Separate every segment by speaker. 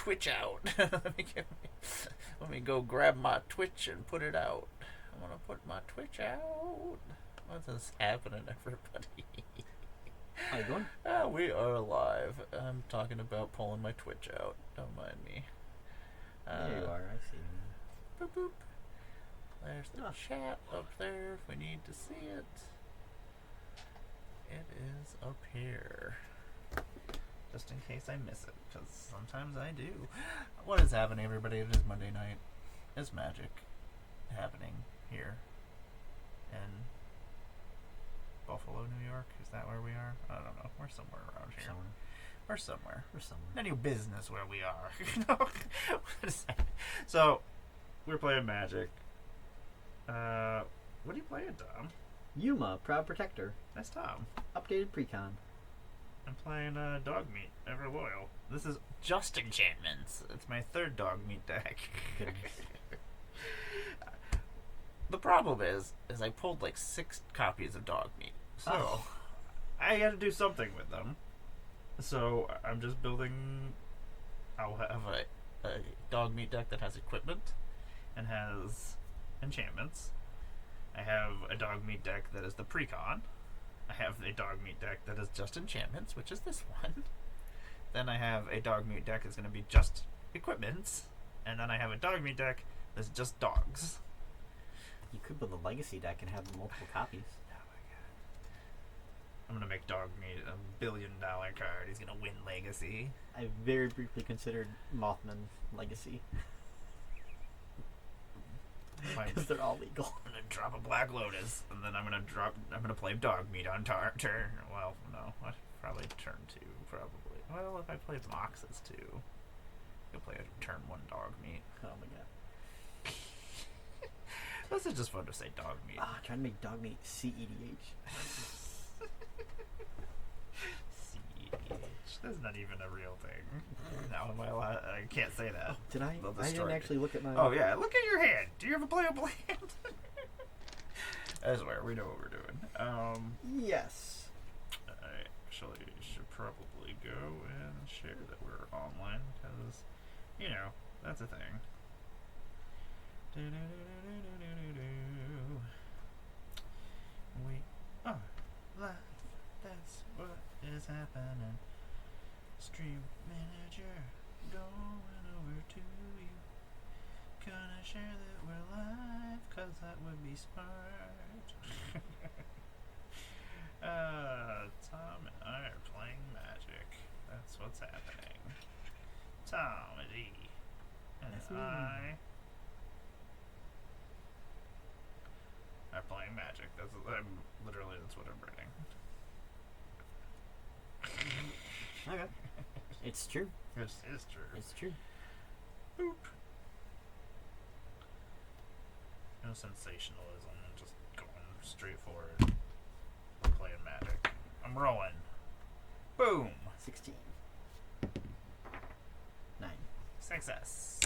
Speaker 1: Twitch out. let me go grab my Twitch and put it out. I want to put my Twitch out. What is happening, everybody?
Speaker 2: How you going?
Speaker 1: We are live. I'm talking about pulling my Twitch out. Don't mind me.
Speaker 2: There you are. I see you.
Speaker 1: Boop, boop. There's the chat up there if we need to see it. It is up here. Just in case I miss it, because sometimes I do. What is happening, everybody? It is Monday night. It's magic happening here in Buffalo, New York. Is that where we are? I don't know. We're somewhere around here. We're somewhere. None of your business where we are. What is that? So, we're playing Magic. What are you playing, Tom?
Speaker 2: Yuma, Proud Protector.
Speaker 1: That's Tom.
Speaker 2: Updated precon.
Speaker 1: I'm playing Dog Meat, Ever Loyal. This is just enchantments. It's my third Dog Meat deck. The problem is I pulled like 6 copies of Dog Meat. So, I got to do something with them. So, I'm just building... I'll have a Dog Meat deck that has equipment and has enchantments. I have a Dog Meat deck that is the precon. I have a Dog Meat deck that is just enchantments, which is this one. Then I have a Dog Meat deck that's going to be just equipments. And then I have a Dog Meat deck that's just dogs.
Speaker 2: You could build a legacy deck and have multiple copies.
Speaker 1: Oh my god. I'm going to make Dog Meat a $1 billion card. He's going to win legacy.
Speaker 2: I very briefly considered Mothman legacy. Because they're all legal.
Speaker 1: I'm gonna drop a Black Lotus, and then I'm gonna play Dog Meat on turn. Well, no, probably turn 2, probably. Well, if I play Moxes too, you'll play a turn 1 Dog Meat.
Speaker 2: Oh my god.
Speaker 1: This is just fun to say Dog Meat.
Speaker 2: Trying to make Dog Meat CEDH.
Speaker 1: CEDH. That's not even a real thing. No, I can't say that.
Speaker 2: Did I? I didn't actually look at my...
Speaker 1: Oh yeah, look at your hand. Do you have a playable hand? I swear, we know what we're doing.
Speaker 2: Yes.
Speaker 1: I actually should probably go and share that we're online, because, you know, that's a thing. We are live. That's what is happening. Stream manager going over to you. Gonna share that we're live, cause that would be smart. Tom and I are playing Magic. That's what's happening. Tom and E. And I are playing Magic. That's what I'm writing.
Speaker 2: Okay. It's true.
Speaker 1: It is true.
Speaker 2: It's true.
Speaker 1: Boop. No sensationalism, just going straight forward. I'm playing Magic. I'm rolling. Boom.
Speaker 2: 16. 9.
Speaker 1: Success.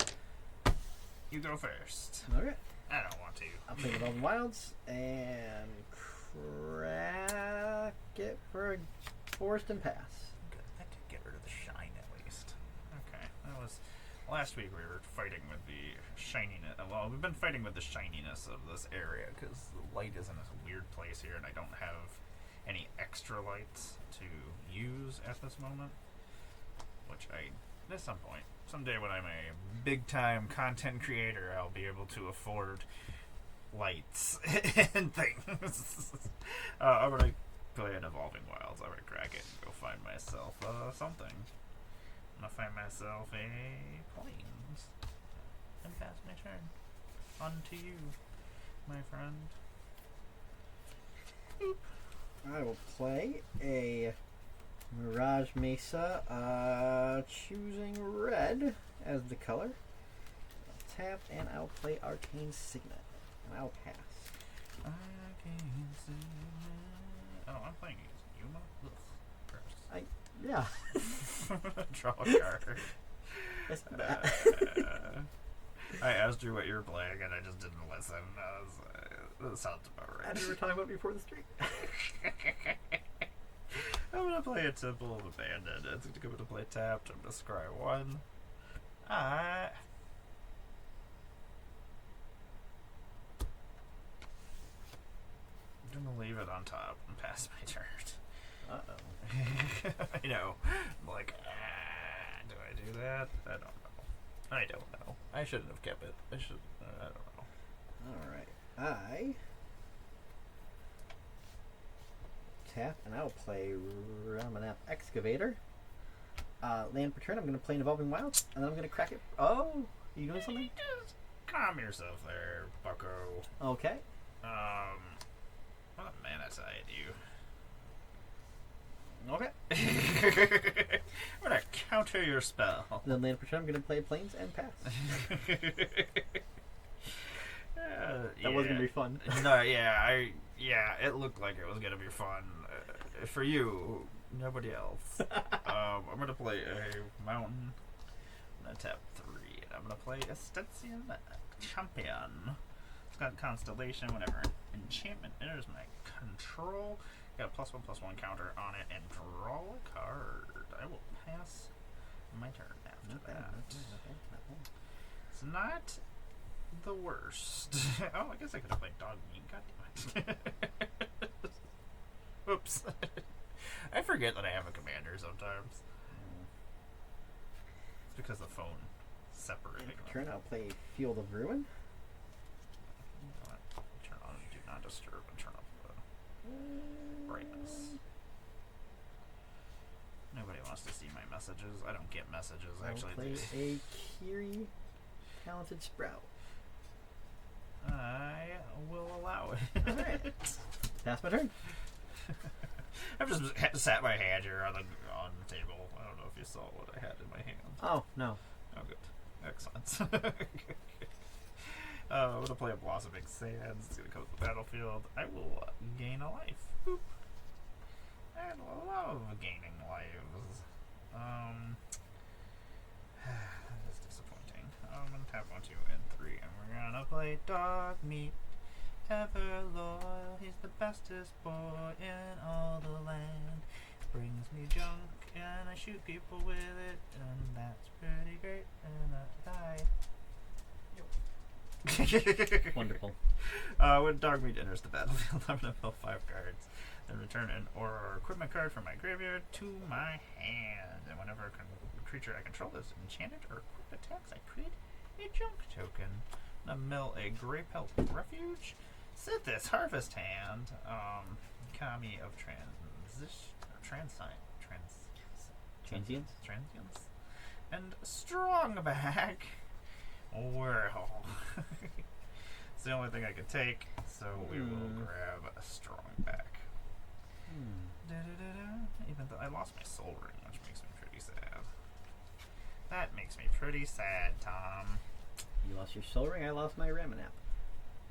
Speaker 1: You go first.
Speaker 2: Okay.
Speaker 1: I don't want to.
Speaker 2: I'll play the Golden Wilds and crack it for a Forest and Pass.
Speaker 1: Good. I did get rid of the shine at least. Okay. That was... Last week we were fighting with the shininess. Well, we've been fighting with the shininess of this area because the light is in this weird place here and I don't have any extra lights to use at this moment. Which at some point, someday when I'm a big-time content creator, I'll be able to afford lights and things. I'm going to play an Evolving Wilds. I'm going to crack it and go find myself something. I'm going to find myself a Plains. And pass my turn. On to you, my friend. Boop.
Speaker 2: I will play a Mirage Mesa, choosing red as the color. I'll tap and I'll play Arcane Signet. And I'll pass.
Speaker 1: Arcane Signet. Oh, I'm playing Yuma? Ugh.
Speaker 2: Yeah.
Speaker 1: Draw a card.
Speaker 2: That's
Speaker 1: I asked you what you were playing and I just didn't listen. That sounds about right.
Speaker 2: As we were talking about before the stream.
Speaker 1: I'm gonna play a Temple of Abandon. It's going to play tapped. I'm gonna scry 1. I'm gonna leave it on top and pass my turn.
Speaker 2: Uh-oh.
Speaker 1: I know. I'm like, do I do that? I don't know. I don't know. I shouldn't have kept it. I should. I don't know.
Speaker 2: Alright. I tap and I'll play Ramanap Excavator. Land per turn, I'm going to play an Evolving Wilds, and then I'm going to crack it. Oh! Are you doing something?
Speaker 1: Just calm yourself there, bucko.
Speaker 2: Okay.
Speaker 1: What a mana side, you.
Speaker 2: Okay.
Speaker 1: I'm gonna counter your spell.
Speaker 2: Then land per turn, I'm going to play Plains and pass. That was going to be fun.
Speaker 1: No, yeah, it looked like it was gonna be fun. For you, nobody else. I'm gonna play a mountain. I'm gonna tap 3, and I'm gonna play a Stensian Champion. It's got Constellation. Whenever enchantment enters my control, got a +1/+1 counter on it, and draw a card. I will pass my turn after that. It's not the worst. Oh, I guess I could have played Dog Meat. God damn it. Oops. I forget that I have a commander sometimes. It's because the phone separating them.
Speaker 2: Turn, I'll play Field of Ruin.
Speaker 1: Turn on Do Not Disturb and turn off the brightness. Nobody wants to see my messages. I don't get messages.
Speaker 2: I'll
Speaker 1: Actually,
Speaker 2: play a Kiri Talented Sprout.
Speaker 1: I will allow it.
Speaker 2: Alright. Pass my turn.
Speaker 1: I've just sat my hand here on the table. I don't know if you saw what I had in my hand.
Speaker 2: Oh, no.
Speaker 1: Oh, good. Excellent. I'm going to play a Blossoming Sands. It's going to come to the battlefield. I will gain a life. Boop. I love gaining lives. That is disappointing. I'm going to tap 1, 2, and 3, and we're going to play Dog Meat. Ever loyal, he's the bestest boy in all the land. Brings me junk, and I shoot people with it, and that's pretty great, and I die.
Speaker 2: Wonderful.
Speaker 1: When Dog Meat enters the battlefield, I'm going to fill 5 cards, then return an aura or equipment card from my graveyard to my hand. And whenever a creature I control is enchanted or equipped attacks, I create a junk token. I'm going to mill a Grey Pelt Refuge. Set this Harvest Hand. Kami of Transience. And Strongback. Well. It's the only thing I could take, so we will grab a Strongback. Even though I lost my Soul Ring, which makes me pretty sad. That makes me pretty sad, Tom.
Speaker 2: You lost your Soul Ring, I lost my Ramanap.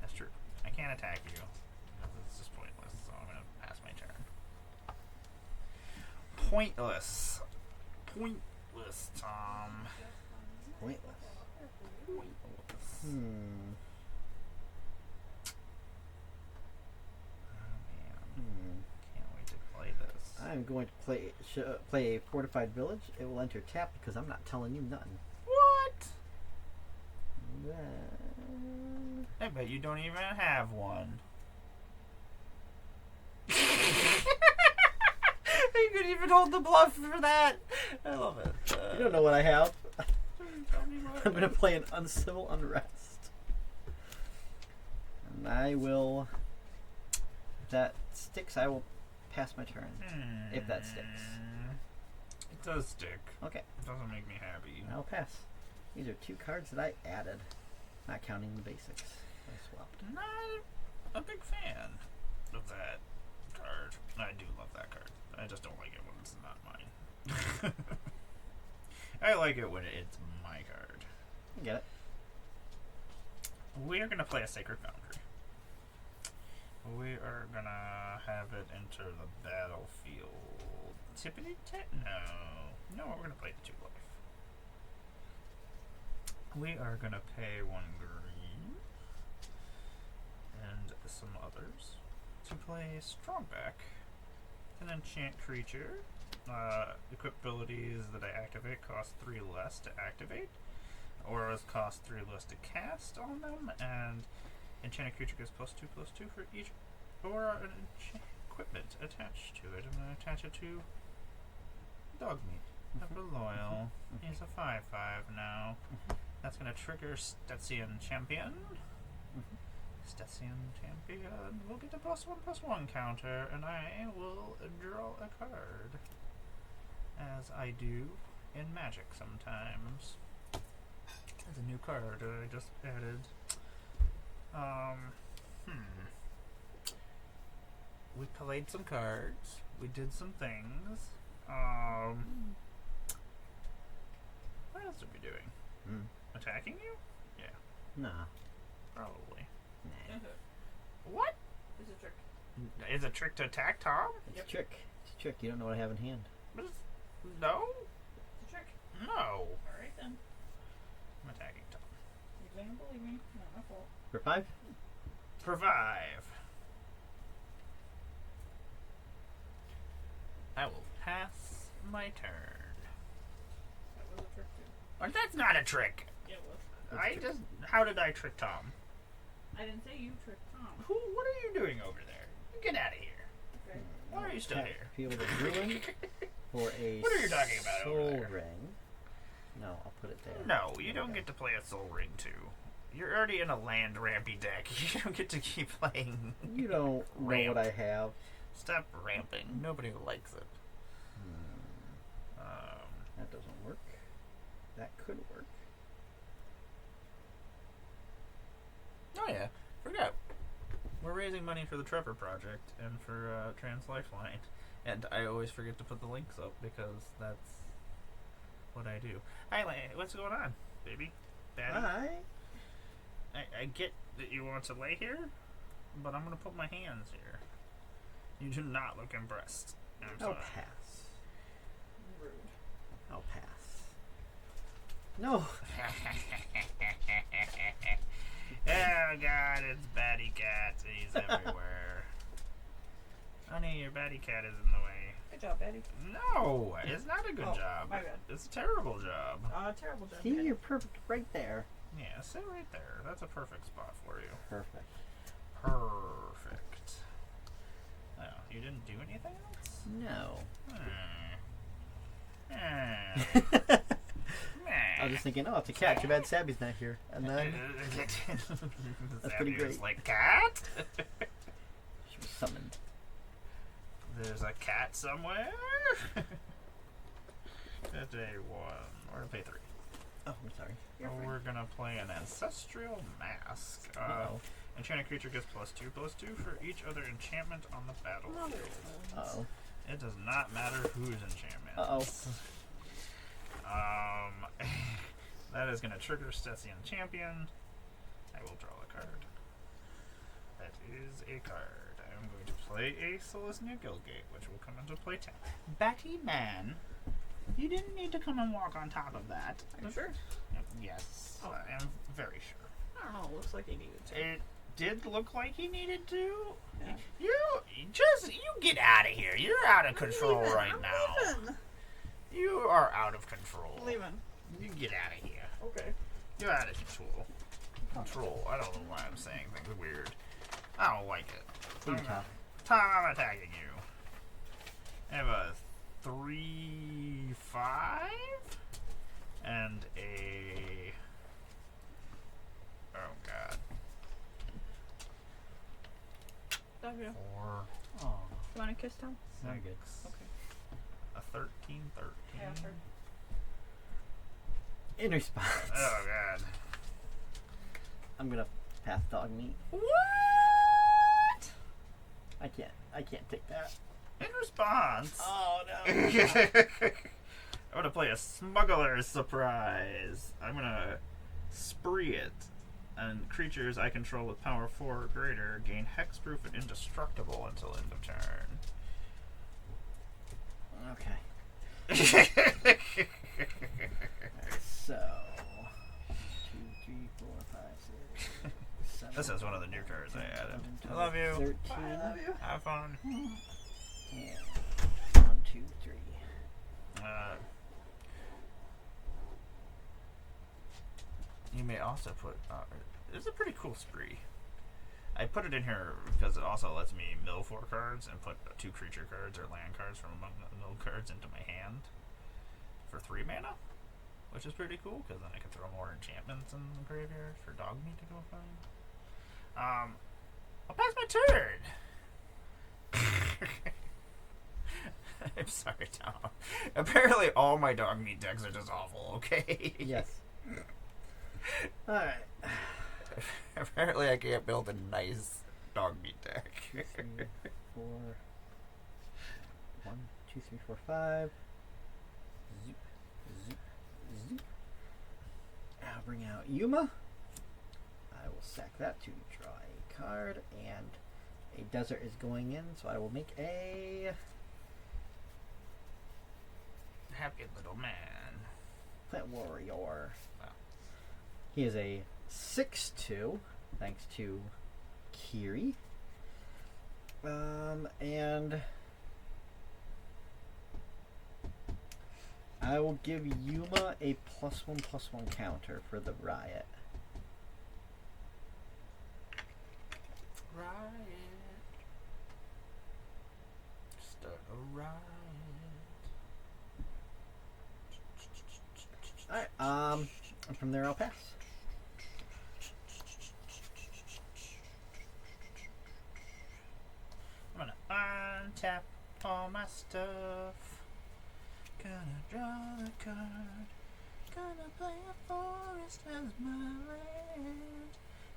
Speaker 1: That's true. I can't attack you because it's just pointless, so I'm going to pass my turn. Pointless, Tom.
Speaker 2: Pointless.
Speaker 1: Oh, man. Can't wait to play this.
Speaker 2: I'm going to play a Fortified Village. It will enter tap because I'm not telling you nothing.
Speaker 1: What?
Speaker 2: Then...
Speaker 1: I bet you don't even have one. You could even hold the bluff for that. I love it.
Speaker 2: you don't know what I have.
Speaker 1: Tell me what.
Speaker 2: I'm going to play an Uncivil Unrest. And I will... If that sticks, I will pass my turn. If that sticks.
Speaker 1: It does stick.
Speaker 2: Okay.
Speaker 1: It doesn't make me happy.
Speaker 2: I'll pass. These are 2 cards that I added. Not counting the basics. I swapped.
Speaker 1: Not a big fan of that card. I do love that card. I just don't like it when it's not mine. I like it when it's my card.
Speaker 2: I get it.
Speaker 1: We are going to play a Sacred Foundry. We are going to have it enter the battlefield. No, we're going to play the 2 life. We are going to pay 1 green and some others to play Strongback, an enchant creature. Equip abilities that I activate cost 3 less to activate. Auras cost 3 less to cast on them, and enchanted creature gets +2/+2 for each aura and equipment attached to it. I'm going to attach it to Dogmeat. Ever loyal. He's a 5/5 now. That's going to trigger Stetson Champion. Stetson Champion will get a +1/+1 counter, and I will draw a card. As I do in Magic sometimes. There's a new card that I just added. We played some cards. We did some things. What else are we doing? Attacking you? Yeah.
Speaker 2: Nah.
Speaker 1: Probably.
Speaker 2: Nah.
Speaker 1: What?
Speaker 3: It's a trick.
Speaker 1: Is it a trick to attack Tom?
Speaker 2: It's a trick. It's a trick. You don't know what I have in hand.
Speaker 1: But it's, no?
Speaker 3: It's a trick.
Speaker 1: No.
Speaker 3: Alright then.
Speaker 1: I'm attacking Tom.
Speaker 3: You didn't believe me. Not my fault.
Speaker 2: For 5?
Speaker 1: For 5. I will pass my turn.
Speaker 3: That was a trick too.
Speaker 1: But that's not a trick.
Speaker 3: Yeah, it was.
Speaker 2: That's true.
Speaker 1: How did I trick Tom?
Speaker 3: I didn't say you tricked Tom.
Speaker 1: What are you doing over there? Get out of here.
Speaker 3: Okay.
Speaker 1: Why are you still
Speaker 2: Tap
Speaker 1: here?
Speaker 2: Field of Ruin for a
Speaker 1: What are you talking about over
Speaker 2: soul
Speaker 1: there?
Speaker 2: ring. No, I'll put it there.
Speaker 1: No, you
Speaker 2: There
Speaker 1: don't
Speaker 2: we
Speaker 1: get to play a Soul Ring too. You're already in a land rampy deck. You don't get to keep playing.
Speaker 2: go. You don't know
Speaker 1: Ramp.
Speaker 2: what I have.
Speaker 1: Stop ramping. Nobody likes it.
Speaker 2: That doesn't work. That could work.
Speaker 1: Oh yeah, forgot. We're raising money for the Trevor Project and for Trans Lifeline, and I always forget to put the links up because that's what I do. Hi, what's going on, baby? Daddy?
Speaker 2: Hi.
Speaker 1: I get that you want to lay here, but I'm gonna put my hands here. You do not look impressed. I'm
Speaker 2: I'll
Speaker 1: sorry.
Speaker 2: pass.
Speaker 3: Rude.
Speaker 2: I'll pass. No.
Speaker 1: Oh God, it's Batty Cat. He's everywhere. Honey, your Batty Cat is in the way.
Speaker 3: Good job, Betty.
Speaker 1: No, it's not a good
Speaker 3: Oh,
Speaker 1: job.
Speaker 3: my bad.
Speaker 1: It's a terrible job.
Speaker 3: Terrible job.
Speaker 2: See,
Speaker 3: Betty.
Speaker 2: you're perfect right there.
Speaker 1: Yeah, sit right there. That's a perfect spot for you.
Speaker 2: Perfect.
Speaker 1: Perfect. Oh, you didn't do anything else?
Speaker 2: No. I was just thinking, oh, it's a cat. Too bad Sabby's not here. And then
Speaker 1: That's
Speaker 2: pretty great.
Speaker 1: Like, cat?
Speaker 2: she was summoned.
Speaker 1: There's a cat somewhere? That's a 1. We're going to pay 3.
Speaker 2: Oh, I'm sorry.
Speaker 3: You're fine.
Speaker 1: We're going to play an Ancestral Mask.
Speaker 2: Uh-oh.
Speaker 1: Enchanted creature gets +2/+2 for each other enchantment on the battlefield.
Speaker 2: Uh-oh.
Speaker 1: It does not matter whose enchantment.
Speaker 2: Uh-oh.
Speaker 1: That is going to trigger Stetson Champion. I will draw a card. That is a card. I am going to play a Selesnya Guildgate, which will come into play 10. Batty Man, you didn't need to come and walk on top of that.
Speaker 3: Are you sure?
Speaker 1: Yes,
Speaker 3: Oh.
Speaker 1: I am very sure.
Speaker 3: I don't know. Looks like he needed to.
Speaker 1: It did look like he needed to.
Speaker 3: Yeah.
Speaker 1: You get out of here. You're out of control
Speaker 3: I'm
Speaker 1: right
Speaker 3: leaving.
Speaker 1: now.
Speaker 3: I'm leaving.
Speaker 1: You are out of control.
Speaker 3: I'm leaving.
Speaker 1: You get out of here.
Speaker 3: Okay.
Speaker 1: You're out of control. Control. I don't know why I'm saying things weird. I don't like it.
Speaker 2: Pretty tough.
Speaker 1: Tom, I'm attacking you. I have a 3/5 and a. Oh God.
Speaker 3: Love you.
Speaker 1: 4.
Speaker 2: Oh,
Speaker 3: You want a kiss, Tom?
Speaker 2: very good.
Speaker 3: Okay.
Speaker 1: A 13.
Speaker 3: Yeah, sure.
Speaker 2: In response,
Speaker 1: Oh God.
Speaker 2: I'm gonna pass dog meat.
Speaker 1: What?
Speaker 2: I can't take that.
Speaker 1: In response.
Speaker 2: Oh no.
Speaker 1: I'm gonna play a smuggler's surprise. I'm gonna spree it. And creatures I control with power 4 or greater gain hexproof and indestructible until end of turn.
Speaker 2: Okay. Alright, so 2, 3, 4, 5, 6, 7.
Speaker 1: This is one of the new cards I added.
Speaker 2: 11,
Speaker 1: I love you.
Speaker 2: 13.
Speaker 3: I love you.
Speaker 1: Have fun.
Speaker 2: And 1, 2, 3.
Speaker 1: may also put. It's a pretty cool spree. I put it in here because it also lets me mill 4 cards and put 2 creature cards or land cards from among the mill cards into my hand for 3 mana, which is pretty cool because then I can throw more enchantments in the graveyard for Dogmeat to go find. I'll pass my turn. I'm sorry, Tom. Apparently, all my Dogmeat decks are just awful. Okay.
Speaker 2: Yes. All right.
Speaker 1: Apparently, I can't build a nice Dogmeat deck.
Speaker 2: 3, 4. 1, 2, 3, 4, 5. Zoop, zoop, zoop. I'll bring out Yuma. I will sack that to draw a card, and a desert is going in, so I will make a
Speaker 1: Happy little man.
Speaker 2: plant warrior.
Speaker 1: Wow.
Speaker 2: He is a 6/2, thanks to Kiri. And I will give Yuma a +1/+1 counter for the riot.
Speaker 1: Riot. Start a riot.
Speaker 2: Alright, and from there I'll pass.
Speaker 1: I'm gonna untap all my stuff. Gonna draw a card. Gonna play a forest as my land.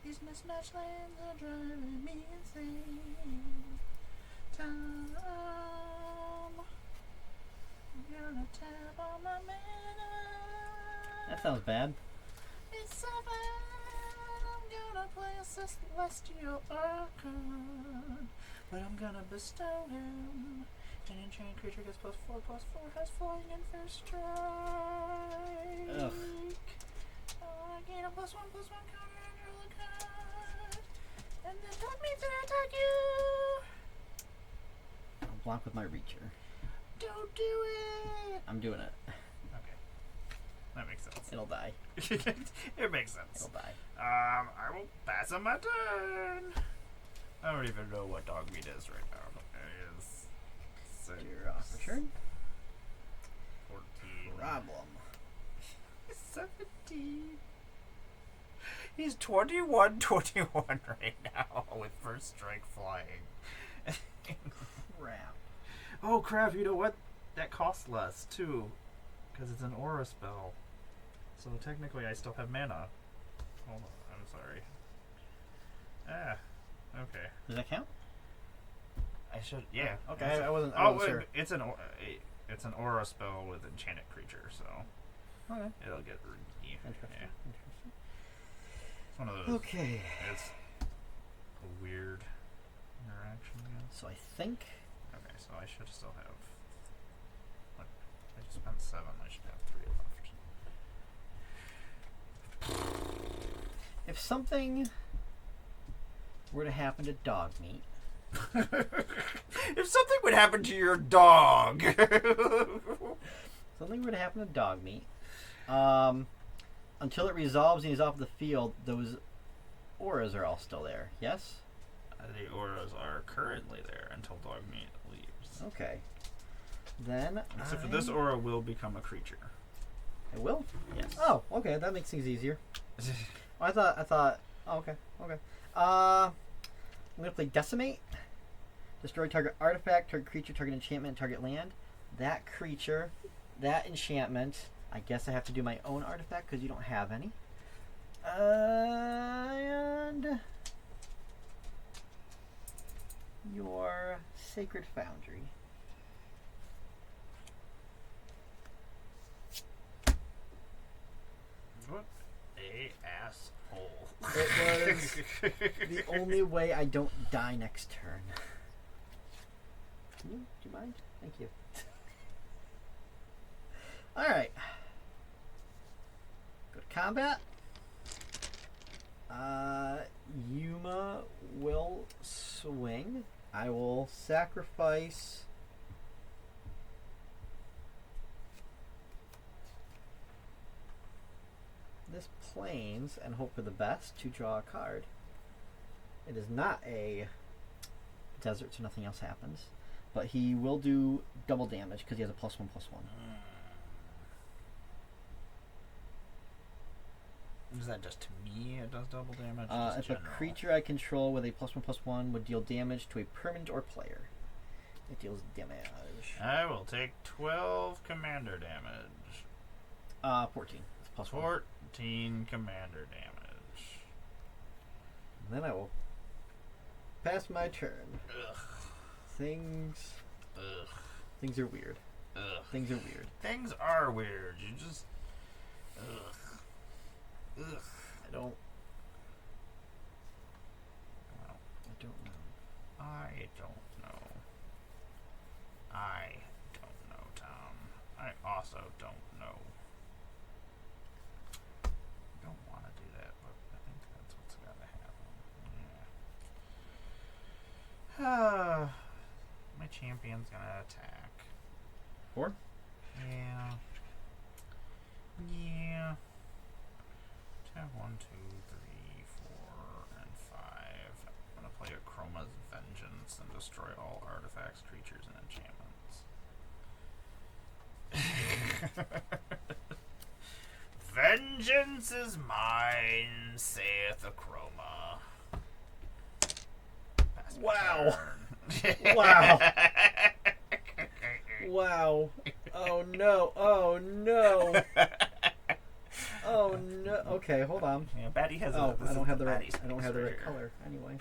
Speaker 1: These mismatched lands are driving me insane. Time. I'm gonna tap all my mana.
Speaker 2: That sounds bad.
Speaker 1: It's so bad. I'm gonna play a celestial archon, but I'm gonna bestow him. An enchanted creature gets +4/+4, has flying and first strike.
Speaker 2: Ugh.
Speaker 1: I gain a +1/+1 counter and draw the card. And then Dogmeat's gonna attack you.
Speaker 2: I'll block with my reacher.
Speaker 1: Don't do it.
Speaker 2: I'm doing it.
Speaker 1: Okay, that makes sense.
Speaker 2: It'll die.
Speaker 1: It makes sense.
Speaker 2: It'll die.
Speaker 1: I will pass on my turn. I don't even know what Dogmeat is right now. It is 6,
Speaker 2: Your return.
Speaker 1: 14,
Speaker 2: Problem.
Speaker 1: 17. He's 21 right now with first strike flying.
Speaker 2: Crap.
Speaker 1: Oh crap, you know what? That costs less too. Because it's an aura spell. So technically I still have mana. Hold on, I'm sorry. Okay.
Speaker 2: Does that count?
Speaker 1: I should, yeah.
Speaker 2: Okay,
Speaker 1: It's-
Speaker 2: I wasn't
Speaker 1: Oh,
Speaker 2: sure.
Speaker 1: it's an aura spell with enchanted creature, so
Speaker 2: Okay.
Speaker 1: it'll get yeah.
Speaker 2: Interesting.
Speaker 1: It's one of those.
Speaker 2: Okay.
Speaker 1: It's a weird interaction. Yeah.
Speaker 2: So I think
Speaker 1: Okay, so I should still have. What? I just spent 7. I should have 3 left.
Speaker 2: if something were to happen to Dogmeat,
Speaker 1: If something would happen to your dog.
Speaker 2: something were to happen to Dogmeat, until it resolves and he's off the field, those auras are all still there. Yes.
Speaker 1: The auras are currently there until Dogmeat leaves.
Speaker 2: Okay. Then
Speaker 1: Except for this aura will become a creature.
Speaker 2: It will.
Speaker 1: Yes.
Speaker 2: Oh, okay. That makes things easier. I thought. Oh, okay. Okay. I'm gonna play Decimate. Destroy target artifact, target creature, target enchantment, target land. That creature, that enchantment. I guess I have to do my own artifact because you don't have any. And your Sacred Foundry.
Speaker 1: What a asshole.
Speaker 2: It was the only way I don't die next turn. Do you mind? Thank you. Alright. Go to combat. Yuma will swing. I will sacrifice this plains and hope for the best to draw a card. It is not a desert, so nothing else happens. But he will do double damage because he has a +1/+1.
Speaker 1: Is that just to me it does double damage?
Speaker 2: If a creature I control with a +1/+1 would deal damage to a permanent or player, it deals damage.
Speaker 1: I will take 12 commander damage.
Speaker 2: 14. It's +1.
Speaker 1: 14 commander damage.
Speaker 2: And then I will pass my turn.
Speaker 1: Ugh.
Speaker 2: Things are weird.
Speaker 1: Ugh.
Speaker 2: Things are weird.
Speaker 1: Things are weird. You just... Ugh. Ugh.
Speaker 2: I don't
Speaker 1: Well,
Speaker 2: know.
Speaker 1: I don't know. I don't know, Tom. I also don't know. I don't want to do that, but I think that's what's got to happen. Yeah. My champion's gonna attack.
Speaker 2: 4?
Speaker 1: Yeah. Yeah. Tab 1, 2, 3, 4, and 5. I'm gonna play a Chroma's Vengeance and destroy all artifacts, creatures, and enchantments. Vengeance is mine, saith a Chroma. Pass my
Speaker 2: Wow.
Speaker 1: turn.
Speaker 2: Wow. Wow. Oh no. Oh no. Oh no. Okay, hold on.
Speaker 1: Yeah, Batty has
Speaker 2: Oh,
Speaker 1: this
Speaker 2: I
Speaker 1: is
Speaker 2: don't have the
Speaker 1: Batty's
Speaker 2: right. I don't
Speaker 1: space
Speaker 2: have the
Speaker 1: right
Speaker 2: right
Speaker 1: here.
Speaker 2: color. Anyway.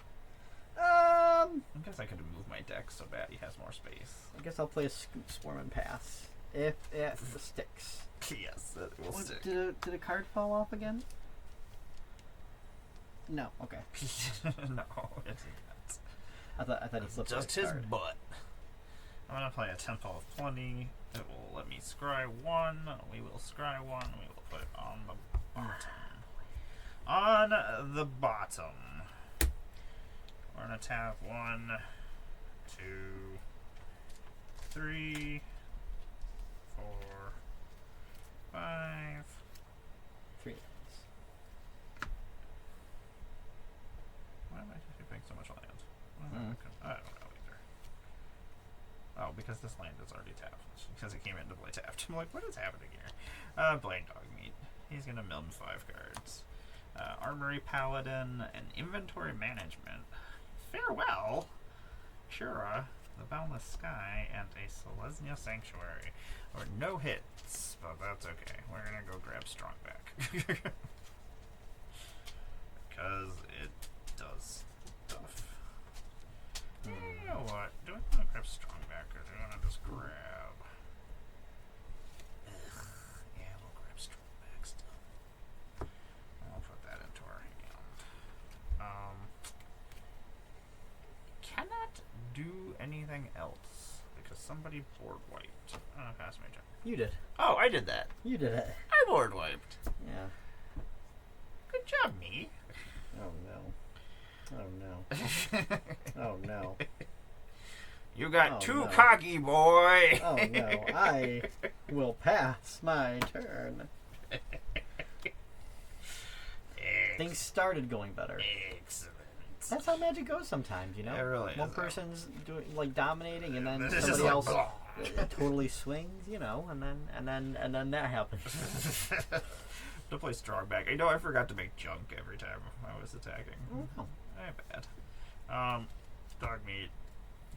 Speaker 1: I guess I could move my deck so Batty has more space.
Speaker 2: I guess I'll play a Scoot Swarm and pass. If it sticks.
Speaker 1: Yes, that will
Speaker 2: What,
Speaker 1: stick.
Speaker 2: did a card fall off again? No. Okay.
Speaker 1: No, it's not.
Speaker 2: I thought he flipped
Speaker 1: Just
Speaker 2: a
Speaker 1: his
Speaker 2: card.
Speaker 1: butt. I'm gonna play a temple of plenty. It will let me scry 1. We will scry 1. We will put it on the bottom. On the bottom. We're gonna tap 1, 2, 3, 4, 5.
Speaker 2: 3 lands.
Speaker 1: Why am I paying so much land? I don't know either. Oh, because this land is already tapped. Because it came into play tapped. I'm like, what is happening here? Blind Dog Meat. He's gonna mill 5 cards. Armory Paladin and Inventory Management. Farewell, Shura, the Boundless Sky, and a Selesnya Sanctuary. Or no hits, but that's okay. We're gonna go grab Strongback. Because it does stuff. You know what? Do I want to grab Strongback or do I want to just grab... Ugh. Yeah, we'll grab Strongback still. I'll put that into our hand. Cannot do anything else because somebody board wiped. Pass my turn.
Speaker 2: You did.
Speaker 1: Oh, I did that.
Speaker 2: You did it.
Speaker 1: I board wiped.
Speaker 2: Yeah.
Speaker 1: Good job, me.
Speaker 2: Oh no. Oh no. Oh no.
Speaker 1: You got
Speaker 2: Oh,
Speaker 1: too
Speaker 2: no.
Speaker 1: cocky, boy.
Speaker 2: Oh no. I will pass my turn. Things started going better.
Speaker 1: Excellent.
Speaker 2: That's how magic goes sometimes, you know?
Speaker 1: It really
Speaker 2: One
Speaker 1: is,
Speaker 2: person's doing like dominating and then
Speaker 1: This is
Speaker 2: somebody
Speaker 1: like,
Speaker 2: else
Speaker 1: blah.
Speaker 2: totally swings, you know, and then that happens.
Speaker 1: To play Strongback. I know I forgot to make junk every time I was attacking.
Speaker 2: Oh.
Speaker 1: Bad. Dog Meat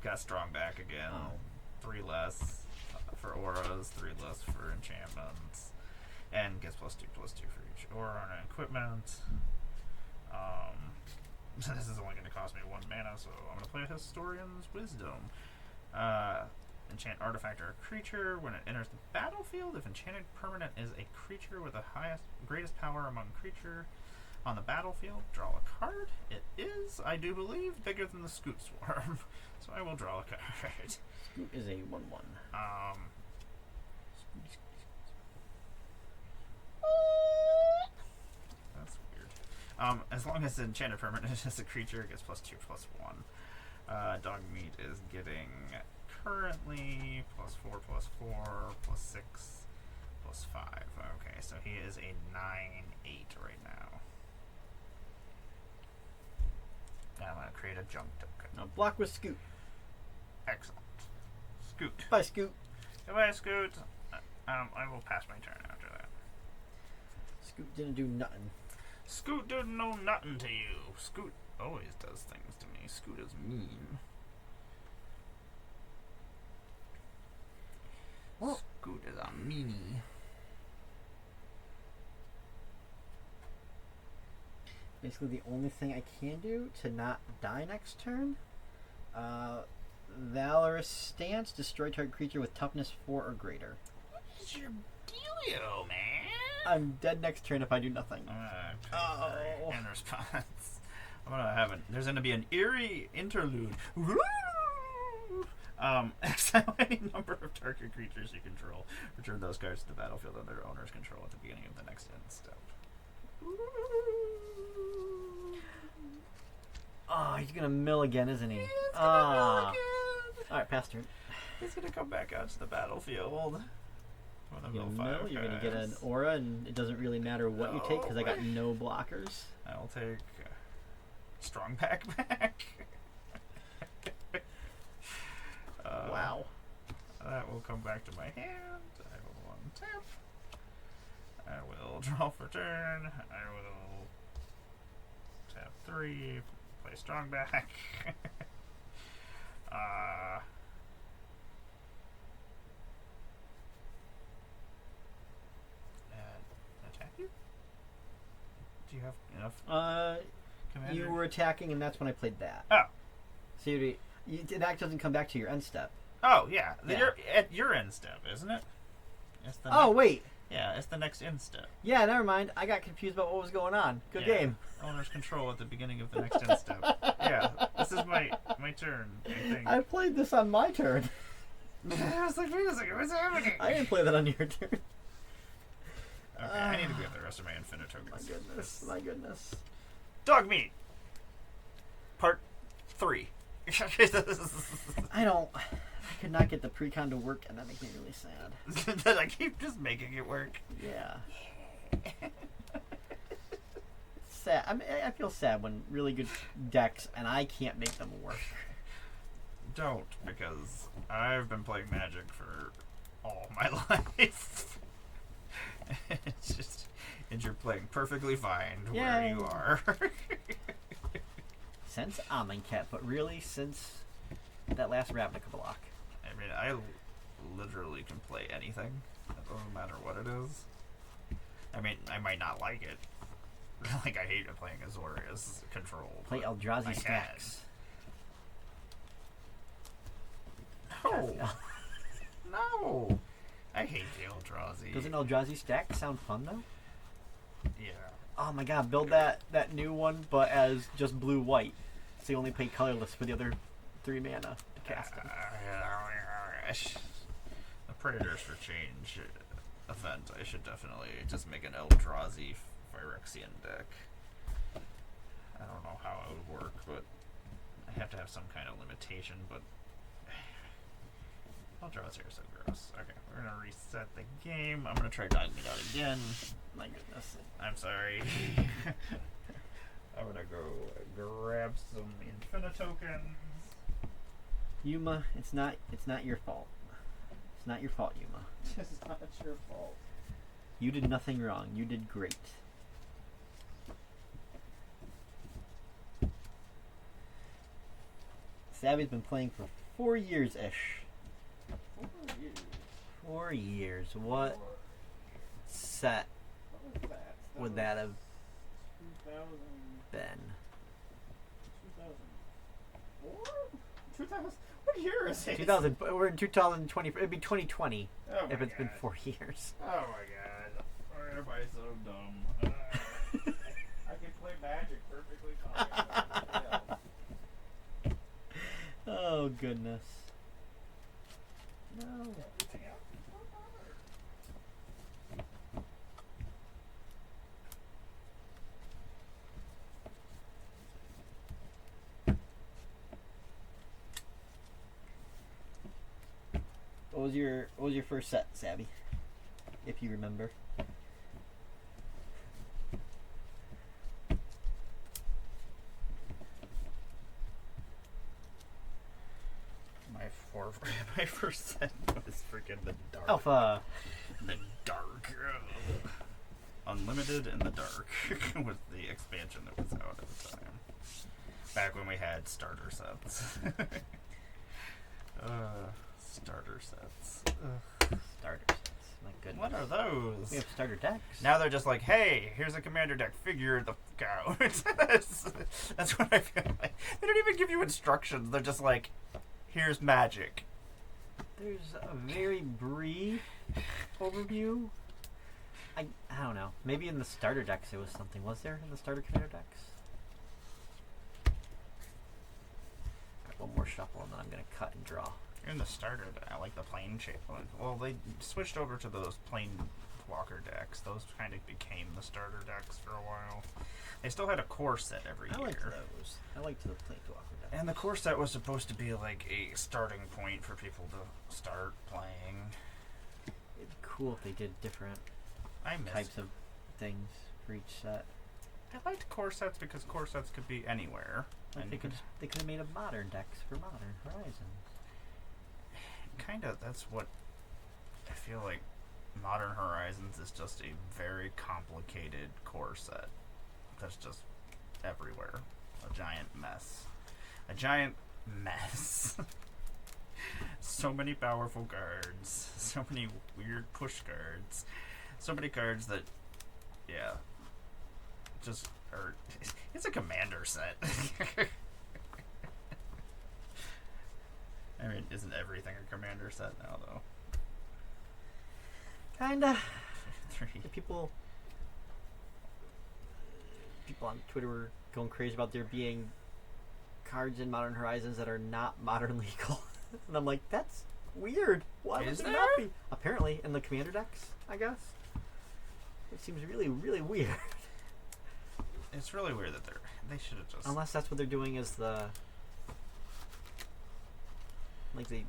Speaker 1: got Strongback again.
Speaker 2: Oh.
Speaker 1: 3 less for auras, 3 less for enchantments, and gets +2/+2 for each aura and equipment. This is only going to cost me 1 mana, so I'm going to play Historian's Wisdom. Enchant artifact or a creature. When it enters the battlefield, if enchanted permanent is a creature with the greatest power among creature on the battlefield, draw a card. It is, I do believe, bigger than the Scoot Swarm, so I will draw a card.
Speaker 2: Scoot is a 1/1.
Speaker 1: That's weird. As long as enchanted permanent is a creature, it gets +2/+1. Dog Meat is getting currently +4/+4, +6, plus 5. Okay, so he is a 9/8 right now. And I'm going to create a junk token.
Speaker 2: Now block with Scoot.
Speaker 1: Excellent. Scoot.
Speaker 2: Bye, Scoot.
Speaker 1: Goodbye, Scoot. I will pass my turn after that.
Speaker 2: Scoot didn't do nothing.
Speaker 1: Scoot didn't know nothing to you. Scoot always does things to me. Scoot is mean. Scoot is a meanie.
Speaker 2: Basically, the only thing I can do to not die next turn, Valorous Stance, destroy target creature with toughness 4 or greater.
Speaker 1: What is your dealio, man?
Speaker 2: I'm dead next turn if I do nothing.
Speaker 1: Okay, in response, I'm gonna have there's gonna be an eerie interlude. Exile any number of target creatures you control. Return those cards to the battlefield under their owner's control at the beginning of the next end step.
Speaker 2: Oh, he's gonna mill again, isn't he?
Speaker 1: He's gonna mill again.
Speaker 2: Alright, pass turn.
Speaker 1: He's gonna come back out to the battlefield.
Speaker 2: You're gonna get an aura, and it doesn't really matter what you take because I got no blockers.
Speaker 1: I'll take strong pack back.
Speaker 2: Wow.
Speaker 1: That will come back to my hand. I will untap. I will draw for turn. I will tap 3. Play strong back. Attack you? Do you have enough? Commander?
Speaker 2: You were attacking, and that's when I played that.
Speaker 1: Oh.
Speaker 2: So that doesn't come back to your end step.
Speaker 1: Oh, yeah.
Speaker 2: Yeah.
Speaker 1: You're at your end step, isn't it? It's the
Speaker 2: Oh, wait.
Speaker 1: Yeah, it's the next end step.
Speaker 2: Yeah, never mind. I got confused about what was going on. Good game.
Speaker 1: Owner's control at the beginning of the next end step. Yeah, this is my turn, I think.
Speaker 2: I played this on my turn.
Speaker 1: I was like, wait a second, what's happening?
Speaker 2: I didn't play that on your turn.
Speaker 1: Okay, I need to grab the rest of my infinite tokens.
Speaker 2: My goodness. My goodness.
Speaker 1: Dog meat! Part 3.
Speaker 2: I could not get the precon to work, and that makes me really sad.
Speaker 1: That I keep just making it work.
Speaker 2: Yeah. Sad. I feel sad when really good decks, and I can't make them work.
Speaker 1: Don't, because I've been playing Magic for all my life. It's just, and you're playing perfectly fine where you are.
Speaker 2: Since Amonkhet, but really since that last Ravnica block.
Speaker 1: I mean, I literally can play anything. It doesn't matter what it is. I mean, I might not like it. Like, I hate playing Azorius control.
Speaker 2: Play Eldrazi stacks.
Speaker 1: No! No! I hate the Eldrazi.
Speaker 2: Doesn't Eldrazi stack sound fun, though?
Speaker 1: Yeah.
Speaker 2: Oh my god, build that new one, but as just blue-white. So you only play colorless for the other 3 mana to cast them.
Speaker 1: The Predators for Change event, I should definitely just make an Eldrazi Phyrexian deck. I don't know how it would work, but I have to have some kind of limitation, but Eldrazi are so gross. Okay, we're gonna reset the game. I'm gonna try Dog Meat out again.
Speaker 2: My goodness.
Speaker 1: I'm sorry. I'm gonna go grab some Infinite tokens.
Speaker 2: Yuma, it's not your fault. It's not your fault, Yuma.
Speaker 1: It's not your fault.
Speaker 2: You did nothing wrong. You did great. Savvy's been playing for 4 years-ish.
Speaker 1: 4 years.
Speaker 2: 4 years. What set
Speaker 1: What was that?
Speaker 2: would that have
Speaker 1: 2000.
Speaker 2: been?
Speaker 1: 2004? 2000? What year is it?
Speaker 2: 2000. We're in 2020. It'd be 2020
Speaker 1: Oh
Speaker 2: if
Speaker 1: my
Speaker 2: it's been
Speaker 1: God.
Speaker 2: 4 years.
Speaker 1: Oh my god. Why am I so dumb? I can play Magic perfectly fine.
Speaker 2: Oh goodness. No. What was your first set, Savvy? if you remember.
Speaker 1: My first set was freaking the dark.
Speaker 2: Alpha.
Speaker 1: The dark. Unlimited in the dark was the expansion that was out at the time. Back when we had starter sets. Starter sets.
Speaker 2: Starter sets. My goodness.
Speaker 1: What are those?
Speaker 2: We have starter decks.
Speaker 1: Now they're just like, hey, here's a commander deck. Figure the fuck out. That's what I feel like. They don't even give you instructions. They're just like, here's magic.
Speaker 2: There's a very brief overview. I don't know. Maybe in the starter decks there was something. Was there in the starter commander decks? Alright, one more shuffle and then I'm going to cut and draw.
Speaker 1: In the starter, I like the plane shape. Well, they switched over to those plane walker decks. Those kind of became the starter decks for a while. They still had a core set every year.
Speaker 2: I liked those. I liked the planeswalker decks.
Speaker 1: And the core set was supposed to be like a starting point for people to start playing.
Speaker 2: It'd be cool if they did different types of things for each set.
Speaker 1: I liked core sets because core sets could be anywhere.
Speaker 2: Like
Speaker 1: And
Speaker 2: they could have made a modern decks for Modern Horizons.
Speaker 1: kind of, that's what I feel like. Modern Horizons is just a very complicated core set that's just everywhere. A giant mess. A giant mess. So many powerful cards. So many weird push cards. So many cards that, yeah, just are. It's a commander set. I mean, isn't everything a commander set now, though?
Speaker 2: Kinda.
Speaker 1: 3.
Speaker 2: The people on Twitter were going crazy about there being cards in Modern Horizons that are not modern legal. And I'm like, that's weird. Why would
Speaker 1: Is
Speaker 2: they
Speaker 1: there?
Speaker 2: not be? Apparently, in the commander decks, I guess. It seems really, really weird.
Speaker 1: It's really weird that they should have just.
Speaker 2: Unless that's what they're doing is the. Like they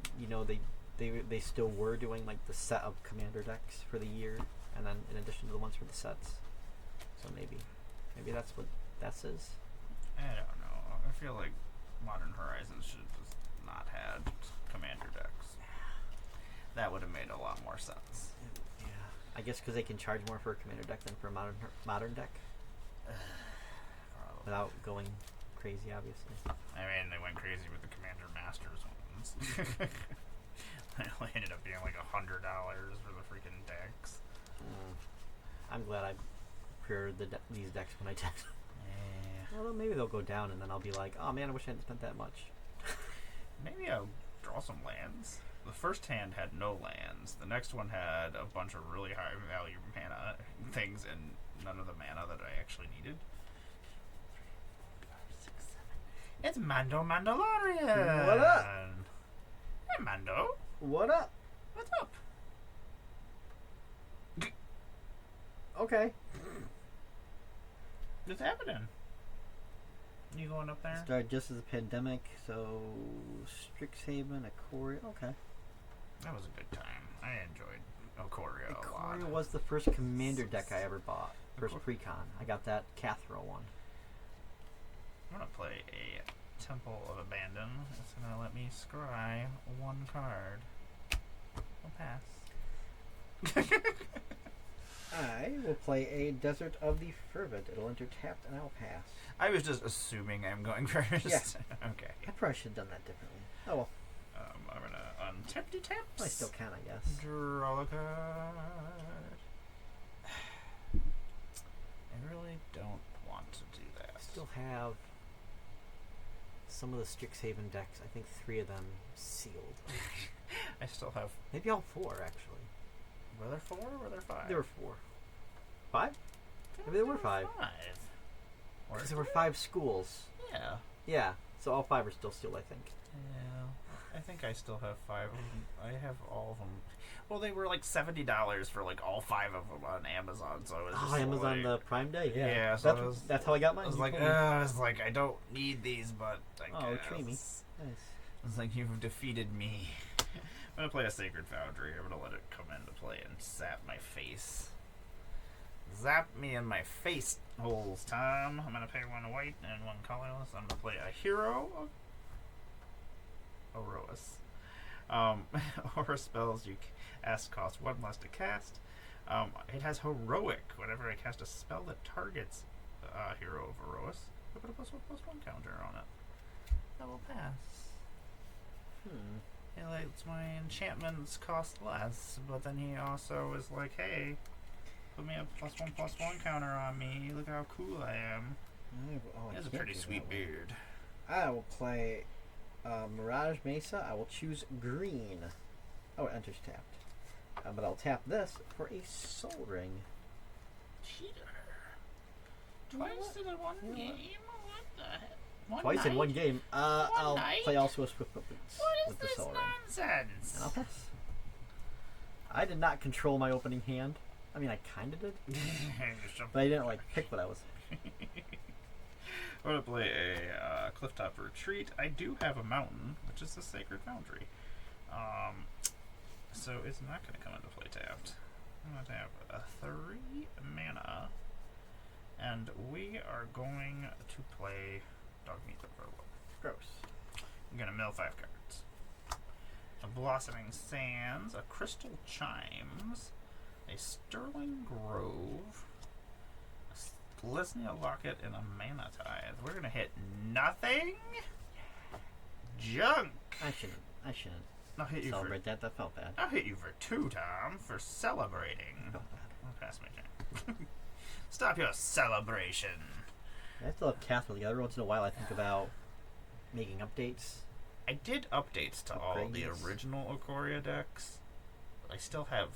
Speaker 2: still were doing like the set of commander decks for the year, and then in addition to the ones for the sets. So maybe that's what that is.
Speaker 1: I don't know. I feel like Modern Horizons should have just not had commander decks. That would have made a lot more sense.
Speaker 2: Yeah, I guess because they can charge more for a commander deck than for a modern deck, without going crazy. Obviously.
Speaker 1: I mean, they went crazy with the Commander Masters ones. It only ended up being like $100 for the freaking decks.
Speaker 2: I'm glad I pre-ordered these decks when I did.
Speaker 1: Yeah.
Speaker 2: Although maybe they'll go down, and then I'll be like, oh man, I wish I hadn't spent that much.
Speaker 1: Maybe I'll draw some lands. The first hand had no lands. The next one had a bunch of really high value mana things and none of the mana that I actually needed. 5, 6, 7. It's Mando Mandalorian.
Speaker 2: What up?
Speaker 1: Hey, Mando.
Speaker 2: What up?
Speaker 1: What's up?
Speaker 2: Okay.
Speaker 1: What's happening? You going up there?
Speaker 2: Started just as a pandemic, so Strixhaven, Ikoria. Okay.
Speaker 1: That was a good time. I enjoyed Ikoria a lot.
Speaker 2: Ikoria was the first commander deck I ever bought. First pre-con. I got that Cathro one.
Speaker 1: I'm gonna play a Temple of Abandon. It's gonna let me scry one card. I'll pass.
Speaker 2: I will play a Desert of the Fervent. It'll enter tapped and I'll pass.
Speaker 1: I was just assuming I'm going first.
Speaker 2: Yeah.
Speaker 1: Okay.
Speaker 2: I probably should have done that differently. Oh well.
Speaker 1: I'm gonna untap the taps.
Speaker 2: I still can, I guess.
Speaker 1: Draw a card. I really don't want to do that.
Speaker 2: I still have some of the Strixhaven decks. I think 3 of them sealed.
Speaker 1: I still have.
Speaker 2: Maybe all 4 actually.
Speaker 1: Were there 4 or were there 5?
Speaker 2: There were 4. 5? Maybe there were 5. Because there were 5 schools.
Speaker 1: Yeah.
Speaker 2: Yeah. So all 5 are still sealed, I think.
Speaker 1: Yeah. I think I still have 5 of them. I have all of them. Well, they were like $70 for like all 5 of them on Amazon. So it was just
Speaker 2: Amazon
Speaker 1: like,
Speaker 2: the Prime Day. Yeah.
Speaker 1: Yeah, so
Speaker 2: that's how I got mine.
Speaker 1: I was
Speaker 2: You
Speaker 1: like,
Speaker 2: told me.
Speaker 1: I was like, I don't need these, but I
Speaker 2: Oh,
Speaker 1: guess.
Speaker 2: treat me. Nice.
Speaker 1: It's like you've defeated me. I'm gonna play a Sacred Foundry. I'm gonna let it come into play and zap my face. Zap me in my face holes, Tom. I'm gonna pay 1 white and 1 colorless. I'm gonna play a hero of Oroas. Aura spells you cast cost 1 less to cast. It has heroic. Whenever I cast a spell that targets hero of Oroas, I put a +1/+1 counter on it. That will pass. It lets my enchantments cost less, but then he also is like, hey, put me a +1/+1 counter on me. Look how cool I am. He has a pretty sweet beard.
Speaker 2: I will play Mirage Mesa. I will choose green. Oh, it enters tapped. But I'll tap this for a Soul Ring.
Speaker 1: Cheater. Twice in one game? What the heck?
Speaker 2: Twice in one game. I'll play also a Swift Boots with the Soul Ring.
Speaker 1: Nonsense?
Speaker 2: And I'll pass. I did not control my opening hand. I mean, I kind of did. But I didn't, pick what I was.
Speaker 1: I'm going to play a Clifftop Retreat. I do have a mountain, which is the Sacred Foundry. So it's not going to come into play tapped. I'm going to have a 3 mana. And we are going to play Dogmeat Overload.
Speaker 2: Gross.
Speaker 1: I'm going to mill 5 cards. A Blossoming Sands, a Crystal Chimes, a Sterling Grove, a Glissnia Locket, and a Mana Tithe. We're going to hit nothing. Junk.
Speaker 2: I shouldn't
Speaker 1: I'll hit you
Speaker 2: celebrate that. That felt bad.
Speaker 1: I'll hit you for 2, Tom, for celebrating.
Speaker 2: Felt bad.
Speaker 1: I'll pass my turn. Stop your celebration.
Speaker 2: I still have Catherine. Every once in a while, I think about making updates.
Speaker 1: I did updates to all the
Speaker 2: Upgrades.
Speaker 1: original Ikoria decks. I still have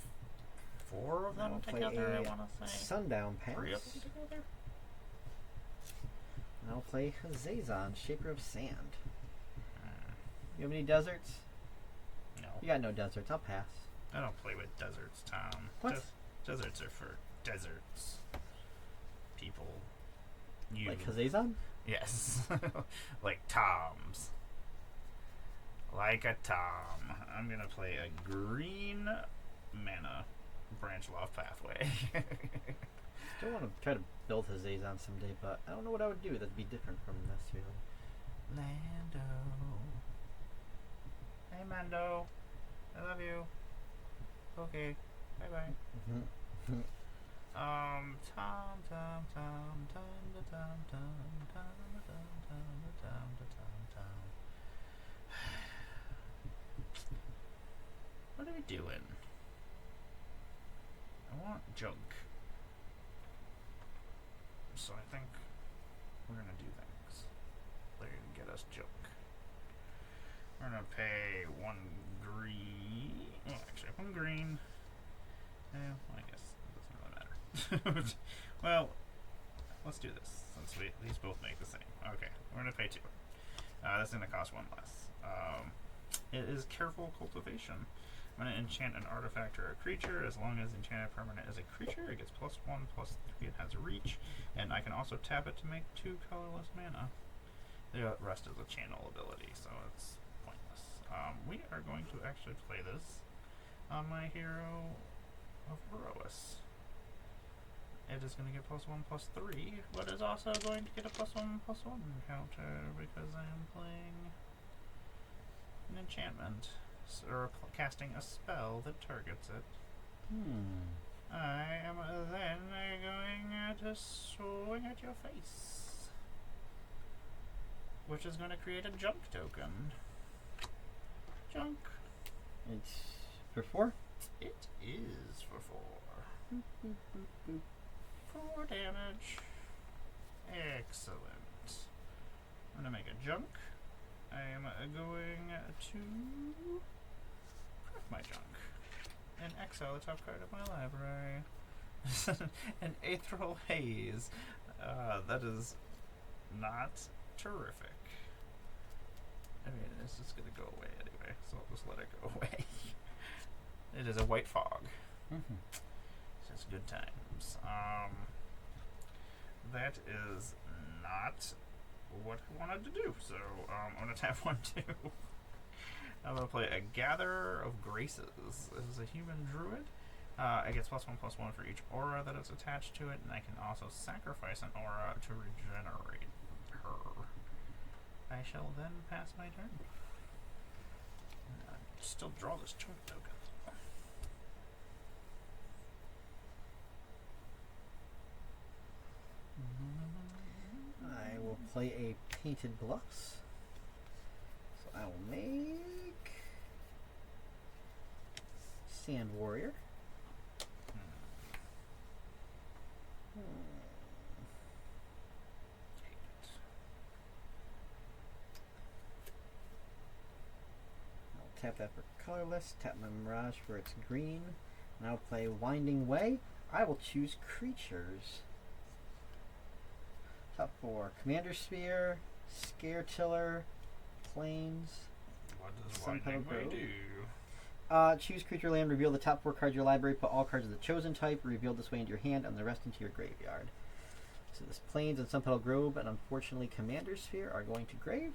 Speaker 1: 4 of them
Speaker 2: I'll play
Speaker 1: together, I
Speaker 2: a
Speaker 1: want to say.
Speaker 2: Sundown Pass.
Speaker 1: 3 of them together?
Speaker 2: And I'll play Zazon, Shaper of Sand.
Speaker 1: Hmm,
Speaker 2: You have any deserts?
Speaker 1: no.
Speaker 2: You got no deserts. I'll pass.
Speaker 1: I don't play with deserts, Tom.
Speaker 2: What?
Speaker 1: Deserts are for deserts. People. You.
Speaker 2: Like Hazazon?
Speaker 1: Yes. Like Toms. Like a Tom. I'm going to play a green mana Branch Loft Pathway.
Speaker 2: Still want to try to build Hazazon someday, but I don't know what I would do that'd be different from this, really.
Speaker 1: Lando. Hey, Mando. I love you. Okay. Bye-bye.
Speaker 2: Mm-hmm.
Speaker 1: Tom, Tom, Tom, Tom, Tom, Tom, Tom, Tom, Tom, Tom, Tom. What are we doing? I want junk. So I think we're gonna do things. They're gonna get us junk. We're gonna pay 1 green. Well, actually, 1 green. Well, I guess it doesn't really matter. Well, let's do this since these both make the same. Okay, we're gonna pay 2. That's gonna cost 1 less. It is Careful Cultivation. I'm gonna enchant an artifact or a creature. As long as enchanted permanent is a creature, it gets +1/+3. It has reach, and I can also tap it to make 2 colorless mana. The rest is a channel ability, so it's pointless. We are going to actually play this on my hero of Oroas. It is going to get +1/+3, but is also going to get a +1/+1 counter because I am playing an enchantment or casting a spell that targets it. I am then going to swing at your face, which is going to create a junk token. Junk.
Speaker 2: It's for 4?
Speaker 1: It is for 4. 4 damage. Excellent. I'm going to make a junk. I am going to crack my junk and exile the top card of my library. An Aethral Haze. That is not terrific. I mean, it's just going to go away anyway, so I'll just let it go away. It is a white fog. It's just good times. That is not what I wanted to do, so I'm going to tap 1, 2. I'm going to play a Gatherer of Graces. This is a human druid. It gets +1/+1 for each aura that is attached to it, and I can also sacrifice an aura to regenerate her. I shall then pass my turn. Still draw this chunk token.
Speaker 2: I will play a Painted Bluffs. So I will make Sand Warrior. I'll tap that for colorless, tap my Mirage for its green, and I'll play Winding Way. I will choose creatures. Top 4. Commander Sphere, Scare Tiller, Plains.
Speaker 1: What does
Speaker 2: Some
Speaker 1: Winding
Speaker 2: kind of
Speaker 1: Way
Speaker 2: road.
Speaker 1: do?
Speaker 2: Choose creature land, reveal the top 4 cards of your library, put all cards of the chosen type, reveal this way into your hand, and the rest into your graveyard. So this Plains and Sunpetal Grove, and unfortunately Commander Sphere are going to grave.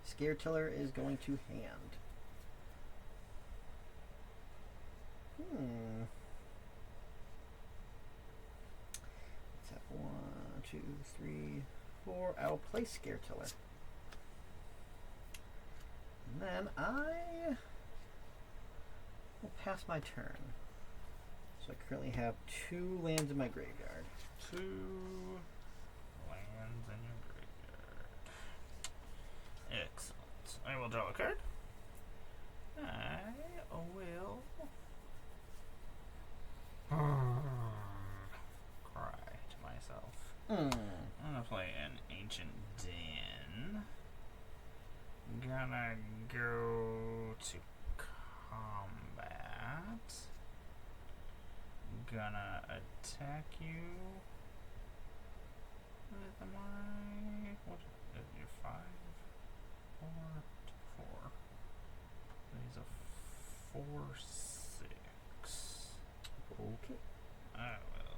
Speaker 2: Scare Tiller is going to hand. Tap 1, 2, 3, 4. I will play Scare Tiller. And then I will pass my turn. So I currently have 2 lands in my graveyard.
Speaker 1: 2 lands in your graveyard. Excellent. I will draw a card. I will cry to myself. I'm gonna play an Ancient Den. Gonna go to combat. Gonna attack you with my what? Your 5, 4, 4. He's a 4, 6.
Speaker 2: Okay.
Speaker 1: I will.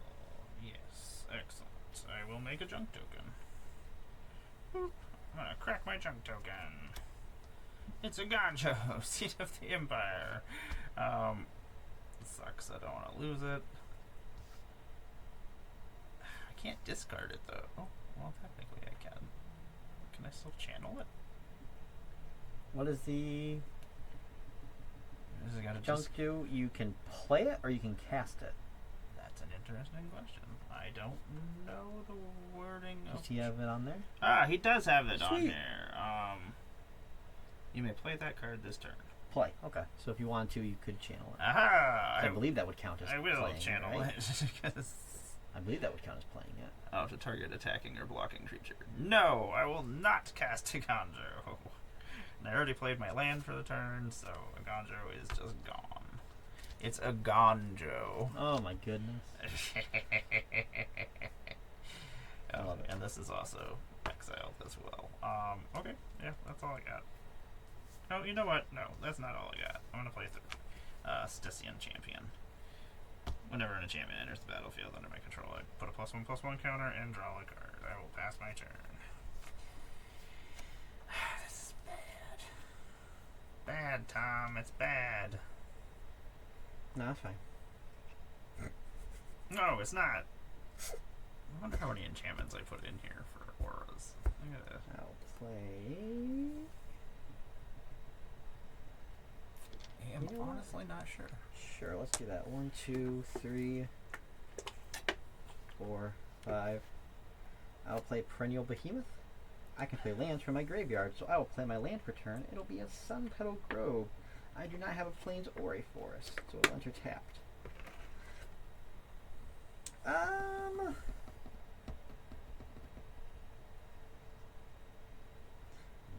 Speaker 1: Yes, excellent. I will make a junk token. Boop. I'm gonna crack my junk token. It's a Gonjo, Seat of the Empire. Sucks. I don't want to lose it. I can't discard it though. Oh, well, technically I can. Can I still channel it?
Speaker 2: What is the
Speaker 1: Is it gotta
Speaker 2: junk do? You can play it or you can cast it.
Speaker 1: That's an interesting question. I don't know the wording of.
Speaker 2: Does he have it on there?
Speaker 1: Ah, he does have it on
Speaker 2: Sweet.
Speaker 1: there. You may play that card this turn.
Speaker 2: Play. Okay. So if you want to, you could channel it.
Speaker 1: Aha!
Speaker 2: I believe that would count as
Speaker 1: I will
Speaker 2: playing
Speaker 1: channel
Speaker 2: right?
Speaker 1: it. Because
Speaker 2: I believe that would count as playing it.
Speaker 1: oh, to target attacking or blocking creature. No, I will not cast a Gonjo. And I already played my land for the turn, so a Gonjo is just gone. It's a Gonjo.
Speaker 2: Oh my goodness. I love it.
Speaker 1: And this is also exiled as well. Okay, yeah, that's all I got. Oh, you know what? No, that's not all I got. I'm gonna play through Stysian Champion. Whenever an enchantment enters the battlefield under my control, I put a +1/+1 counter and draw a card. I will pass my turn. This is bad. Bad, Tom. It's bad.
Speaker 2: No, that's fine.
Speaker 1: No, it's not. I wonder how many enchantments I put in here for auras. Look at that.
Speaker 2: I'll play.
Speaker 1: I'm
Speaker 2: You know what?
Speaker 1: honestly not sure.
Speaker 2: Sure, let's do that. 1, 2, 3, 4, 5. I'll play Perennial Behemoth. I can play lands from my graveyard, so I will play my land per turn. It'll be a Sunpetal Grove. I do not have a Plains or a Forest, so it'll enter tapped. A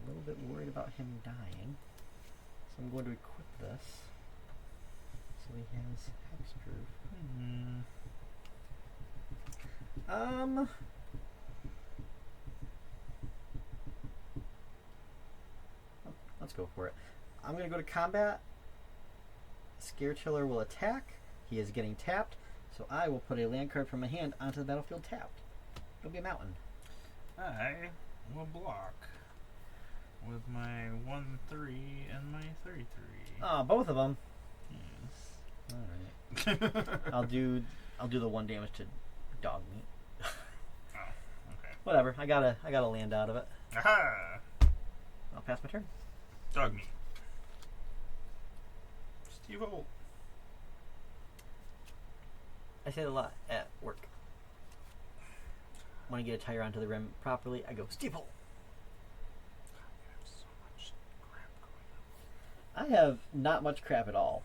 Speaker 2: little bit worried about him dying, so I'm going to equip this. So he has Hexproof. Let's go for it. I'm going to go to combat. Scare Tiller will attack. He is getting tapped, so I will put a land card from my hand onto the battlefield tapped. It'll be a mountain.
Speaker 1: I will block with my 1/3 and my 3/3.
Speaker 2: Oh, both of them.
Speaker 1: Yes.
Speaker 2: All right. I'll do the 1 damage to dog meat.
Speaker 1: Oh, okay.
Speaker 2: Whatever. I gotta land out of it.
Speaker 1: Aha!
Speaker 2: I'll pass my turn.
Speaker 1: Dog meat. Steve Holt.
Speaker 2: I say it a lot at work. When I get a tire onto the rim properly, I go steeple.
Speaker 1: You have so much crap going on.
Speaker 2: I have not much crap at all.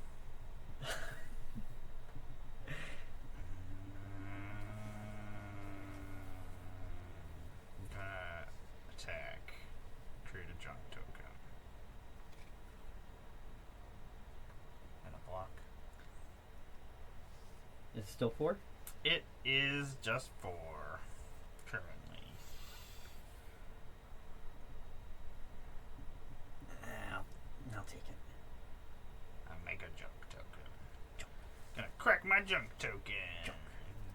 Speaker 1: Attack. Create a junk token. And a block.
Speaker 2: Is it still 4?
Speaker 1: It is just 4 currently.
Speaker 2: I'll take it.
Speaker 1: I'll make a junk token. Gonna crack my junk token.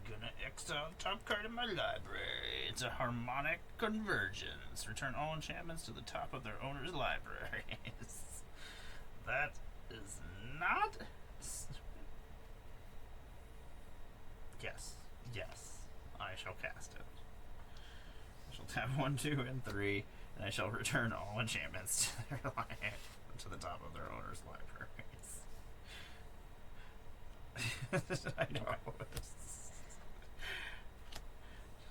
Speaker 1: Gonna exile top card in my library. It's a harmonic convergence. Return all enchantments to the top of their owner's libraries. That is not. Yes. I shall cast it. I shall tap 1, 2, and 3, and I shall return all enchantments to their to the top of their owner's libraries. I know.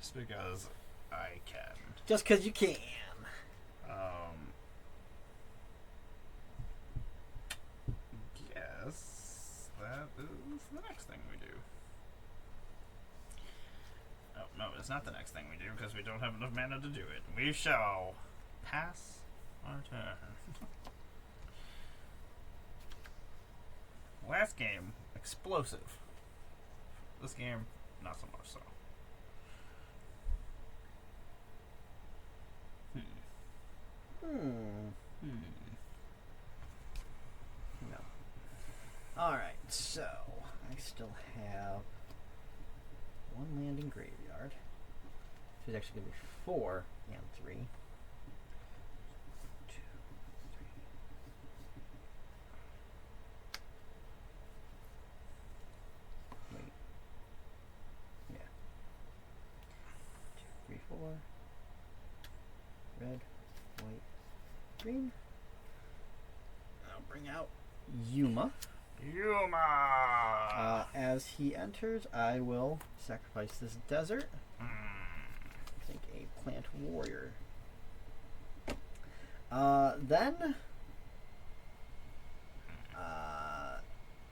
Speaker 1: Just because I can.
Speaker 2: Just because you can.
Speaker 1: Guess that is the next thing we do. Oh, no, it's not the next thing we do because we don't have enough mana to do it. We shall pass our turn. Last game, explosive. This game, not so much so.
Speaker 2: No. Alright, so I still have 1 land in graveyard. So it's actually going to be 4 and 3. 2, 3. Wait. Yeah. 2, 3, 4. Red, white, green. I'll bring out Yuma. As he enters, I will sacrifice this desert. Take a plant warrior. Then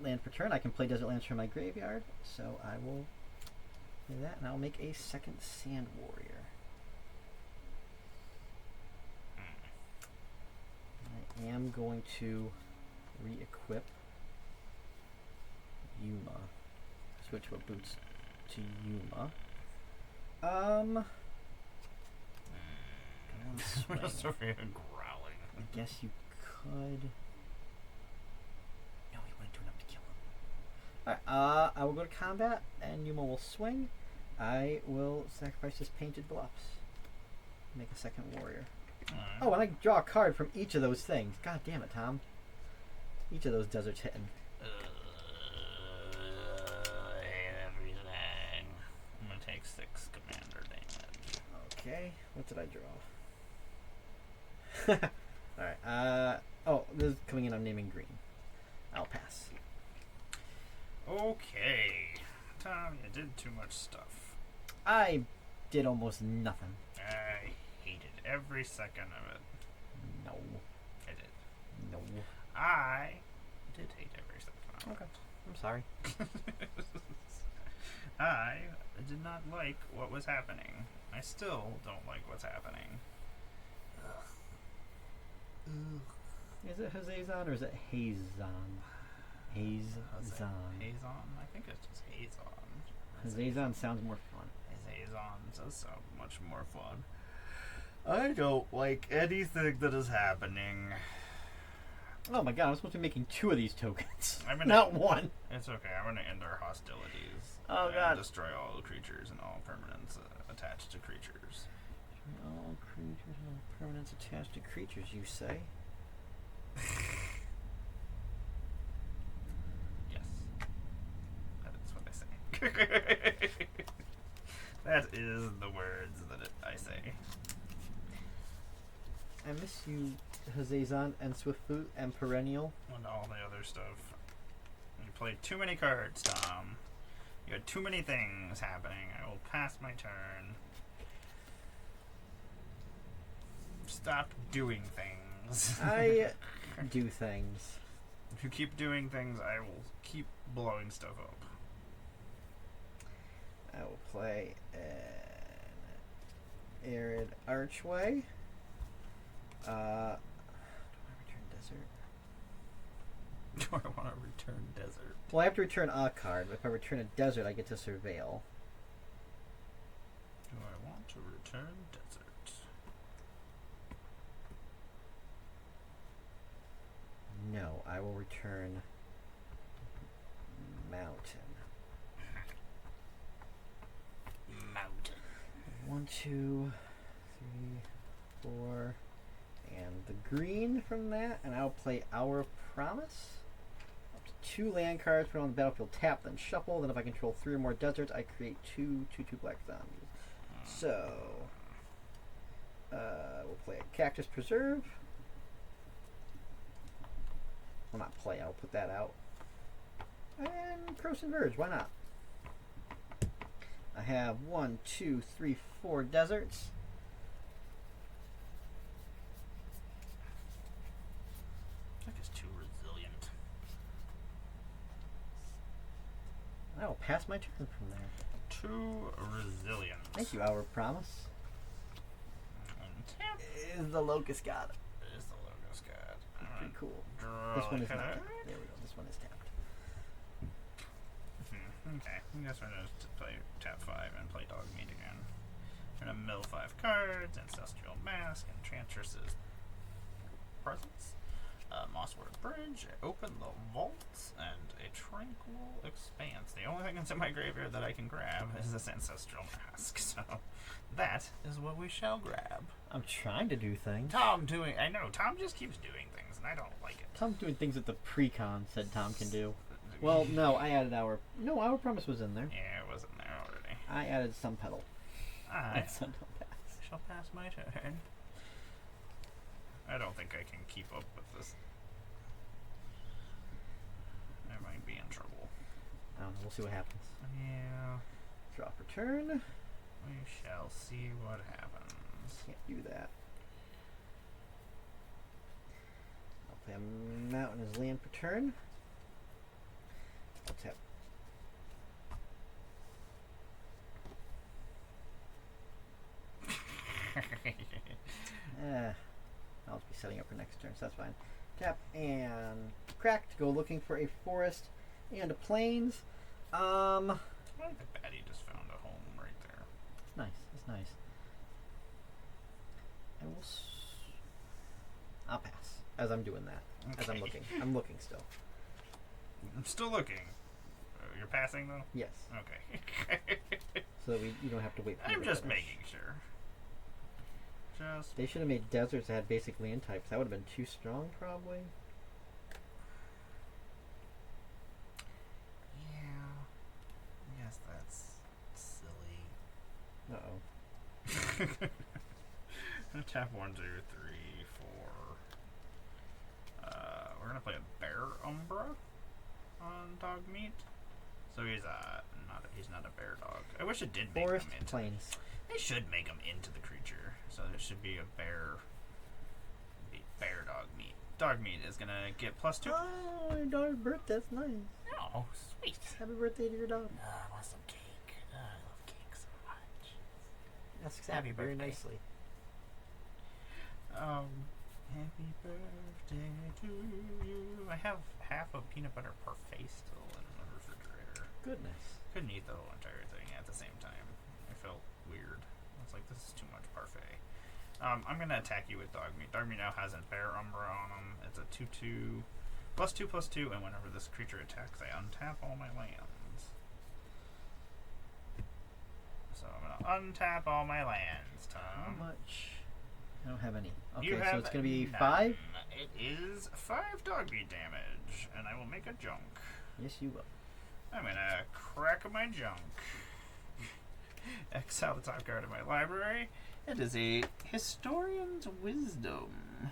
Speaker 2: land per turn. I can play desert lands from my graveyard, so I will do that, and I'll make a second sand warrior. I am going to re-equip Yuma. Switch what boots to Yuma.
Speaker 1: Sophia growling.
Speaker 2: I guess you could. No, he wouldn't do enough to kill him. Alright, I will go to combat, and Yuma will swing. I will sacrifice his painted bluffs. Make a second warrior. Oh, and I draw a card from each of those things. God damn it, Tom. Each of those deserts hitting.
Speaker 1: Everything. I'm gonna take 6 commander damage.
Speaker 2: Okay, what did I draw? Alright, oh, this is coming in, I'm naming green. I'll pass.
Speaker 1: Okay. Tom, you did too much stuff.
Speaker 2: I did almost nothing.
Speaker 1: I hated every second of it.
Speaker 2: No.
Speaker 1: I did.
Speaker 2: No.
Speaker 1: I did hate every second of
Speaker 2: Okay. I'm sorry.
Speaker 1: it. I did not like what was happening. I still don't like what's happening.
Speaker 2: Is it Hazazon or is it Hazon? Hazon.
Speaker 1: Hazon? I think it's just Hazon.
Speaker 2: Hazazon sounds more fun.
Speaker 1: Hazon does sound much more fun. I don't like anything that is happening.
Speaker 2: Oh my god, I'm supposed to be making 2 of these tokens.
Speaker 1: I'm gonna,
Speaker 2: Not 1.
Speaker 1: It's okay. I'm going to end our hostilities.
Speaker 2: Oh
Speaker 1: and
Speaker 2: god.
Speaker 1: destroy all the creatures and all permanents attached to creatures.
Speaker 2: All creatures There's no permanents attached to creatures, you say?
Speaker 1: Yes. That is what I say. That is the words that I say.
Speaker 2: I miss you, Hazazon and Swiftboot and Perennial.
Speaker 1: And all the other stuff. You played too many cards, Tom. You had too many things happening. I will pass my turn. Stop doing things.
Speaker 2: I do things.
Speaker 1: If you keep doing things, I will keep blowing stuff up.
Speaker 2: I will play an Arid Archway. Do I return Desert?
Speaker 1: Do I want to return Desert?
Speaker 2: Well, I have to return a card. If I return a Desert, I get to Surveil.
Speaker 1: Do I want to return Desert?
Speaker 2: No, I will return Mountain.
Speaker 1: Mountain.
Speaker 2: 1, 2, 3, 4, and the green from that, and I'll play Hour of Promise. Up to 2 land cards put on the battlefield, tap, then shuffle. Then if I control 3 or more deserts, I create 2 black zombies. So, we'll play a Cactus Preserve. Well, not play, I'll put that out. And Croson Verge, why not? I have 1, 2, 3, 4 deserts.
Speaker 1: I think it's too resilient.
Speaker 2: I will pass my turn from there.
Speaker 1: Too resilient.
Speaker 2: Thank you, Hour of Promise.
Speaker 1: Untap
Speaker 2: Is the Locust God.
Speaker 1: is the Locust God.
Speaker 2: Pretty cool.
Speaker 1: Draw
Speaker 2: This one is
Speaker 1: a
Speaker 2: not
Speaker 1: card.
Speaker 2: tapped. There we go. This one is tapped.
Speaker 1: Okay, I guess we're going to play tap 5 and play Dog Meat again. We're going to mill 5 cards, Ancestral Mask, Enchantress's Presence, Mossword Bridge, Open the Vaults, and a Tranquil Expanse. The only thing that's in my graveyard that I can grab is this Ancestral Mask, so that is what we shall grab.
Speaker 2: I'm trying to do things.
Speaker 1: Tom just keeps doing things, and I don't like it.
Speaker 2: Tom's doing things that the pre-con said Tom can do. Well, no, I added Hour. No, Hour of Promise was in there.
Speaker 1: Yeah, it wasn't there already.
Speaker 2: I added some pedal.
Speaker 1: I
Speaker 2: That's Sun Don't Pass.
Speaker 1: shall pass my turn. I don't think I can keep up with this. I might be in trouble.
Speaker 2: I don't know. We'll see what happens.
Speaker 1: Yeah,
Speaker 2: Draw for turn.
Speaker 1: we shall see what happens.
Speaker 2: Can't do that. I'll play a Mountain as land per turn. I'll tap. I'll just be setting up for next turn, so that's fine. Tap and cracked. Go looking for a forest and a plains.
Speaker 1: I think the baddie just found a home right there.
Speaker 2: It's nice. It's nice. I will. I'll pass as I'm doing that. As I'm
Speaker 1: Okay.
Speaker 2: looking. I'm looking still.
Speaker 1: I'm still looking. You're passing though?
Speaker 2: Yes.
Speaker 1: Okay.
Speaker 2: So you don't have to wait for me
Speaker 1: I'm
Speaker 2: to
Speaker 1: just
Speaker 2: finish.
Speaker 1: making sure. Just
Speaker 2: They should have made deserts that had basic land types. That would have been too strong, probably.
Speaker 1: yeah. Yes, that's silly.
Speaker 2: Uh-oh.
Speaker 1: I'm gonna tap 1, 2, 3, 4. We're gonna play a Bear Umbra on Dog Meat. So he's not a bear dog. I wish it did make
Speaker 2: Forest,
Speaker 1: him into.
Speaker 2: plains.
Speaker 1: They should make him into the creature. So there should be a bear dog meat. Dog meat is gonna get +2.
Speaker 2: Oh, your daughter's birthday. That's nice.
Speaker 1: Oh, sweet.
Speaker 2: Happy birthday to your dog.
Speaker 1: I want some cake. I love cake so much.
Speaker 2: That's
Speaker 1: Happy
Speaker 2: exactly very
Speaker 1: birthday.
Speaker 2: nicely.
Speaker 1: Happy birthday to you. I have half a peanut butter parfait still in the refrigerator.
Speaker 2: Goodness.
Speaker 1: Couldn't eat the whole entire thing at the same time. I felt weird. I was like, this is too much parfait. I'm gonna attack you with Dog Meat. Dog Meat now has a Bear Umbra on him. It's a 2/2, +2/+2, and whenever this creature attacks, I untap all my lands. So I'm gonna untap all my lands,
Speaker 2: How
Speaker 1: Tom.
Speaker 2: much I don't have any. Okay,
Speaker 1: You
Speaker 2: so
Speaker 1: have
Speaker 2: it's going to be
Speaker 1: none.
Speaker 2: 5?
Speaker 1: It is 5 dog meat damage, and I will make a junk.
Speaker 2: Yes, you will.
Speaker 1: I'm gonna crack my junk. Exile the top card of my library. It is a Historian's Wisdom,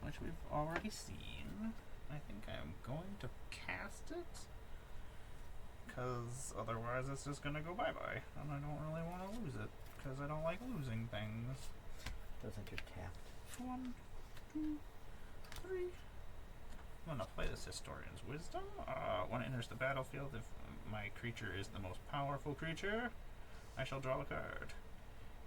Speaker 1: which we've already seen. I think I'm going to cast it, because otherwise it's just gonna go bye-bye, and I don't really want to lose it, because I don't like losing things.
Speaker 2: Doesn't you're tapped.
Speaker 1: 1, 2, 3. I'm gonna play this Historian's Wisdom. When it enters the battlefield, if my creature is the most powerful creature, I shall draw a card.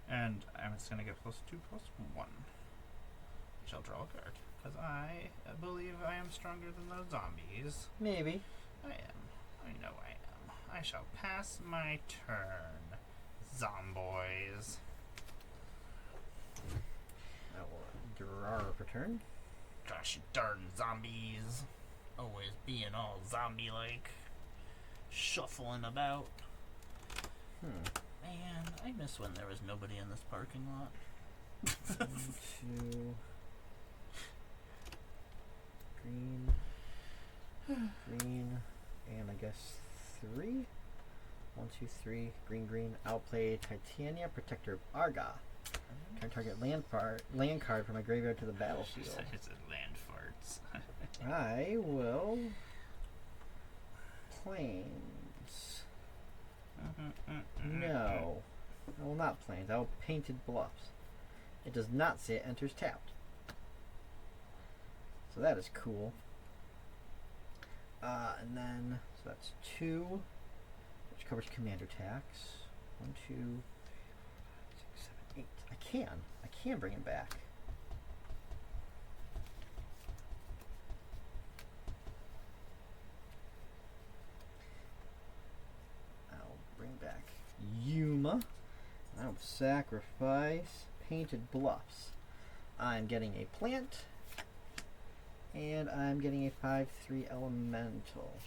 Speaker 1: And I'm just gonna get +2/+1. I shall draw a card. Because I believe I am stronger than those zombies.
Speaker 2: Maybe.
Speaker 1: I am. I know I am. I shall pass my turn, zomboys.
Speaker 2: I will draw for turn.
Speaker 1: Gosh darn zombies. Always being all zombie-like. Shuffling about. Man, I miss when there was nobody in this parking lot.
Speaker 2: 1, 2. Green, and I guess 3. 1, 2, 3. Green. I'll play Titania, Protector of Arga. Can target land card from my graveyard to the battlefield.
Speaker 1: It's a land farts.
Speaker 2: I will plains. No, I will not plains. I will Painted Bluffs. It does not say it enters tapped. So that is cool. And then, so that's 2, which covers commander attacks. 1, 2, 3, 4, 5, 6, 7, 8. I can bring him back. I'll bring back Yuma. I'll sacrifice Painted Bluffs. I'm getting a plant. And I'm getting a 5/3 elemental.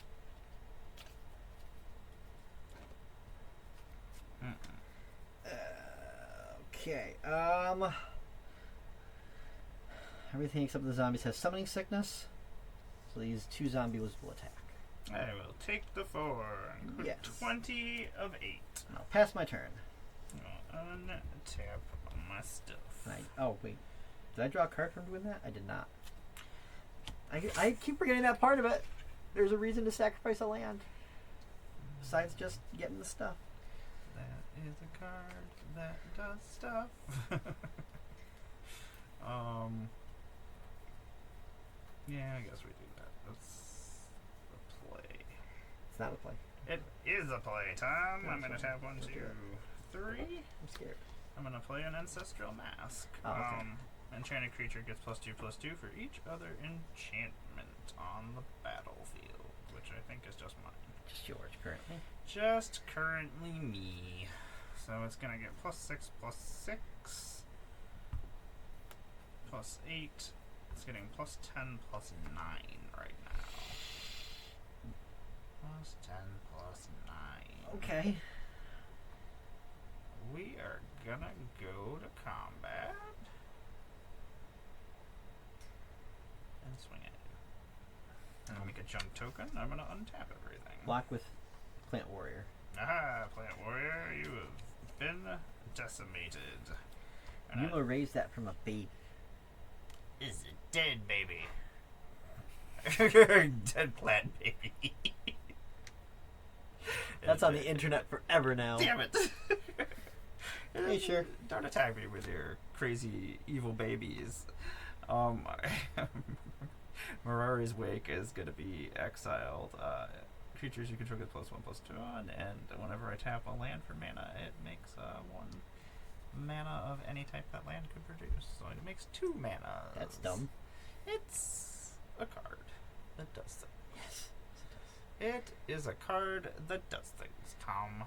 Speaker 2: Okay. Everything except the zombies has summoning sickness. So these 2 zombies will attack.
Speaker 1: I will take the 4 and put
Speaker 2: Yes.
Speaker 1: 20 of 8.
Speaker 2: I'll pass my turn.
Speaker 1: I'll untap my stuff.
Speaker 2: Oh, wait. Did I draw a card from doing that? I did not. I keep forgetting that part of it. There's a reason to sacrifice a land. Besides just getting the stuff.
Speaker 1: That is a card that does stuff. Yeah, I guess we do that. That's a play.
Speaker 2: It's not a play.
Speaker 1: It is a play, Tom.
Speaker 2: That's
Speaker 1: I'm gonna
Speaker 2: fine.
Speaker 1: tap 1,
Speaker 2: Let's
Speaker 1: 2,
Speaker 2: do it.
Speaker 1: 3.
Speaker 2: I'm scared.
Speaker 1: I'm gonna play an Ancestral Mask.
Speaker 2: Oh, okay.
Speaker 1: Enchanted creature gets +2/+2 for each other enchantment on the battlefield, which I think is just mine.
Speaker 2: Just yours currently.
Speaker 1: Just currently me. So it's gonna get +6/+6 +8. It's getting +10/+9 right now. +10/+9.
Speaker 2: Okay.
Speaker 1: We are gonna go to combat and swing at you. I'm gonna make a junk token. I'm gonna untap everything.
Speaker 2: Block with Plant Warrior.
Speaker 1: Aha, Plant Warrior, you have been decimated. And
Speaker 2: Yuma raised that from a baby.
Speaker 1: is a dead baby. Dead plant baby.
Speaker 2: That's on the internet forever now.
Speaker 1: Damn it.
Speaker 2: Hey, sure.
Speaker 1: Don't attack me with your crazy evil babies. Mirari's Wake is going to be exiled. Creatures you control get +1/+2, and whenever I tap a land for mana, it makes 1 mana of any type that land could produce. So it makes 2 mana.
Speaker 2: That's dumb.
Speaker 1: It's a card that does things.
Speaker 2: Yes.
Speaker 1: It is a card that does things, Tom.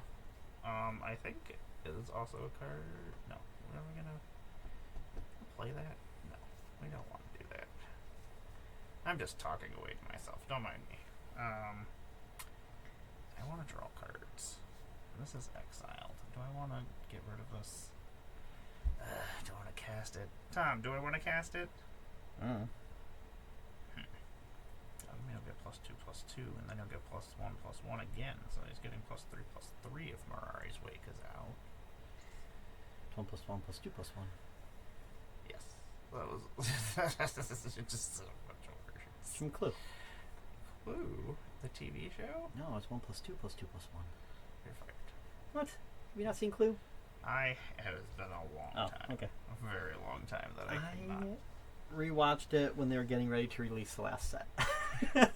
Speaker 1: I think it is also a card. No, are we gonna play that? No, we don't want to do that. I'm just talking away to myself. Don't mind me. I want to draw cards. This is exiled. Do I want to get rid of this? Do I want to cast cast it. Tom, do I want to cast it?
Speaker 2: Mm.
Speaker 1: He'll get +2/+2, and then he'll get +1/+1 again. So he's getting +3/+3 if Mirari's Wake is out.
Speaker 2: 1+1+2+1.
Speaker 1: Yes. That was just so much worse.
Speaker 2: Some Clue.
Speaker 1: Clue? The TV show?
Speaker 2: No, it's 1+2+2+1.
Speaker 1: You're fired.
Speaker 2: What? Have you not seen Clue?
Speaker 1: It's been a long time.
Speaker 2: Okay.
Speaker 1: A very long time that I have not.
Speaker 2: Rewatched it when they were getting ready to release the last set.
Speaker 1: They're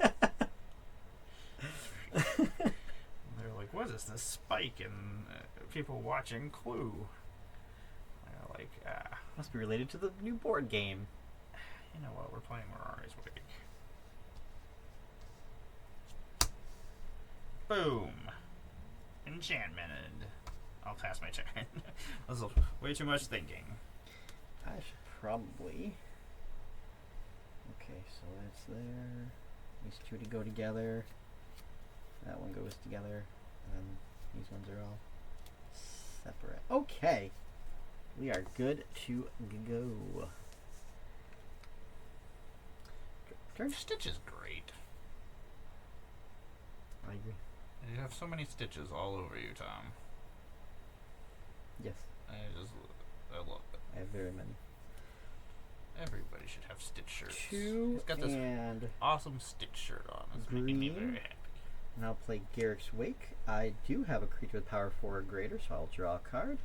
Speaker 1: like, what is this spike in people watching Clue? They're like,
Speaker 2: Must be related to the new board game.
Speaker 1: you know what? We're playing Mirari's Wake. Boom. Enchantment. I'll pass my turn. That was way too much thinking.
Speaker 2: I should probably... Okay, so that's there. These two to go together. That one goes together. And these ones are all separate. Okay. We are good to go. Turn.
Speaker 1: Stitch is great.
Speaker 2: I agree.
Speaker 1: You have so many stitches all over you, Tom.
Speaker 2: Yes,
Speaker 1: I love it.
Speaker 2: I have very many.
Speaker 1: Everybody should have Stitch shirts.
Speaker 2: Two
Speaker 1: He's got this
Speaker 2: and
Speaker 1: awesome Stitch shirt on. It's making me
Speaker 2: green.
Speaker 1: very happy.
Speaker 2: And I'll play Garrick's Wake. I do have a creature with power 4 or greater, so I'll draw a card.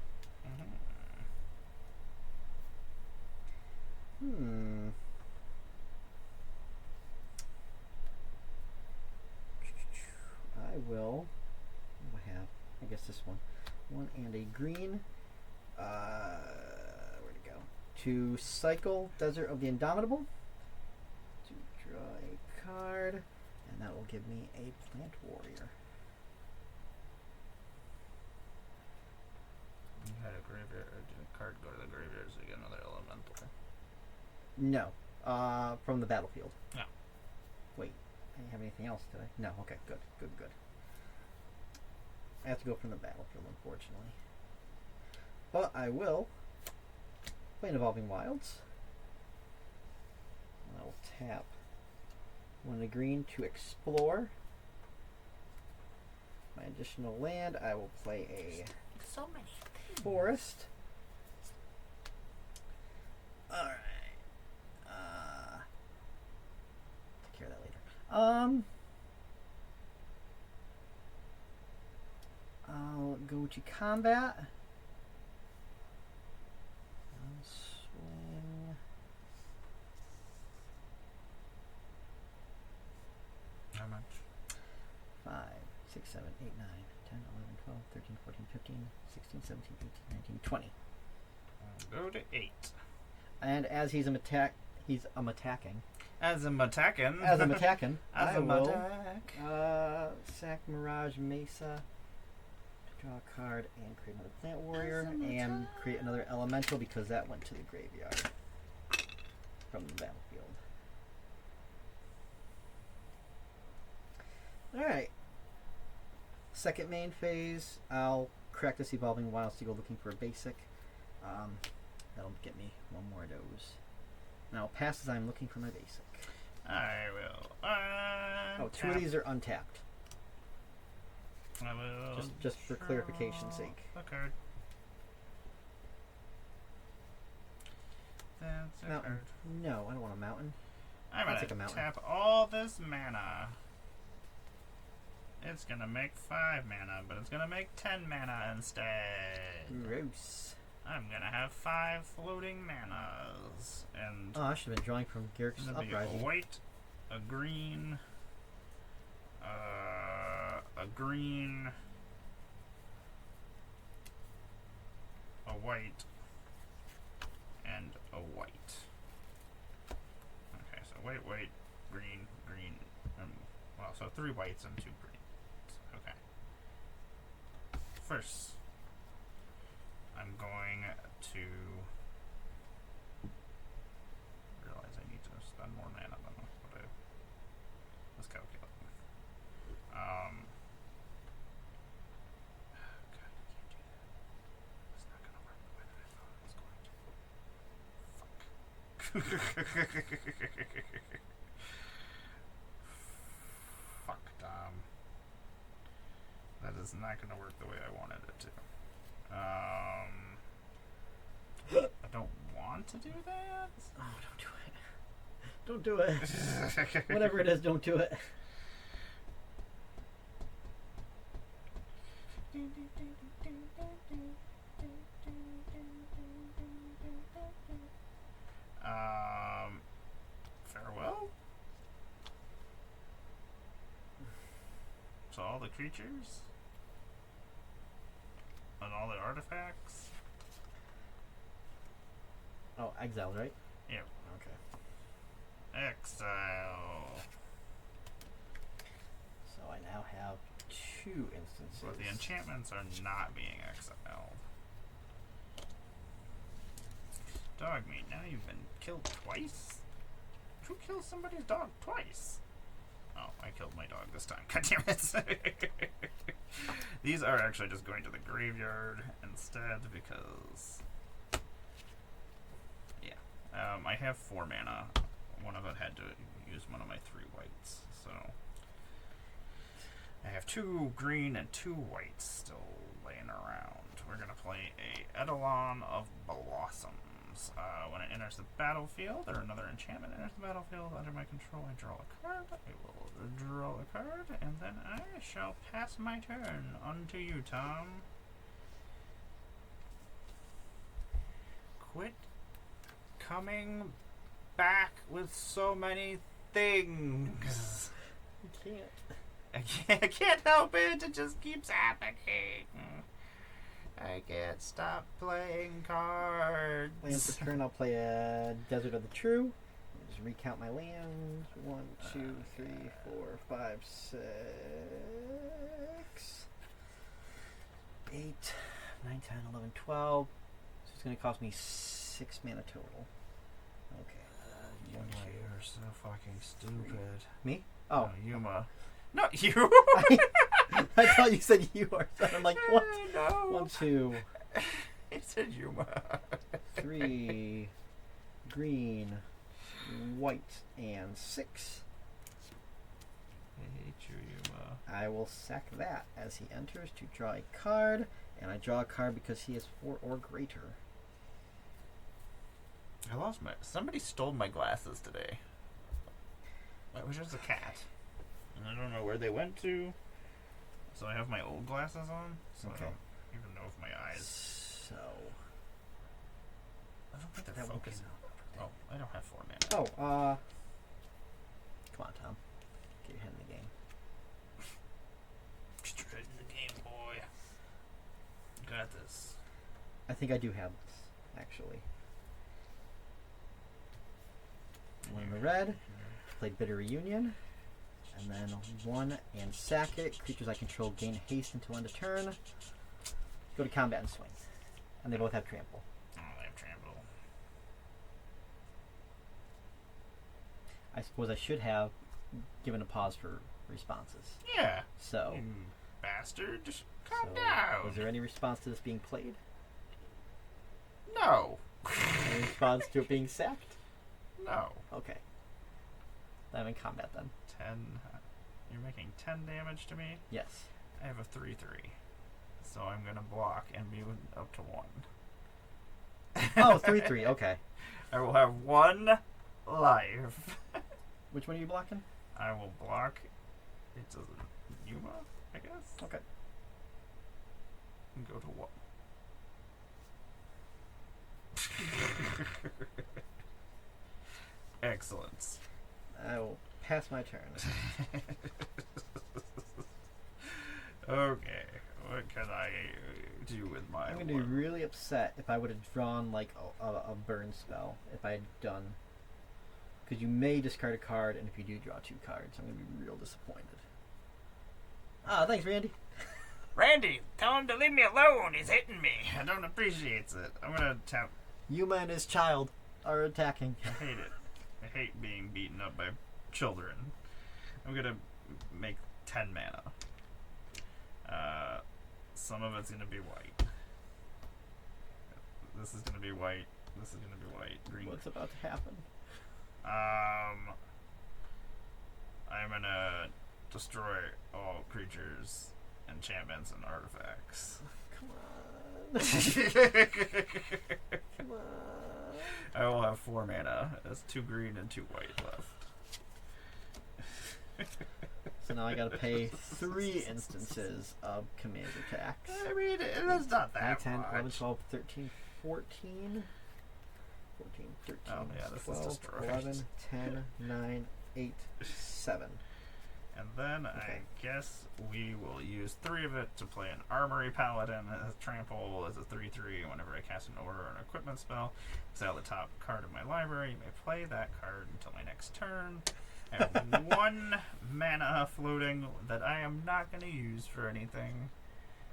Speaker 2: I will. What do I have? I guess this one. One and a green. Where'd it go? To cycle Desert of the Indomitable. To draw a card. And that will give me a Plant Warrior.
Speaker 1: You had a graveyard card go to the graveyard, so you get another elemental.
Speaker 2: No. From the battlefield.
Speaker 1: No.
Speaker 2: Wait. I didn't have anything else, did I? No. Okay. Good. Good. Good. I have to go from the battlefield, unfortunately. But I will play an Evolving Wilds. I will tap one of the green to explore. My additional land, I will play a
Speaker 1: So many
Speaker 2: forest. Alright. Take care of that later. I'll go to combat. I'll swing.
Speaker 1: How much?
Speaker 2: 5, 6, 7, 8, 9, 10, 11, 12, 13, 14, 15, 16, 17, 18, 19, 20.
Speaker 1: Go to 8.
Speaker 2: And as he's attacking.
Speaker 1: As I'm attacking.
Speaker 2: As I'm attacking,
Speaker 1: As
Speaker 2: I
Speaker 1: I'm
Speaker 2: will
Speaker 1: attack.
Speaker 2: sack Mirage Mesa, draw a card, and create another Plant Warrior,
Speaker 1: As I'm
Speaker 2: and create another Elemental because that went to the graveyard from the battlefield. Alright. Second main phase, I'll crack this Evolving Wilds to go looking for a basic. That'll get me one more of those. And I'll pass as I'm looking for my basic.
Speaker 1: I will.
Speaker 2: Oh, two of these are untapped.
Speaker 1: I will.
Speaker 2: Just for clarification's sake.
Speaker 1: A card. That's a
Speaker 2: Mountain.
Speaker 1: card.
Speaker 2: No, I don't want a mountain.
Speaker 1: I'm
Speaker 2: I'll
Speaker 1: gonna
Speaker 2: take a mountain.
Speaker 1: tap all this mana. It's gonna make 5 mana, but it's gonna make 10 mana instead.
Speaker 2: Gross.
Speaker 1: I'm gonna have 5 floating manas, and
Speaker 2: Oh, I should have been drawing from Garrick's
Speaker 1: it's gonna be
Speaker 2: Uprising.
Speaker 1: a white, a green, a green, a white, and a white. Okay, so white, white, green, green, well, so 3 whites and 2 greens. Okay. First, I'm going to realize I need to spend more mana than what I was calculating. God, I can't do that. It's not gonna work the way that I thought it was going to. Fuck, Tom. That is not going to work the way I wanted it to. I don't want to do that.
Speaker 2: Oh, don't do it. Don't do it. Whatever it is, don't do it.
Speaker 1: Farewell? So all the creatures? And all the artifacts?
Speaker 2: Oh, exile, right?
Speaker 1: Yep.
Speaker 2: Okay.
Speaker 1: Exile.
Speaker 2: So I now have 2 instances.
Speaker 1: But the enchantments are not being exiled. Dog meat, now you've been killed twice? Who kills somebody's dog twice? Oh, I killed my dog this time. God damn it. These are actually just going to the graveyard instead because... Yeah. I have 4 mana. One of it had to use one of my 3 whites, so... I have 2 green and 2 whites still laying around. We're going to play a Eidolon of Blossoms. When it enters the battlefield, or another enchantment enters the battlefield under my control, I draw a card. I will draw a card, and then I shall pass my turn on to you, Tom. Quit coming back with so many things.
Speaker 2: You can't.
Speaker 1: I can't help it. It just keeps happening. I can't stop playing cards.
Speaker 2: Land for turn, I'll play a Desert of the True. Just recount my lands. 1, 2, 3, 4, 5, 6, 8, 9, 10, 11, 12. So it's going to cost me 6 mana total. Okay.
Speaker 1: Yuma, you're so fucking stupid.
Speaker 2: Me? Oh.
Speaker 1: Yuma. Not you!
Speaker 2: I thought you said you are. So I'm like, what?
Speaker 1: No.
Speaker 2: 1, 2,
Speaker 1: It said Yuma.
Speaker 2: 3, green, white, and 6.
Speaker 1: I hate you, Yuma.
Speaker 2: I will sack that as he enters to draw a card, and I draw a card because he is 4 or greater.
Speaker 1: I lost my... Somebody stole my glasses today. It was just a cat. And I don't know where they went to. So I have my old glasses on, so I don't even know if my eyes...
Speaker 2: So...
Speaker 1: I don't think they're
Speaker 2: That won't be
Speaker 1: focused.
Speaker 2: enough.
Speaker 1: Oh, I don't have 4 mana.
Speaker 2: Oh, come on, Tom. Get your head in the game.
Speaker 1: Straight in the game, boy. Got this.
Speaker 2: I think I do have this, actually. 1 in the red. Played Bitter Reunion. And then 1 and sack it. Creatures I control gain haste until end of turn. Go to combat and swing. And they both have trample.
Speaker 1: Oh, they have trample.
Speaker 2: I suppose I should have given a pause for responses.
Speaker 1: Yeah.
Speaker 2: So,
Speaker 1: You bastard. Just calm
Speaker 2: so
Speaker 1: down.
Speaker 2: was there any response to this being played?
Speaker 1: No.
Speaker 2: Any response to it being sacked?
Speaker 1: No.
Speaker 2: Okay. I'm in combat then.
Speaker 1: 10. You're making 10 damage to me?
Speaker 2: Yes.
Speaker 1: I have a 3/3. So I'm going to block and be up to 1.
Speaker 2: Oh, 3/3. Okay.
Speaker 1: I will have 1 life.
Speaker 2: Which one are you blocking?
Speaker 1: I will block. It's a Yuma, I guess.
Speaker 2: Okay.
Speaker 1: And go to 1. Excellent.
Speaker 2: I will pass my turn.
Speaker 1: Okay, what can I do with my
Speaker 2: I'm going to be really upset if I would have drawn like a burn spell if I had done. Because you may discard a card, and if you do draw 2 cards, I'm going to be real disappointed. Ah, thanks, Randy.
Speaker 1: Randy, tell him to leave me alone. He's hitting me. I don't appreciate it. I'm going to tap.
Speaker 2: Yuma and his child are attacking.
Speaker 1: I hate it. I hate being beaten up by children. I'm going to make 10 mana. Some of it's going to be white. This is going to be white. This is gonna be white. Green.
Speaker 2: What's about to happen?
Speaker 1: I'm gonna destroy all creatures, enchantments, and artifacts.
Speaker 2: Come on. Come on.
Speaker 1: I will have 4 mana. That's 2 green and 2 white left.
Speaker 2: So now I gotta pay 3 instances of command attacks.
Speaker 1: I mean, it's not
Speaker 2: 9,
Speaker 1: that
Speaker 2: 10,
Speaker 1: much.
Speaker 2: 11, 12, 13, 14. 14, 13,
Speaker 1: Oh, yeah, this is
Speaker 2: 12,
Speaker 1: destroyed.
Speaker 2: 11, 10, 9, 8, 7.
Speaker 1: And then
Speaker 2: Okay.
Speaker 1: I guess we will use 3 of it to play an Armory Paladin. It has Trample as a 3/3. Whenever I cast an order or an equipment spell, exile the top card of my library. You may play that card until my next turn. I have 1 mana floating that I am not going to use for anything.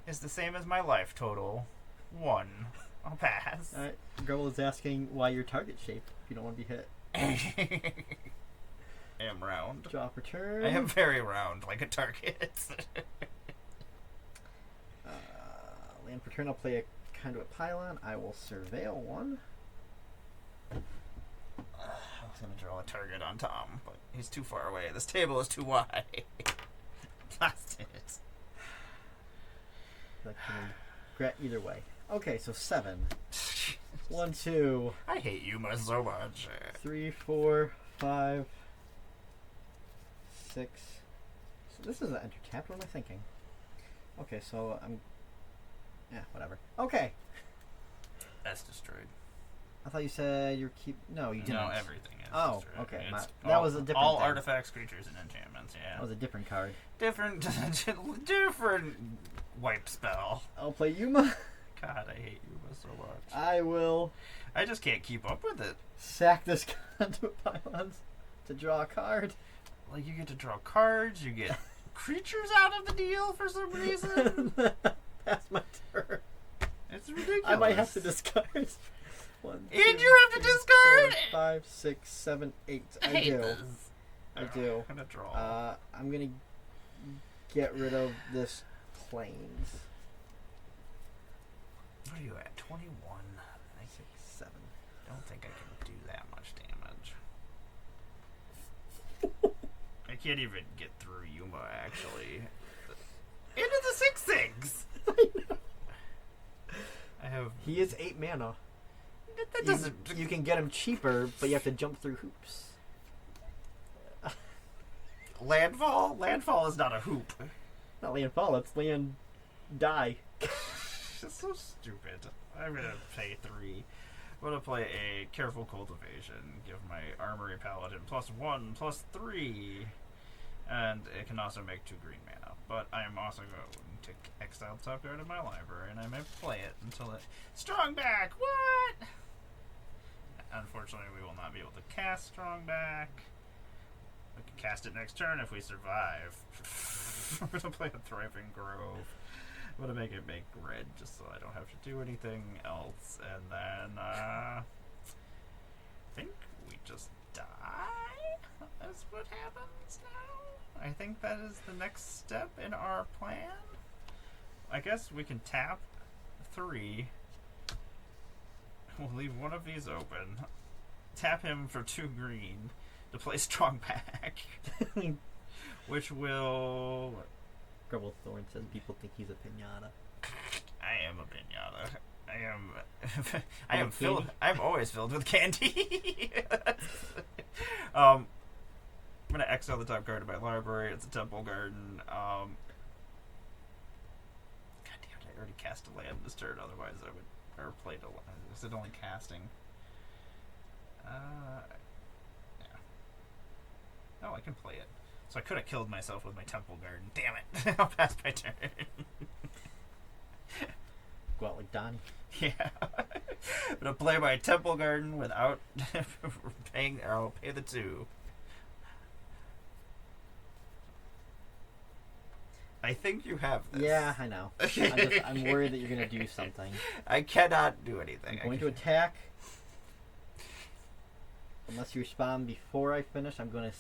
Speaker 1: It's the same as my life total. 1. I'll pass.
Speaker 2: Alright, Grubble is asking why your target shape if you don't want to be hit.
Speaker 1: I am round.
Speaker 2: Drop return.
Speaker 1: I am very round, like a target.
Speaker 2: Land per turn, I'll play a Conduit Pylon. I will surveil 1.
Speaker 1: I was going to draw a target on Tom, but he's too far away. This table is too wide. Blasted.
Speaker 2: That can regret either way. Okay, so 7. 1, 2,
Speaker 1: I hate Yuma so much.
Speaker 2: 3, 4, 5, 6. So this is an enter tapped. What am I thinking? Okay, so I'm. Yeah, whatever. Okay.
Speaker 1: That's destroyed.
Speaker 2: I thought you said you were keep. No, you didn't.
Speaker 1: No, everything is
Speaker 2: Oh,
Speaker 1: destroyed.
Speaker 2: okay.
Speaker 1: It's
Speaker 2: That was a different
Speaker 1: all
Speaker 2: thing.
Speaker 1: artifacts, creatures, and enchantments, yeah.
Speaker 2: That was a different card.
Speaker 1: Different wipe spell.
Speaker 2: I'll play Yuma.
Speaker 1: God, I hate Yuma so much.
Speaker 2: I will
Speaker 1: I just can't keep up with it.
Speaker 2: sack this Conduit Pylons to draw a card.
Speaker 1: Like, you get to draw cards, you get creatures out of the deal for some reason.
Speaker 2: Pass my turn.
Speaker 1: It's ridiculous.
Speaker 2: I might have to discard. 1,
Speaker 1: And
Speaker 2: 2,
Speaker 1: you have to
Speaker 2: 3,
Speaker 1: discard?
Speaker 2: 4, 5, 6, 7, 8. I
Speaker 1: hate
Speaker 2: do.
Speaker 1: this.
Speaker 2: I do.
Speaker 1: I'm gonna draw.
Speaker 2: I'm gonna get rid of this planes.
Speaker 1: What are you at? 21. I
Speaker 2: 6, 7.
Speaker 1: don't think I can do that much damage. I can't even get through Yuma, actually. Into the 6/6! I have.
Speaker 2: He is 8 mana.
Speaker 1: That doesn't.
Speaker 2: You can get him cheaper, but you have to jump through hoops.
Speaker 1: Landfall? Landfall is not a hoop.
Speaker 2: Not landfall, it's land die.
Speaker 1: It's so stupid. I'm gonna pay 3. I'm gonna play a Careful Cultivation. Give my Armory Paladin +1, +3. And it can also make 2 green mana. But I'm also going to exile the top card of my library, and I may play it until it. Strong back! What? Unfortunately, we will not be able to cast Strong back. We can cast it next turn if we survive. We're gonna play a Thriving Grove. I'm gonna make it make red just so I don't have to do anything else, and then I think we just die. That's what happens now. I think that is the next step in our plan. I guess we can tap 3. We'll leave one of these open. Tap him for 2 green to play Strong Back, which will.
Speaker 2: Grubble Thorn says people think he's a pinata.
Speaker 1: I am a pinata. I am
Speaker 2: With
Speaker 1: filled.
Speaker 2: candy?
Speaker 1: I'm always filled with candy. I'm gonna exile the top card of my library. It's a Temple Garden. God damn it! I already cast a land this turn. Otherwise, I would or played a land. Is it only casting? Yeah. Oh, I can play it. So I could have killed myself with my Temple Garden. Damn it! I'll pass my turn.
Speaker 2: Go out like Donnie.
Speaker 1: Yeah. I'm gonna play my Temple Garden without paying, or I'll pay the 2. I think you have this.
Speaker 2: Yeah, I know. I'm worried that you're going to do something.
Speaker 1: I cannot do anything.
Speaker 2: I'm going to attack. Unless you respond before I finish, I'm going to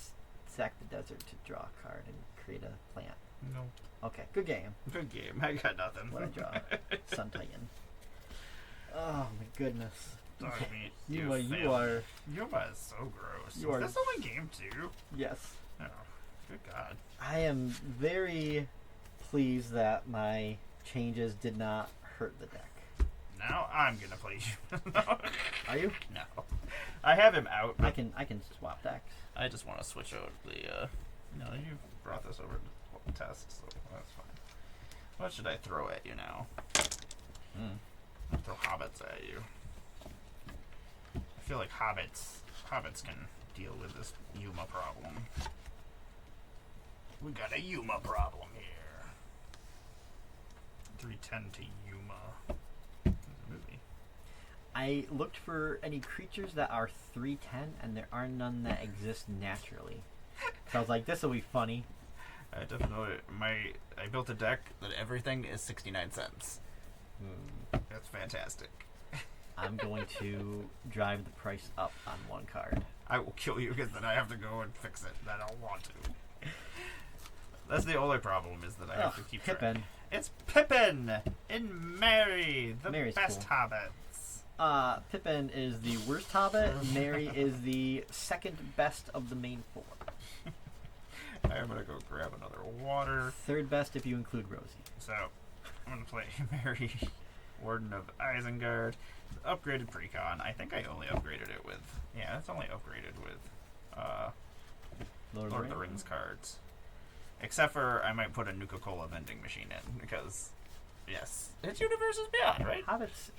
Speaker 2: sack the desert to draw a card and create a plant.
Speaker 1: No.
Speaker 2: Okay, good game.
Speaker 1: Good game. I got nothing.
Speaker 2: What I draw. Sun Titan. Oh my goodness.
Speaker 1: Dog meat.
Speaker 2: Yuma, you
Speaker 1: failed.
Speaker 2: are.
Speaker 1: Yuma is so gross.
Speaker 2: You are-
Speaker 1: Is this only game 2?
Speaker 2: Yes.
Speaker 1: Oh, good God.
Speaker 2: I am very pleased that my changes did not hurt the deck.
Speaker 1: Now I'm gonna play Yuma.
Speaker 2: Are you?
Speaker 1: No. I have him out.
Speaker 2: I can swap decks.
Speaker 1: I just want to switch out the, No, you brought this over to test, so that's fine. What should I throw at you now? I'll throw hobbits at you. I feel like hobbits can deal with this Yuma problem. We got a Yuma problem here. 310 to Yuma. Movie.
Speaker 2: I looked for any creatures that are 310, and there are none that exist naturally. So I was like, this will be funny.
Speaker 1: I definitely I built a deck that everything is 69 cents. That's fantastic.
Speaker 2: I'm going to drive the price up on one card.
Speaker 1: I will kill you because then I have to go and fix it. I don't want to. That's the only problem is that I have to keep track.
Speaker 2: Pippin.
Speaker 1: It's Pippin in Mary, the
Speaker 2: Mary's
Speaker 1: best
Speaker 2: cool.
Speaker 1: hobbits.
Speaker 2: Pippin is the worst hobbit. Mary is the second best of the main 4.
Speaker 1: I'm gonna go grab another water.
Speaker 2: Third best if you include Rosie.
Speaker 1: So I'm gonna play Mary, Warden of Isengard, upgraded precon. I think I only upgraded it with it's only upgraded with
Speaker 2: Lord
Speaker 1: Lord of the Rings cards. Except for I might put a Nuka-Cola vending machine in because yes, it's Universes Beyond, right?
Speaker 2: Hobbits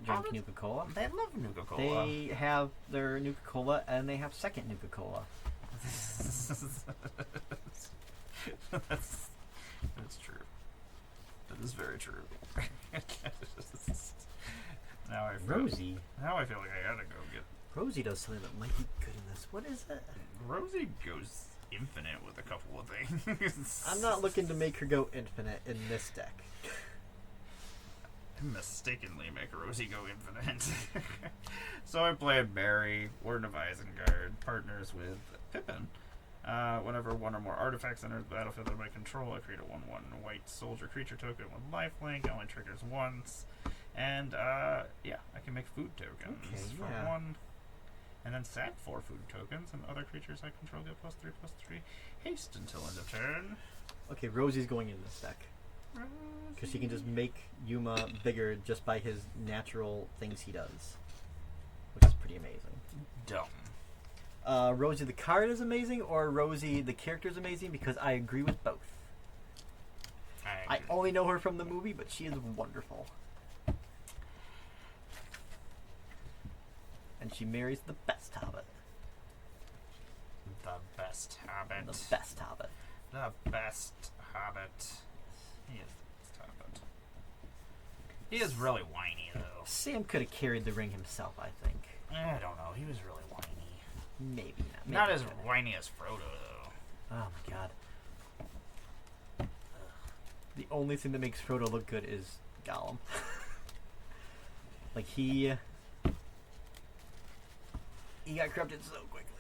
Speaker 2: drink
Speaker 1: Hobbits-
Speaker 2: Nuka-Cola.
Speaker 1: They love Nuka-Cola.
Speaker 2: They have their Nuka-Cola and they have second Nuka-Cola.
Speaker 1: That's true. That is very true. Now
Speaker 2: Rosie.
Speaker 1: Now I feel like I gotta go get.
Speaker 2: Rosie does something that might be good in this. What is it?
Speaker 1: Rosie goes infinite with a couple of things.
Speaker 2: I'm not looking to make her go infinite in this deck.
Speaker 1: I mistakenly make Rosie go infinite. So I played Mary, Warden of Isengard, partners with Pippin. Whenever one or more artifacts enter the battlefield under my control, I create a 1/1 white soldier creature token with lifelink. It only triggers once. And, I can make food tokens for
Speaker 2: yeah.
Speaker 1: 1. And then sack 4 food tokens, and other creatures I control get +3/+3 haste until end of turn.
Speaker 2: Okay, Rosie's going in this deck. Because she can just make Yuma bigger just by his natural things he does. Which is pretty amazing.
Speaker 1: Dumb.
Speaker 2: Rosie the card is amazing, or Rosie the character is amazing, because I agree with both. I only know her from the movie, but she is wonderful. And she marries the best hobbit.
Speaker 1: The best hobbit.
Speaker 2: The best hobbit.
Speaker 1: The best hobbit. He is the best hobbit. He is really whiny, though.
Speaker 2: Sam could have carried the ring himself, I think.
Speaker 1: I don't know. He was really whiny.
Speaker 2: Maybe not. Maybe
Speaker 1: Not as
Speaker 2: not.
Speaker 1: whiny as Frodo, though.
Speaker 2: Oh my god. The only thing that makes Frodo look good is Gollum. Like he got corrupted so quickly.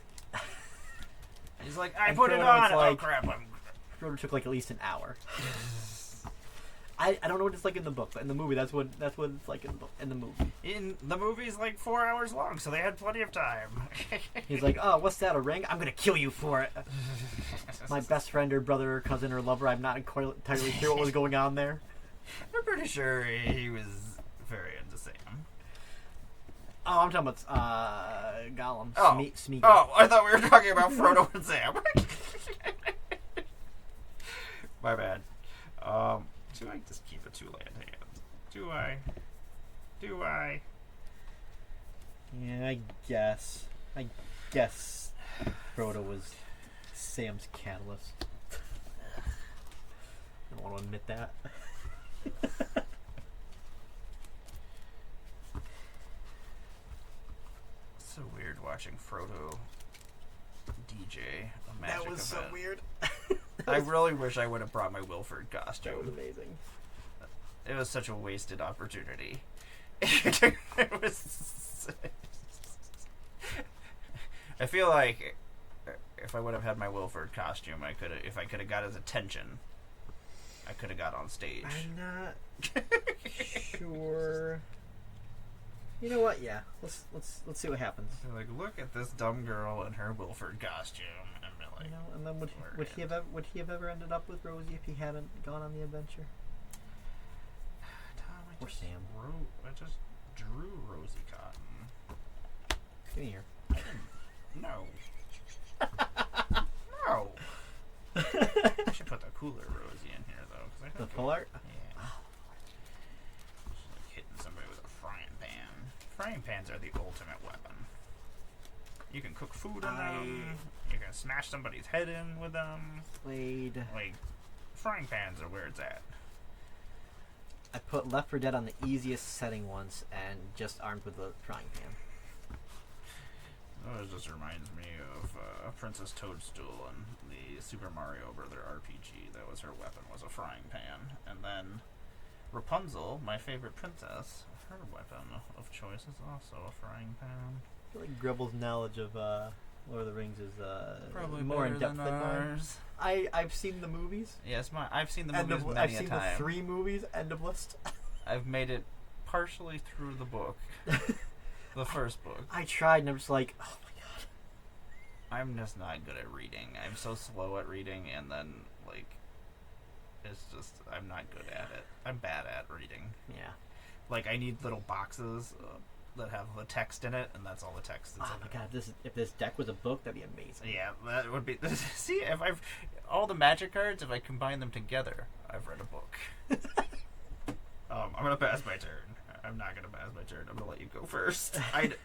Speaker 1: He's like, I
Speaker 2: And
Speaker 1: put it
Speaker 2: Frodo
Speaker 1: on.
Speaker 2: was
Speaker 1: Oh
Speaker 2: like-
Speaker 1: crap!
Speaker 2: Frodo took like at least an hour. I don't know what it's like in the book, but in the movie, that's what it's like in the movie.
Speaker 1: In the movie's like 4 hours long, so they had plenty of time.
Speaker 2: He's like, oh, what's that, a ring? I'm gonna kill you for it. My best friend or brother or cousin or lover, I'm not quite entirely sure what was going on there.
Speaker 1: I'm pretty sure he was very into Sam.
Speaker 2: Oh, I'm talking about Gollum.
Speaker 1: Oh.
Speaker 2: Smeagol.
Speaker 1: Oh, I thought we were talking about Frodo and Sam. My bad. Do I just keep a 2-land hand? Do I?
Speaker 2: Yeah, I guess Frodo was Sam's catalyst. I don't want to admit that.
Speaker 1: So weird watching Frodo DJ a magic
Speaker 2: That was so
Speaker 1: event.
Speaker 2: weird.
Speaker 1: I really wish I would have brought my Wilford
Speaker 2: That was
Speaker 1: costume.
Speaker 2: amazing.
Speaker 1: It was such a wasted opportunity. It was. I feel like if I would have had my Wilford costume, if I could have got his attention, I could have got on stage.
Speaker 2: I'm not sure. You know what? Yeah. Let's see what happens.
Speaker 1: They're like, look at this dumb girl in her Wilford costume, and be like,
Speaker 2: You know, and then would he have ever ended up with Rosie if he hadn't gone on the adventure?
Speaker 1: Tom,
Speaker 2: Or Sam.
Speaker 1: I just drew Rosie Cotton.
Speaker 2: Give me here.
Speaker 1: I didn't. No. No. I should put the cooler Rosie in here though, because I
Speaker 2: The
Speaker 1: think
Speaker 2: full art?
Speaker 1: Yeah. Just like hitting somebody with a frying pan. Frying pans are the ultimate weapon. You can cook food in them. You can smash somebody's head in with them.
Speaker 2: Played.
Speaker 1: Like, frying pans are where it's at.
Speaker 2: I put Left 4 Dead on the easiest setting once and just armed with a frying pan.
Speaker 1: Oh, it just reminds me of Princess Toadstool and the Super Mario Brother RPG. That was her weapon, was a frying pan. And then Rapunzel, my favorite princess, her weapon of choice is also a frying pan.
Speaker 2: I feel like Gribble's knowledge of Lord of the Rings is
Speaker 1: Probably
Speaker 2: more
Speaker 1: better
Speaker 2: in depth
Speaker 1: than
Speaker 2: than mine.
Speaker 1: ours.
Speaker 2: I've seen the movies.
Speaker 1: Yes, I've seen the
Speaker 2: End
Speaker 1: movies
Speaker 2: of,
Speaker 1: many
Speaker 2: I've
Speaker 1: a
Speaker 2: seen
Speaker 1: time.
Speaker 2: the 3 movies. End of list.
Speaker 1: I've made it partially through the book. The first book.
Speaker 2: I tried and I'm just like, oh my god.
Speaker 1: I'm just not good at reading. I'm so slow at reading, and then, like, it's just, I'm not good at it. I'm bad at reading.
Speaker 2: Yeah.
Speaker 1: Like, I need little boxes that have the text in it, and that's all the text that's
Speaker 2: Oh
Speaker 1: in
Speaker 2: my
Speaker 1: it.
Speaker 2: god, if this deck was a book, that'd be amazing.
Speaker 1: Yeah, that would be. See, if I've all the magic cards, if I combine them together, I've read a book. I'm gonna pass my turn. I'm not gonna pass my turn. I'm gonna let you go first.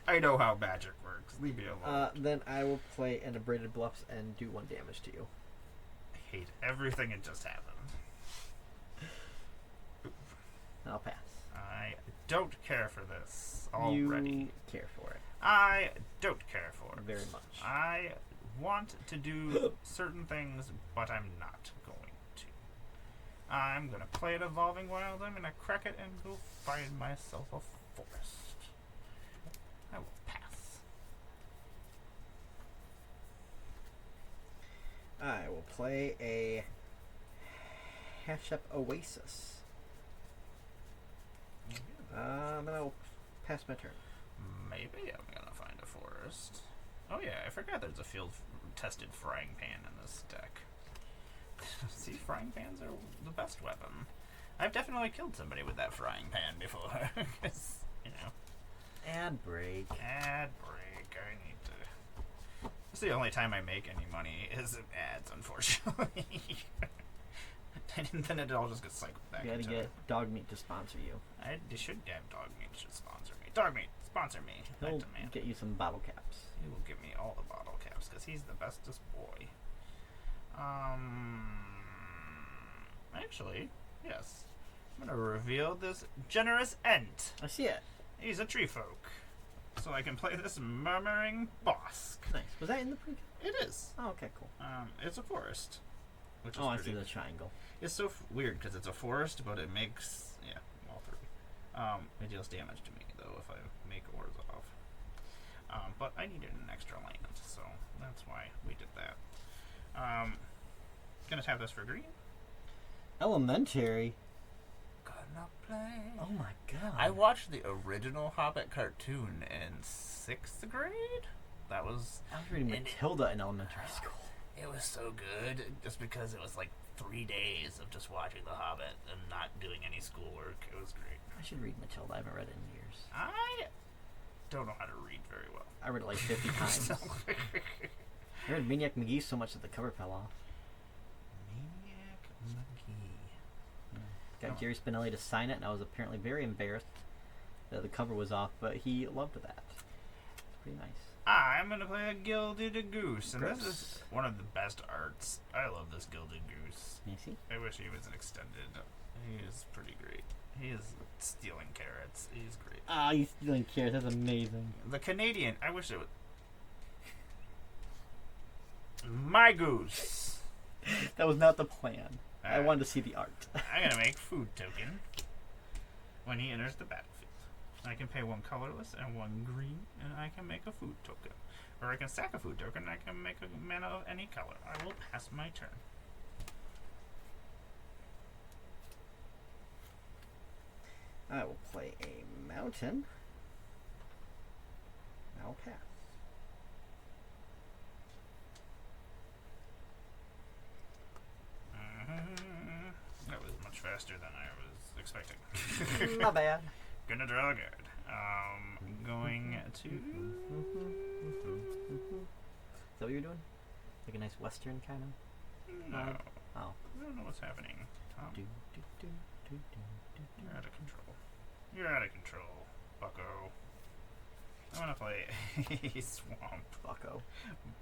Speaker 1: I know how magic works. Leave me alone.
Speaker 2: Then I will play an Abraded Bluffs and do 1 damage to you.
Speaker 1: I hate everything that just happened.
Speaker 2: I'll pass.
Speaker 1: I don't care for this already.
Speaker 2: You care for it
Speaker 1: I don't care for it.
Speaker 2: very much.
Speaker 1: I want to do certain things, but I'm not going to. I'm going to play an Evolving Wild. I'm going to crack it and go find myself a forest. I will pass.
Speaker 2: I will play a Hashep Oasis. Then I will pass my turn.
Speaker 1: Maybe I'm going to find a forest. Oh yeah, I forgot there's a field-tested frying pan in this deck. See, frying pans are the best weapon. I've definitely killed somebody with that frying pan before. 'Cause, you know.
Speaker 2: Ad break.
Speaker 1: Ad break. I need to. It's the only time I make any money is in ads, unfortunately. And then it all just gets cycled back.
Speaker 2: You gotta
Speaker 1: into
Speaker 2: get Dog Meat to sponsor you.
Speaker 1: They should have Dog Meat should sponsor me. Dog Meat, sponsor me. I
Speaker 2: He'll
Speaker 1: demand.
Speaker 2: get you some bottle caps.
Speaker 1: He will give me all the bottle caps because he's the bestest boy. Actually, yes. I'm gonna reveal this generous ent.
Speaker 2: I see it.
Speaker 1: He's a tree folk. So I can play this murmuring bosk.
Speaker 2: Nice. Was that in the preview?
Speaker 1: It is.
Speaker 2: Oh, okay, cool.
Speaker 1: It's a forest. Which is
Speaker 2: Oh, I
Speaker 1: pretty
Speaker 2: see the triangle.
Speaker 1: It's so weird because it's a forest, but it makes all 3. It deals damage to me though if I make ores off. But I needed an extra land, so that's why we did that. Gonna tap this for green.
Speaker 2: Elementary.
Speaker 1: Gonna play.
Speaker 2: Oh my god.
Speaker 1: I watched the original Hobbit cartoon in 6th grade. That was.
Speaker 2: I was reading Matilda in elementary school.
Speaker 1: It was so good, just because it was like 3 days of just watching The Hobbit and not doing any schoolwork. It was great.
Speaker 2: I should read Matilda. I haven't read it in years.
Speaker 1: I don't know how to read very well.
Speaker 2: I read it like 50 times. I read Maniac McGee so much that the cover fell off.
Speaker 1: Maniac McGee.
Speaker 2: Got Gary Spinelli to sign it, and I was apparently very embarrassed that the cover was off, but he loved that. It's pretty nice.
Speaker 1: I'm gonna play a Gilded Goose, and
Speaker 2: Gross.
Speaker 1: this is one of the best arts. I love this Gilded Goose.
Speaker 2: You see?
Speaker 1: I wish he was an extended. He is pretty great. He is stealing carrots. He's great.
Speaker 2: Ah, he's stealing carrots. That's amazing.
Speaker 1: The Canadian. I wish it would. My goose.
Speaker 2: That was not the plan. I
Speaker 1: Alright.
Speaker 2: wanted to see the art.
Speaker 1: I'm gonna make food token when he enters the battlefield. I can pay 1 colorless and 1 green, and I can make a food token. Or I can sack a food token, and I can make a mana of any color. I will pass my turn.
Speaker 2: I will play a mountain. I'll pass.
Speaker 1: That was much faster than I was expecting.
Speaker 2: Not bad.
Speaker 1: Gonna draw a card. Going to.
Speaker 2: Is that what you're doing? Like a nice western kind of?
Speaker 1: No.
Speaker 2: Oh.
Speaker 1: I don't know what's happening, Tom.
Speaker 2: Do, do, do, do, do, do, do.
Speaker 1: You're out of control. You're out of control, bucko. I want to play a swamp.
Speaker 2: Bucko.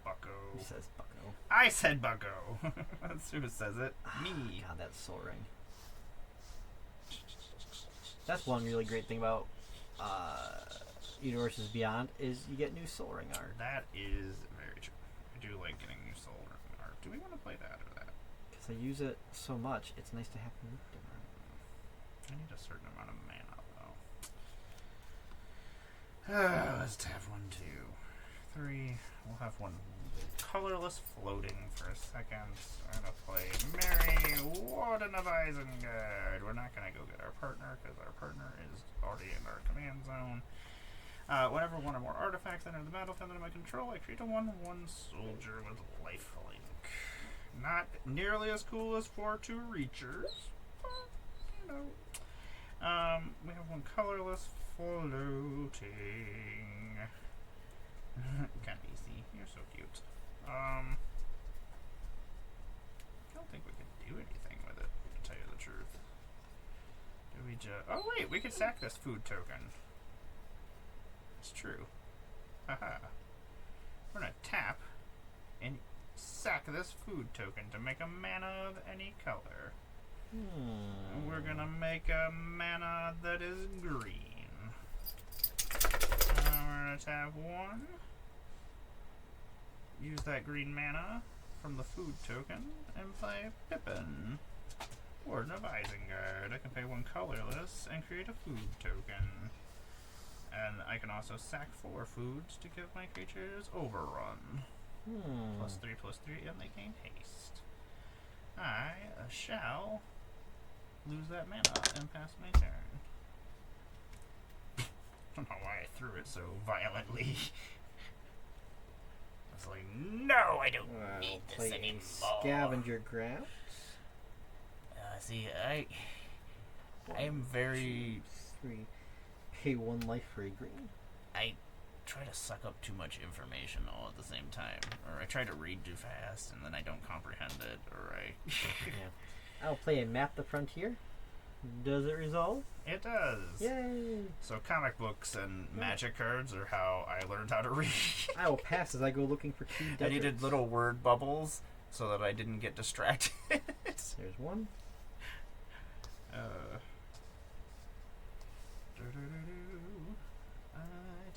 Speaker 1: Bucko.
Speaker 2: He says bucko.
Speaker 1: I said bucko. That's who says it. Me.
Speaker 2: God, that soul ring. That's one really great thing about Universes Beyond is you get new soul ring art.
Speaker 1: That is very true. I do like getting new soul ring art. Do we want to play that or that?
Speaker 2: Because I use it so much, it's nice to have new art.
Speaker 1: I need a certain amount of mana, though. Let's tap 1, 2, 3. We'll have one colorless floating for a second. I'm going to play Mary Warden of Isengard. We're not going to go get our partner because our partner is already in our command zone. Whenever one or more artifacts enter the battlefield under my control, I create a 1/1 soldier with lifelink. Not nearly as cool as 4/2 Reachers, but, you know. We have one colorless floating. Kind of easy. You're so cute. I don't think we can do anything with it, to tell you the truth. Do we just... Oh, wait, we could sack this food token. It's true. Haha. We're gonna tap and sack this food token to make a mana of any color. And we're gonna make a mana that is green. We're gonna tap 1. Use that green mana from the food token and play Pippin, Warden of Isengard. I can pay 1 colorless and create a food token. And I can also sack 4 foods to give my creatures overrun. +3/+3, and they gain haste. I shall lose that mana and pass my turn. I don't know why I threw it so violently. I was like, no, I don't need this anymore.
Speaker 2: Scavenger grounds.
Speaker 1: See, I am very...
Speaker 2: 3. Pay 1 life for a green.
Speaker 1: I try to suck up too much information all at the same time. Or I try to read too fast and then I don't comprehend it. Or I...
Speaker 2: Yeah. I'll play a Map the Frontier. Does it resolve?
Speaker 1: It does.
Speaker 2: Yay!
Speaker 1: So comic books and magic cards are how I learned how to read.
Speaker 2: I will pass as I go looking for key deserts.
Speaker 1: I needed little word bubbles so that I didn't get distracted.
Speaker 2: There's 1.
Speaker 1: I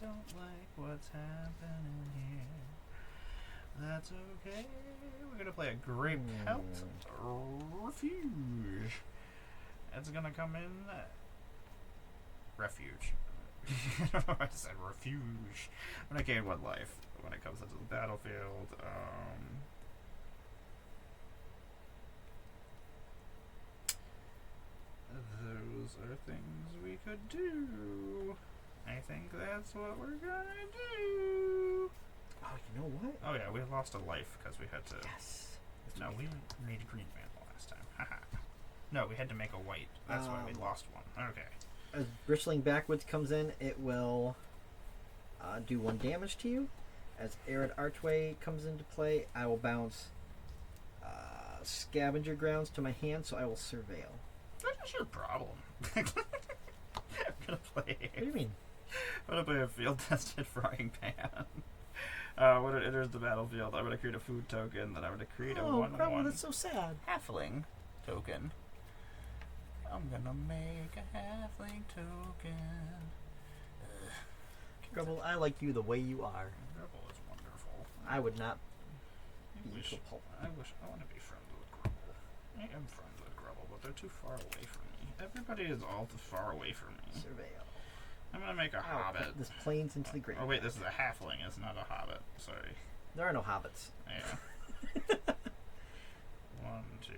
Speaker 1: don't like what's happening here. That's okay. We're gonna play a Great Pelt Refuge. It's gonna come in Refuge. I said refuge. When I gain 1 life when it comes into the battlefield. Those are things we could do. I think that's what we're gonna do.
Speaker 2: Oh, you know what?
Speaker 1: Oh yeah, we lost a life because we had to...
Speaker 2: Yes.
Speaker 1: No, we made a green mana last time. Haha. No, we had to make a white. That's why we lost 1. Okay.
Speaker 2: As Bristling Backwoods comes in, it will do 1 damage to you. As Arid Archway comes into play, I will bounce Scavenger Grounds to my hand, so I will Surveil.
Speaker 1: That's your problem. I'm gonna play...
Speaker 2: What do you mean?
Speaker 1: I'm gonna play a field-tested frying pan. When it enters the battlefield, I'm gonna create a food token, then I'm gonna create a 1/1
Speaker 2: that's so sad.
Speaker 1: halfling token. I'm gonna make a halfling token.
Speaker 2: Grubble, I like you the way you are.
Speaker 1: Grubble is wonderful.
Speaker 2: I would not
Speaker 1: I
Speaker 2: be
Speaker 1: wish
Speaker 2: so pulp.
Speaker 1: I want to be friends with Grubble. I am friends with Grubble, but they're too far away from me. Everybody is all too far away from me.
Speaker 2: Surveil.
Speaker 1: I'm gonna make a hobbit.
Speaker 2: This plains into the great.
Speaker 1: Oh wait, this is a halfling. It's not a hobbit. Sorry.
Speaker 2: There are no hobbits.
Speaker 1: Yeah. 1, 2.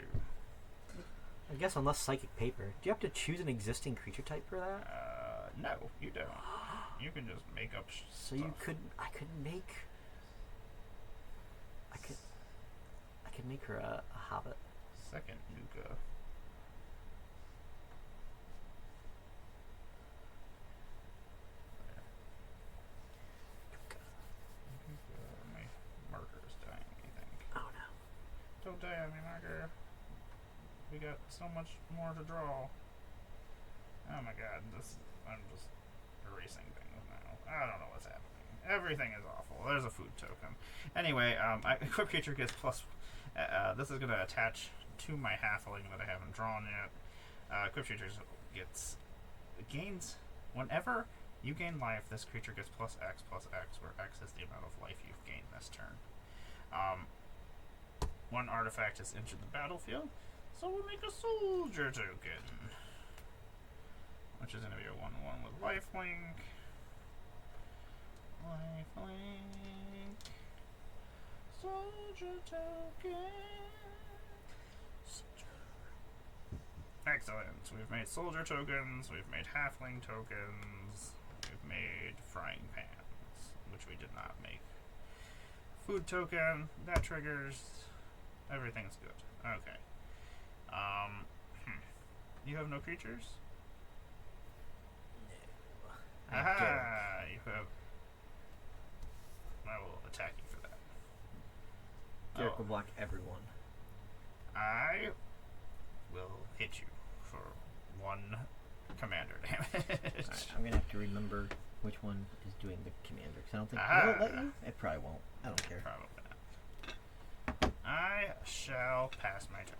Speaker 2: I guess unless psychic paper. Do you have to choose an existing creature type for that?
Speaker 1: No, you don't. You can just make up
Speaker 2: So
Speaker 1: stuff.
Speaker 2: I could make her a hobbit.
Speaker 1: Second Nuka. My marker is dying, I think.
Speaker 2: Oh no.
Speaker 1: Don't die on me, marker. We got so much more to draw. Oh my god, I'm just erasing things now. I don't know what's happening. Everything is awful. There's a food token. Anyway, equip creature gets plus. This is going to attach to my halfling that I haven't drawn yet. Equip creature gains whenever you gain life. This creature gets plus X, where X is the amount of life you've gained this turn. One artifact has entered the battlefield, so we'll make a soldier token, which is going to be a 1/1 with lifelink. Lifelink. Soldier token. Excellent. We've made soldier tokens, we've made halfling tokens, we've made frying pans, which we did not make. Food token, that triggers. Everything's good. Okay. You have no creatures?
Speaker 2: No.
Speaker 1: Aha! You have. I will attack you for that.
Speaker 2: Garrick will block everyone.
Speaker 1: I will hit you for 1 commander damage.
Speaker 2: Alright, I'm gonna have to remember which one is doing the commander, because I don't think
Speaker 1: Ah.
Speaker 2: will it let you? It probably won't. I don't care.
Speaker 1: Probably not. I shall pass my turn.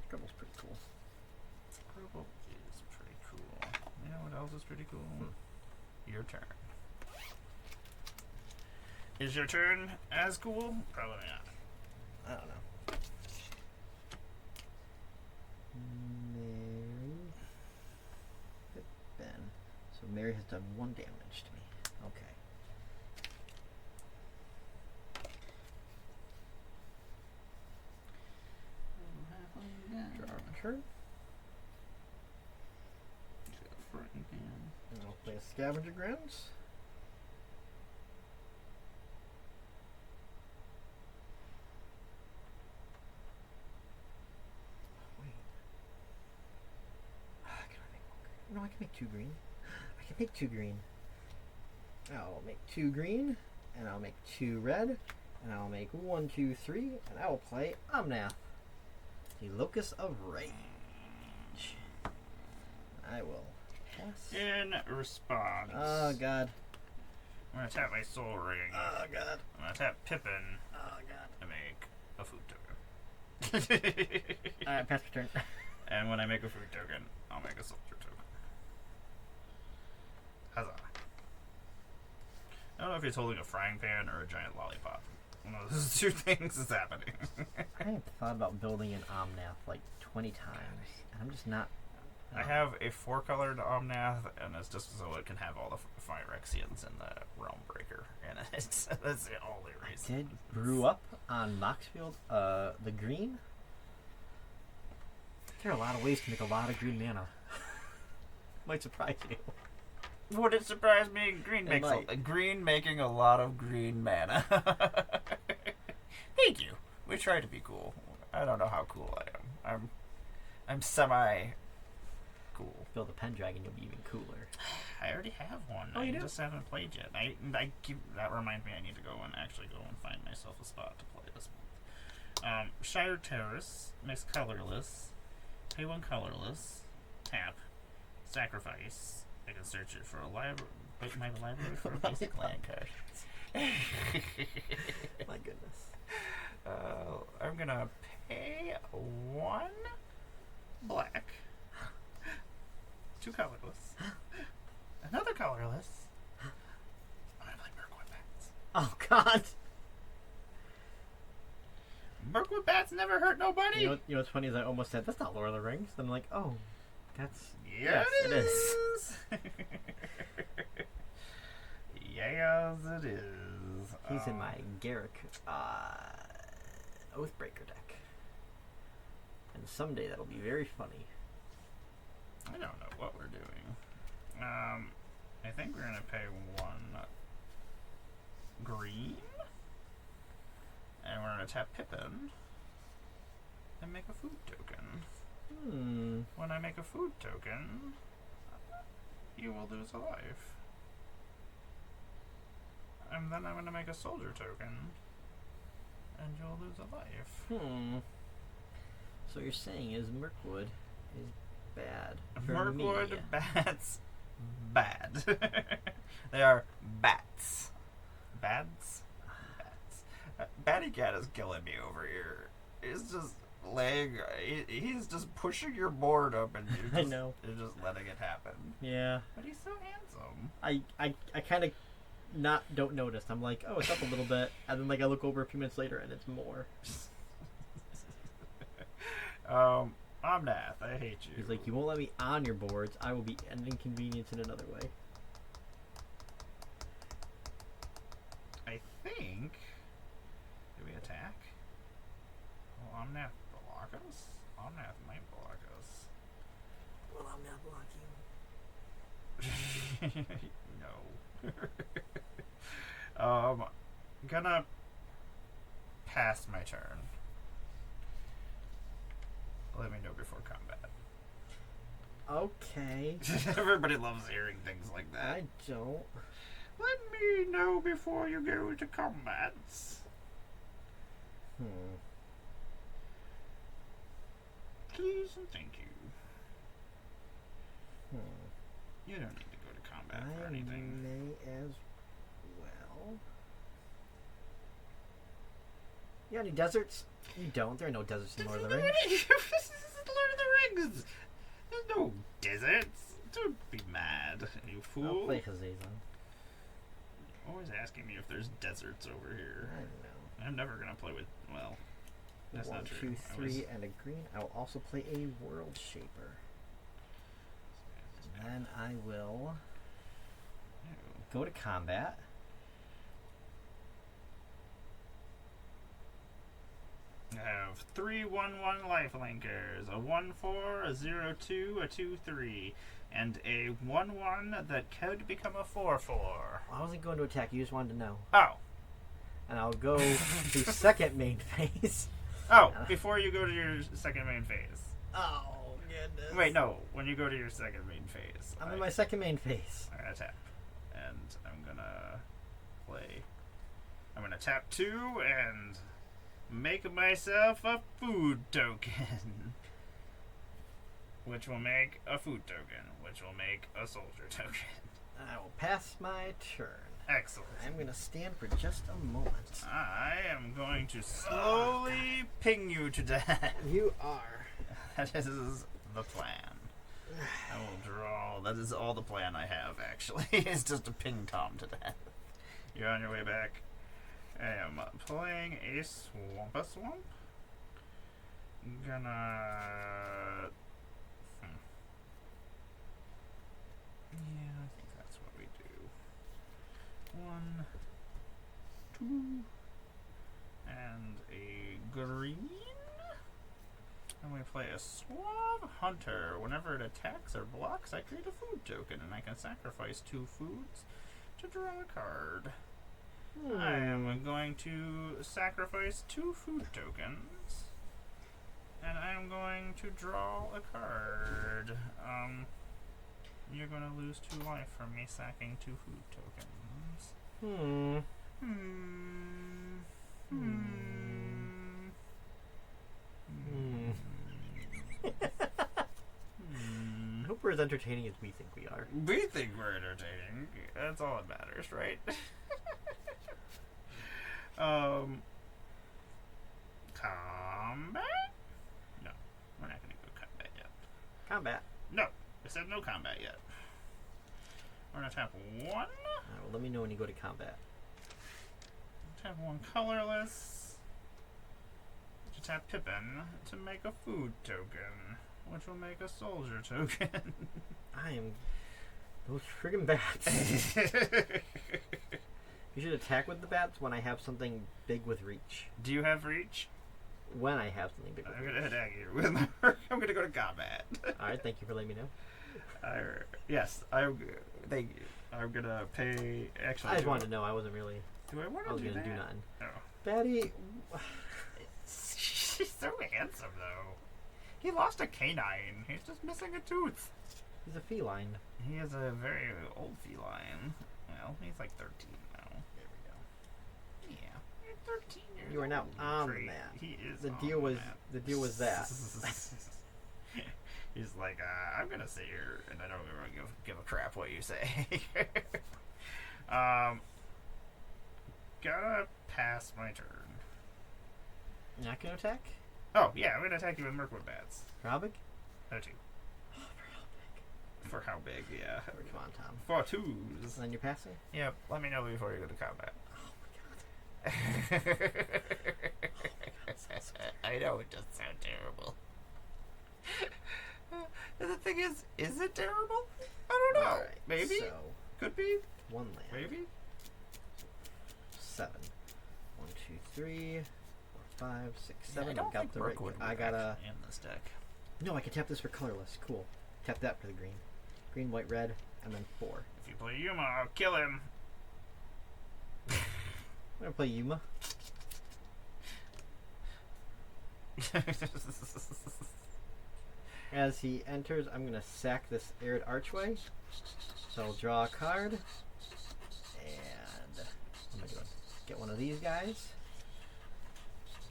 Speaker 2: Trouble's pretty cool.
Speaker 1: Purple is pretty cool. You know what else is pretty cool? Your turn. Is your turn as cool? Probably not.
Speaker 2: I don't know. Mary. Ben. So Mary has done 1 damage to me. Okay. Draw a card. And I'll play a Scavenger Grounds. Wait. Can I make 1 green? No, I can make 2 green. I can make 2 green. I'll make 2 green, and I'll make 2 red, and I'll make 1, 2, 3, and I will play Omnath, the Locus of Rage. I will pass.
Speaker 1: In response,
Speaker 2: Oh god.
Speaker 1: I'm going to tap my Soul Ring.
Speaker 2: Oh god.
Speaker 1: I'm going to tap Pippin
Speaker 2: Oh god.
Speaker 1: to make a food token.
Speaker 2: Alright, pass your turn.
Speaker 1: And when I make a food token, I'll make a soldier token. Huzzah. I don't know if he's holding a frying pan or a giant lollipop. One of those 2 things is happening.
Speaker 2: I have thought about building an Omnath like 20 times, and I'm just not.
Speaker 1: I have a 4-colored Omnath, and it's just so it can have all the Phyrexians in the Realm Breaker in it. That's the only reason.
Speaker 2: Did brew up on Moxfield the green? There are a lot of ways to make a lot of green mana. Might surprise you.
Speaker 1: Would it surprise me? Green
Speaker 2: It
Speaker 1: makes
Speaker 2: might.
Speaker 1: green making a lot of green mana. Thank you. We try to be cool. I don't know how cool I am. I'm semi cool.
Speaker 2: Build a Pendragon, you'll be even cooler.
Speaker 1: I already have one.
Speaker 2: Oh, you
Speaker 1: I
Speaker 2: do?
Speaker 1: just haven't played yet. That reminds me I need to go and actually go and find myself a spot to play this month. Shire Terrace makes colorless. Pay 1 colorless. Tap. Sacrifice. I can search it for a library. My library for a basic land card.
Speaker 2: My goodness.
Speaker 1: I'm gonna pay 1 black. 2 colorless. Another colorless. I'm gonna play Mirkwood Bats.
Speaker 2: Oh god.
Speaker 1: Mirkwood Bats never hurt nobody.
Speaker 2: You know what's funny is I almost said that's not Lord of the Rings. Then I'm like, oh, that's
Speaker 1: Yes,
Speaker 2: it is.
Speaker 1: Yes, it is.
Speaker 2: He's in my Garrick Oathbreaker deck, and someday that'll be very funny.
Speaker 1: I don't know what we're doing. I think we're gonna pay 1 green, and we're gonna tap Pippin and make a food token. When I make a food token, you will lose a life. And then I'm gonna make a soldier token, and you'll lose a life.
Speaker 2: So what you're saying is Mirkwood is bad for
Speaker 1: Mirkwood
Speaker 2: me.
Speaker 1: bats bad. They are bats. Bads? Bats. Batty Cat is killing me over here. He's just laying. He's just pushing your board up, and
Speaker 2: I know.
Speaker 1: You're just letting it happen.
Speaker 2: Yeah.
Speaker 1: But he's so handsome.
Speaker 2: I kind of don't notice. I'm like, oh, it's up a little bit, and then like I look over a few minutes later, and it's more.
Speaker 1: Omnath, I hate you.
Speaker 2: He's like, you won't let me on your boards. I will be an inconvenience in another way.
Speaker 1: I think. Do we attack? Well, Omnath block us? Omnath might block us.
Speaker 2: Well, I'm not blocking.
Speaker 1: No. Gonna pass my turn. Let me know before combat.
Speaker 2: Okay.
Speaker 1: Everybody loves hearing things like that.
Speaker 2: I don't.
Speaker 1: Let me know before you go to combat. Please and thank you. You don't need to go to combat for anything.
Speaker 2: May as well. You got any deserts? You don't. There are no deserts in Lord of the Rings.
Speaker 1: This is Lord of the Rings. There's no deserts. Don't be mad, you fool.
Speaker 2: I'll play Hazazon.
Speaker 1: Always asking me if there's deserts over here.
Speaker 2: I know.
Speaker 1: I'm never gonna play with. Well, that's
Speaker 2: 1,
Speaker 1: not true.
Speaker 2: 2, 3, and a green. I will also play a World Shaper. And then I will go to combat.
Speaker 1: I have 3 1/1 lifelinkers, a 1/4, a 0/2, a 2/3, and a 1/1 that could become a 4/4.
Speaker 2: I wasn't going to attack. You just wanted to know.
Speaker 1: Oh.
Speaker 2: And I'll go to second main phase.
Speaker 1: Oh, before you go to your second main phase.
Speaker 2: Oh, goodness.
Speaker 1: Wait, no. When you go to your second main phase.
Speaker 2: I'm in my second main phase.
Speaker 1: I'm gonna tap. And I'm gonna play. I'm gonna tap 2 and make myself a food token. Which will make a food token. Which will make a soldier token.
Speaker 2: I will pass my turn.
Speaker 1: Excellent.
Speaker 2: I'm going to stand for just a moment.
Speaker 1: I am going to slowly ping you to death.
Speaker 2: You are.
Speaker 1: That is the plan. I will draw. That is all the plan I have, actually. It's just to ping Tom to death. You're on your way back. I am playing a Swamp. Gonna. Yeah, I think that's what we do. 1, 2, and a green. And we play a Suave Hunter. Whenever it attacks or blocks, I create a food token, and I can sacrifice 2 foods to draw a card. I am going to sacrifice 2 food tokens, and I am going to draw a card. You're going to lose 2 life from me sacking 2 food tokens.
Speaker 2: I hope we're as entertaining as we think we are.
Speaker 1: We think we're entertaining. That's all that matters, right? Combat? No, we're not going to go combat yet.
Speaker 2: Combat.
Speaker 1: No, I said no combat yet. We're going to tap 1.
Speaker 2: Well, let me know when you go to combat.
Speaker 1: Tap 1 colorless. To tap Pippin to make a food token, which will make a soldier token.
Speaker 2: I am those friggin' bats. You should attack with the bats when I have something big with reach.
Speaker 1: Do you have reach?
Speaker 2: when I have something big.
Speaker 1: I'm gonna attack you with my. I'm gonna go to combat.
Speaker 2: All right, thank you for letting me know.
Speaker 1: Yes, thank you. I'm gonna pay. Actually,
Speaker 2: I just wanted to know. I wasn't really.
Speaker 1: Do I want
Speaker 2: I
Speaker 1: to
Speaker 2: was
Speaker 1: do
Speaker 2: gonna
Speaker 1: that?
Speaker 2: do nothing.
Speaker 1: Oh.
Speaker 2: Batty,
Speaker 1: She's so handsome, though. He lost a canine. He's just missing a tooth.
Speaker 2: he's a feline.
Speaker 1: He is a very old feline. Well, he's like 13 now.
Speaker 2: There we go.
Speaker 1: Yeah, you're 13 years
Speaker 2: You are now
Speaker 1: old.
Speaker 2: on the
Speaker 1: Great.
Speaker 2: map.
Speaker 1: He is.
Speaker 2: The
Speaker 1: on
Speaker 2: deal was
Speaker 1: map.
Speaker 2: the deal was that.
Speaker 1: He's like, I'm gonna sit here, and I don't really give a crap what you say. Gotta pass my turn.
Speaker 2: You're not gonna attack?
Speaker 1: Oh yeah, I'm gonna attack you with Mirkwood bats.
Speaker 2: For how big?
Speaker 1: Oh, two. For how big? Yeah.
Speaker 2: Come on, Tom.
Speaker 1: For twos.
Speaker 2: And then you're passing?
Speaker 1: Yep. Let me know before you go to combat.
Speaker 2: Oh my god.
Speaker 1: I know it does sound terrible. And the thing is it terrible? I don't know.
Speaker 2: Alright,
Speaker 1: Maybe.
Speaker 2: So,
Speaker 1: Could be.
Speaker 2: one land.
Speaker 1: Maybe.
Speaker 2: 7. 1, 2, 3, 4, 5, 6, 7.
Speaker 1: I don't
Speaker 2: I've got
Speaker 1: think
Speaker 2: the right.
Speaker 1: Mirkwood
Speaker 2: I
Speaker 1: would
Speaker 2: got a.
Speaker 1: actually in this deck.
Speaker 2: No, I can tap this for colorless. Cool. Tap that for the green. Green, white, red, and then 4.
Speaker 1: If you play Yuma, I'll kill him.
Speaker 2: I'm gonna play Yuma. As he enters, I'm gonna sack this Arid Archway. So I'll draw a card. And what am I doing? Get one of these guys.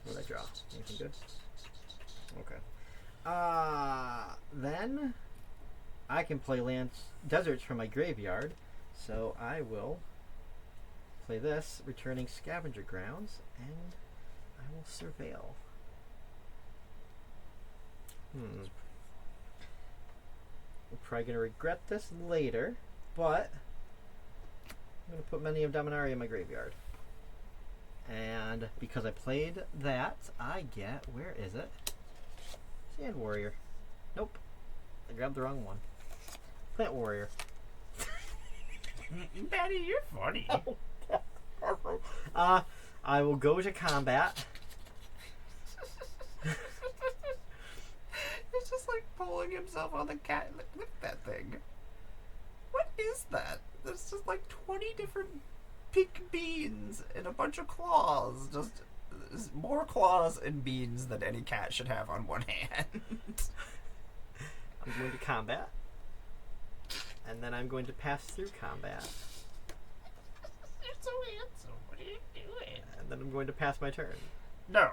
Speaker 2: What did I draw? Anything good? Okay. Then I can play deserts from my graveyard. So I will play this, returning Scavenger Grounds, and I will surveil. I'm probably going to regret this later, but I'm going to put many of Dominaria in my graveyard. And because I played that, I get, where is it? Sand Warrior. Nope. I grabbed the wrong one. Plant Warrior.
Speaker 1: Betty, you're funny.
Speaker 2: I will go to combat.
Speaker 1: It's just like pulling himself on the cat. Look at that thing. What is that? There's just like 20 different pink beans and a bunch of claws. Just more claws and beans than any cat should have on one hand.
Speaker 2: I'm going to combat. And then I'm going to pass through combat.
Speaker 1: You're so handsome. What are you doing?
Speaker 2: And then I'm going to pass my turn.
Speaker 1: No.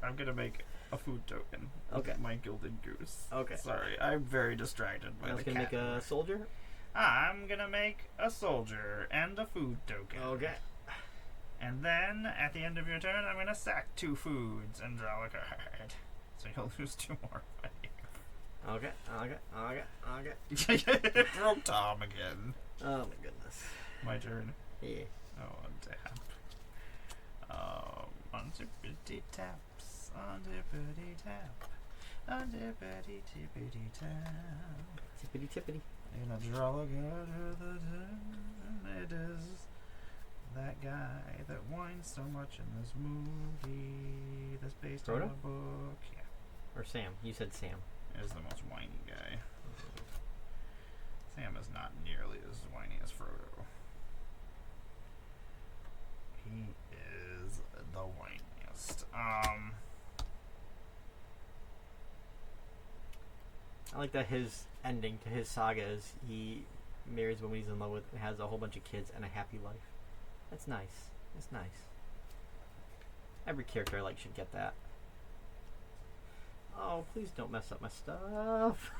Speaker 1: I'm going to make a food token.
Speaker 2: Okay.
Speaker 1: My gilded goose.
Speaker 2: Okay.
Speaker 1: Sorry, I'm very distracted by
Speaker 2: I was
Speaker 1: the
Speaker 2: going to
Speaker 1: cat.
Speaker 2: make a soldier.
Speaker 1: I'm going to make a soldier and a food token.
Speaker 2: Okay.
Speaker 1: And then, at the end of your turn, I'm going to sack 2 foods and draw a card. So you'll lose 2 more money.
Speaker 2: Okay.
Speaker 1: Throw Tom again.
Speaker 2: Oh my goodness.
Speaker 1: My turn.
Speaker 2: Yeah.
Speaker 1: Oh, untap. Untippity taps. Untippity tap. Untippity tippity tap.
Speaker 2: Tippity tippity.
Speaker 1: I'm gonna draw a card of the turn. It is that guy that whines so much in this movie that's based on
Speaker 2: Frodo?
Speaker 1: a book. Yeah,
Speaker 2: Or Sam. You said Sam.
Speaker 1: is the most whiny guy. Sam is not nearly as whiny as Frodo. He is the whiniest.
Speaker 2: I like that his ending to his saga is he marries a woman he's in love with and has a whole bunch of kids and a happy life. That's nice. That's nice. Every character I like should get that. Oh, please don't mess up my stuff.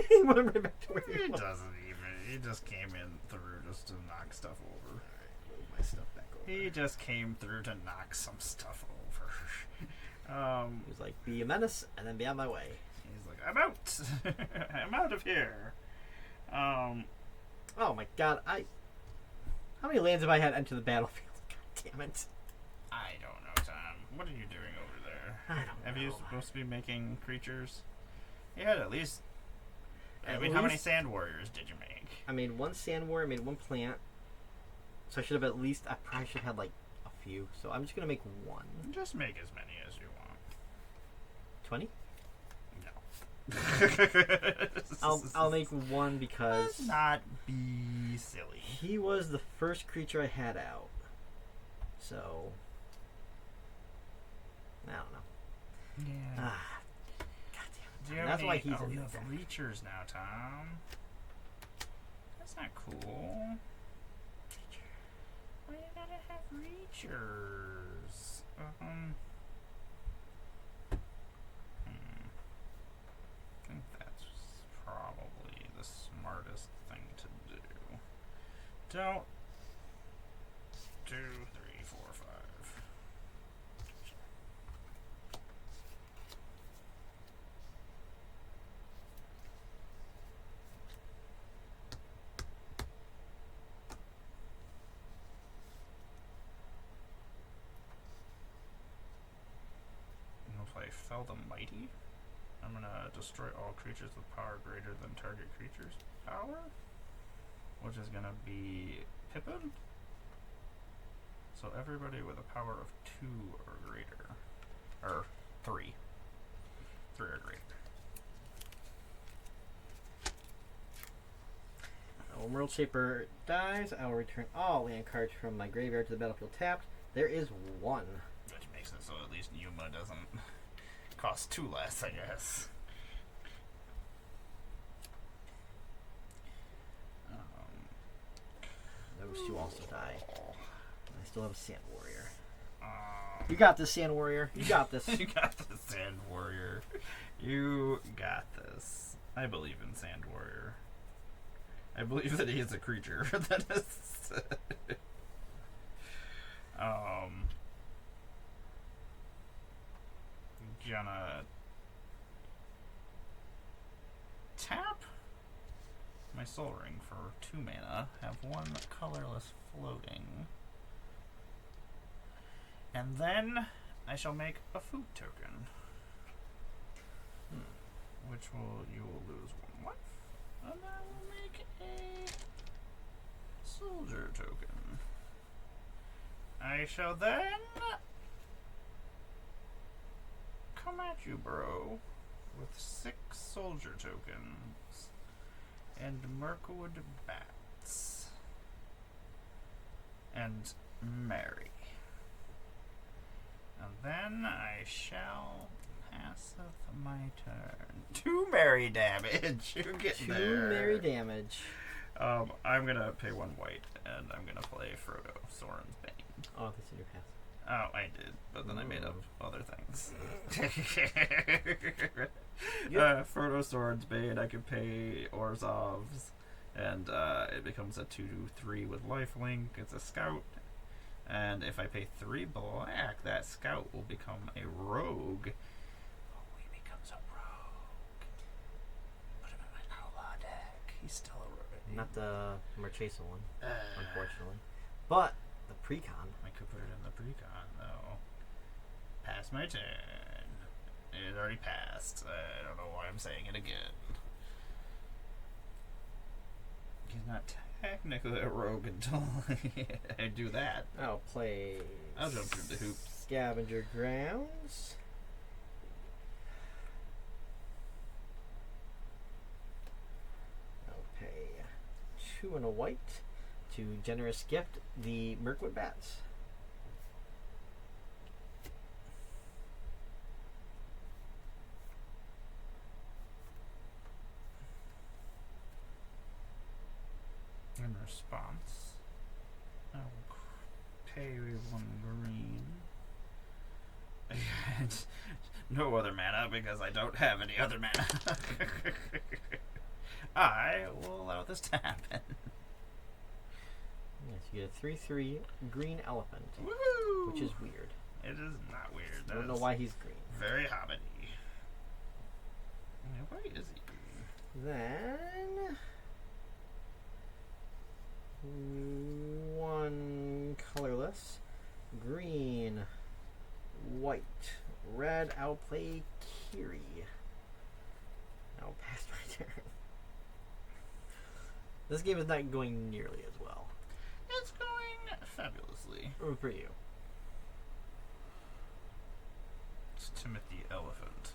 Speaker 2: He went right back to where
Speaker 1: He
Speaker 2: he was.
Speaker 1: doesn't even. He just came in through just to knock stuff over.
Speaker 2: Move my stuff back over.
Speaker 1: He just came through to knock some stuff over.
Speaker 2: He was like, be a menace and then be on my way.
Speaker 1: He's like, I'm out. I'm out of here.
Speaker 2: Oh my god, how many lands have I had enter the battlefield? God damn it.
Speaker 1: I don't know, Tom. What are you doing over there?
Speaker 2: I don't
Speaker 1: Have
Speaker 2: know.
Speaker 1: you supposed to be making creatures? You had at least.
Speaker 2: At
Speaker 1: how many
Speaker 2: least-
Speaker 1: sand warriors did you make?
Speaker 2: I made one sand warrior, I made one plant. So I should have at least, I probably should have had like a few, so I'm just gonna make one.
Speaker 1: Just make as many as you want.
Speaker 2: 20?
Speaker 1: No.
Speaker 2: I'll make one because
Speaker 1: Let's not be silly.
Speaker 2: he was the first creature I had out. So I don't know.
Speaker 1: Yeah.
Speaker 2: Ah,
Speaker 1: Do you have
Speaker 2: That's
Speaker 1: any,
Speaker 2: why he's
Speaker 1: oh,
Speaker 2: in
Speaker 1: you
Speaker 2: the
Speaker 1: have
Speaker 2: deck.
Speaker 1: reachers now, Tom. That's not cool. Why you gotta have reachers? I think that's probably the smartest thing to do. Don't do 3, 4, 5. I'm gonna play Fell the Mighty. I'm gonna destroy all creatures with power greater than target creature's power, which is gonna be Pippin. So everybody with a power of 2 or greater, or 3 or greater.
Speaker 2: When World Shaper dies, I will return all land cards from my graveyard to the battlefield tapped. There is one.
Speaker 1: Which makes it so at least Yuma doesn't cost 2 less, I guess.
Speaker 2: Those two also die. I still have a Sand Warrior.
Speaker 1: Um,
Speaker 2: You got this, Sand Warrior. You got this.
Speaker 1: You got this, Sand Warrior. You got this. I believe in Sand Warrior. I believe that he is a creature that is. Gonna tap my Soul Ring for 2 mana, have 1 colorless floating, and then I shall make a food token, which you will lose 1 life, and I will make a soldier token. I shall then come at you, bro, with 6 soldier tokens and Mirkwood bats and Mary. And then I shall passeth my turn. 2 Mary damage. You get
Speaker 2: 2
Speaker 1: there.
Speaker 2: Mary damage.
Speaker 1: I'm gonna pay 1 white, and I'm gonna play Frodo, Soren's Bane.
Speaker 2: Oh, that's in your pass.
Speaker 1: Oh, I did, but then I made up other things. Frodo Swords Bane, I could pay Orzhov's, and it becomes a 2/3 with lifelink. It's a scout, and if I pay 3 black, that scout will become a rogue. Oh, he becomes a rogue. Put him in my outlaw deck. He's still a rogue.
Speaker 2: Not the Marchesa one, unfortunately. But the Precon.
Speaker 1: I could put it in the precon, though. Pass my turn. It already passed. I don't know why I'm saying it again. He's not technically a rogue until I do that.
Speaker 2: I'll play.
Speaker 1: I'll jump through the hoop.
Speaker 2: Scavenger Grounds. I'll pay 2 and a white to generous gift the Mirkwood bats.
Speaker 1: In response, I will pay 1 green. And no other mana because I don't have any other mana. I will allow this to happen.
Speaker 2: Yes, you get a 3/3 green elephant,
Speaker 1: Woo!
Speaker 2: which is weird.
Speaker 1: It is not weird.
Speaker 2: I don't know why he's green.
Speaker 1: Very hobbity. Why is he green?
Speaker 2: Then 1 colorless, green, white, red. I'll play Kiri. I'll pass my turn. This game is not going nearly as well.
Speaker 1: It's going fabulously.
Speaker 2: For you.
Speaker 1: Timothy Elephant.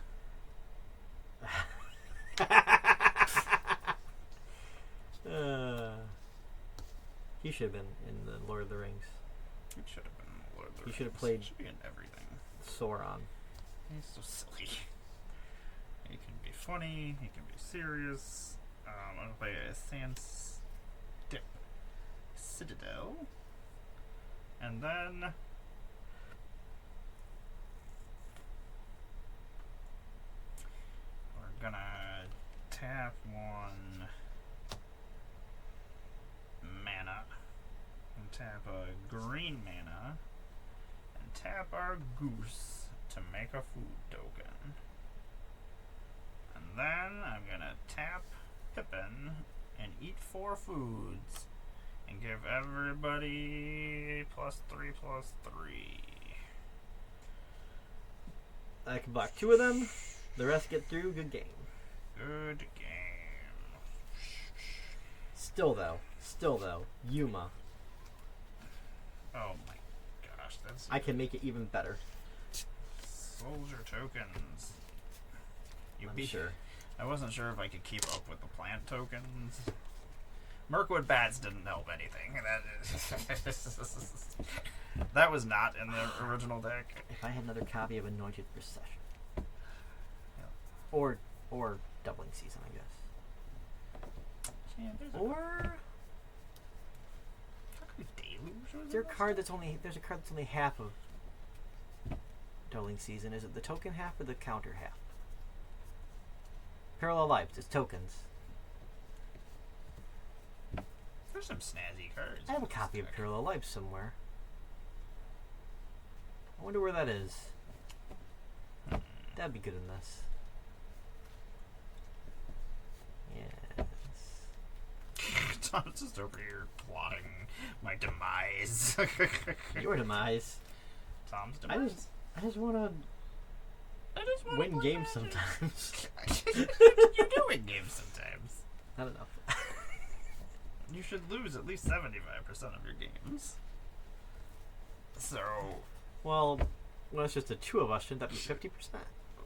Speaker 2: He should have been in the Lord of the Rings.
Speaker 1: He should have been in the Lord of the
Speaker 2: He
Speaker 1: Rings.
Speaker 2: should have played-
Speaker 1: He should be in everything.
Speaker 2: Sauron.
Speaker 1: He's so silly. He can be funny. He can be serious. I'm gonna play a Sandstep Citadel, and then we're gonna tap one mana, and tap a green mana, and tap our goose to make a food token. And then I'm gonna tap Pippin and eat 4 foods and give everybody +3/+3.
Speaker 2: I can block 2 of them. The rest get through. Good game.
Speaker 1: Good game.
Speaker 2: Still though, Yuma.
Speaker 1: Oh my gosh, that's
Speaker 2: I can make it even better.
Speaker 1: soldier tokens.
Speaker 2: I'm sure.
Speaker 1: I wasn't sure if I could keep up with the plant tokens. Mirkwood Bats didn't help anything. That was not in the original deck.
Speaker 2: If I had another copy of Anointed Procession.
Speaker 1: Yeah.
Speaker 2: Or Doubling Season, I guess.
Speaker 1: Yeah,
Speaker 2: Or
Speaker 1: how come Deluge was
Speaker 2: is there a
Speaker 1: in this
Speaker 2: card
Speaker 1: deck?
Speaker 2: there's a card that's only half of Doubling Season. Is it the token half or the counter half? Parallel Lives, it's tokens.
Speaker 1: There's some snazzy cards.
Speaker 2: I have a
Speaker 1: in this
Speaker 2: copy of
Speaker 1: deck.
Speaker 2: Parallel Lives somewhere. I wonder where that is. That'd be good in this. Yes.
Speaker 1: Tom's just over here plotting my demise.
Speaker 2: Your demise.
Speaker 1: Tom's
Speaker 2: I
Speaker 1: demise.
Speaker 2: I just wanna
Speaker 1: I just wanna
Speaker 2: win
Speaker 1: play
Speaker 2: games
Speaker 1: Magic.
Speaker 2: sometimes.
Speaker 1: You do win games sometimes.
Speaker 2: Not enough.
Speaker 1: You should lose at least 75% of your games. So,
Speaker 2: Well, it's just the 2 of us. Shouldn't that be 50%?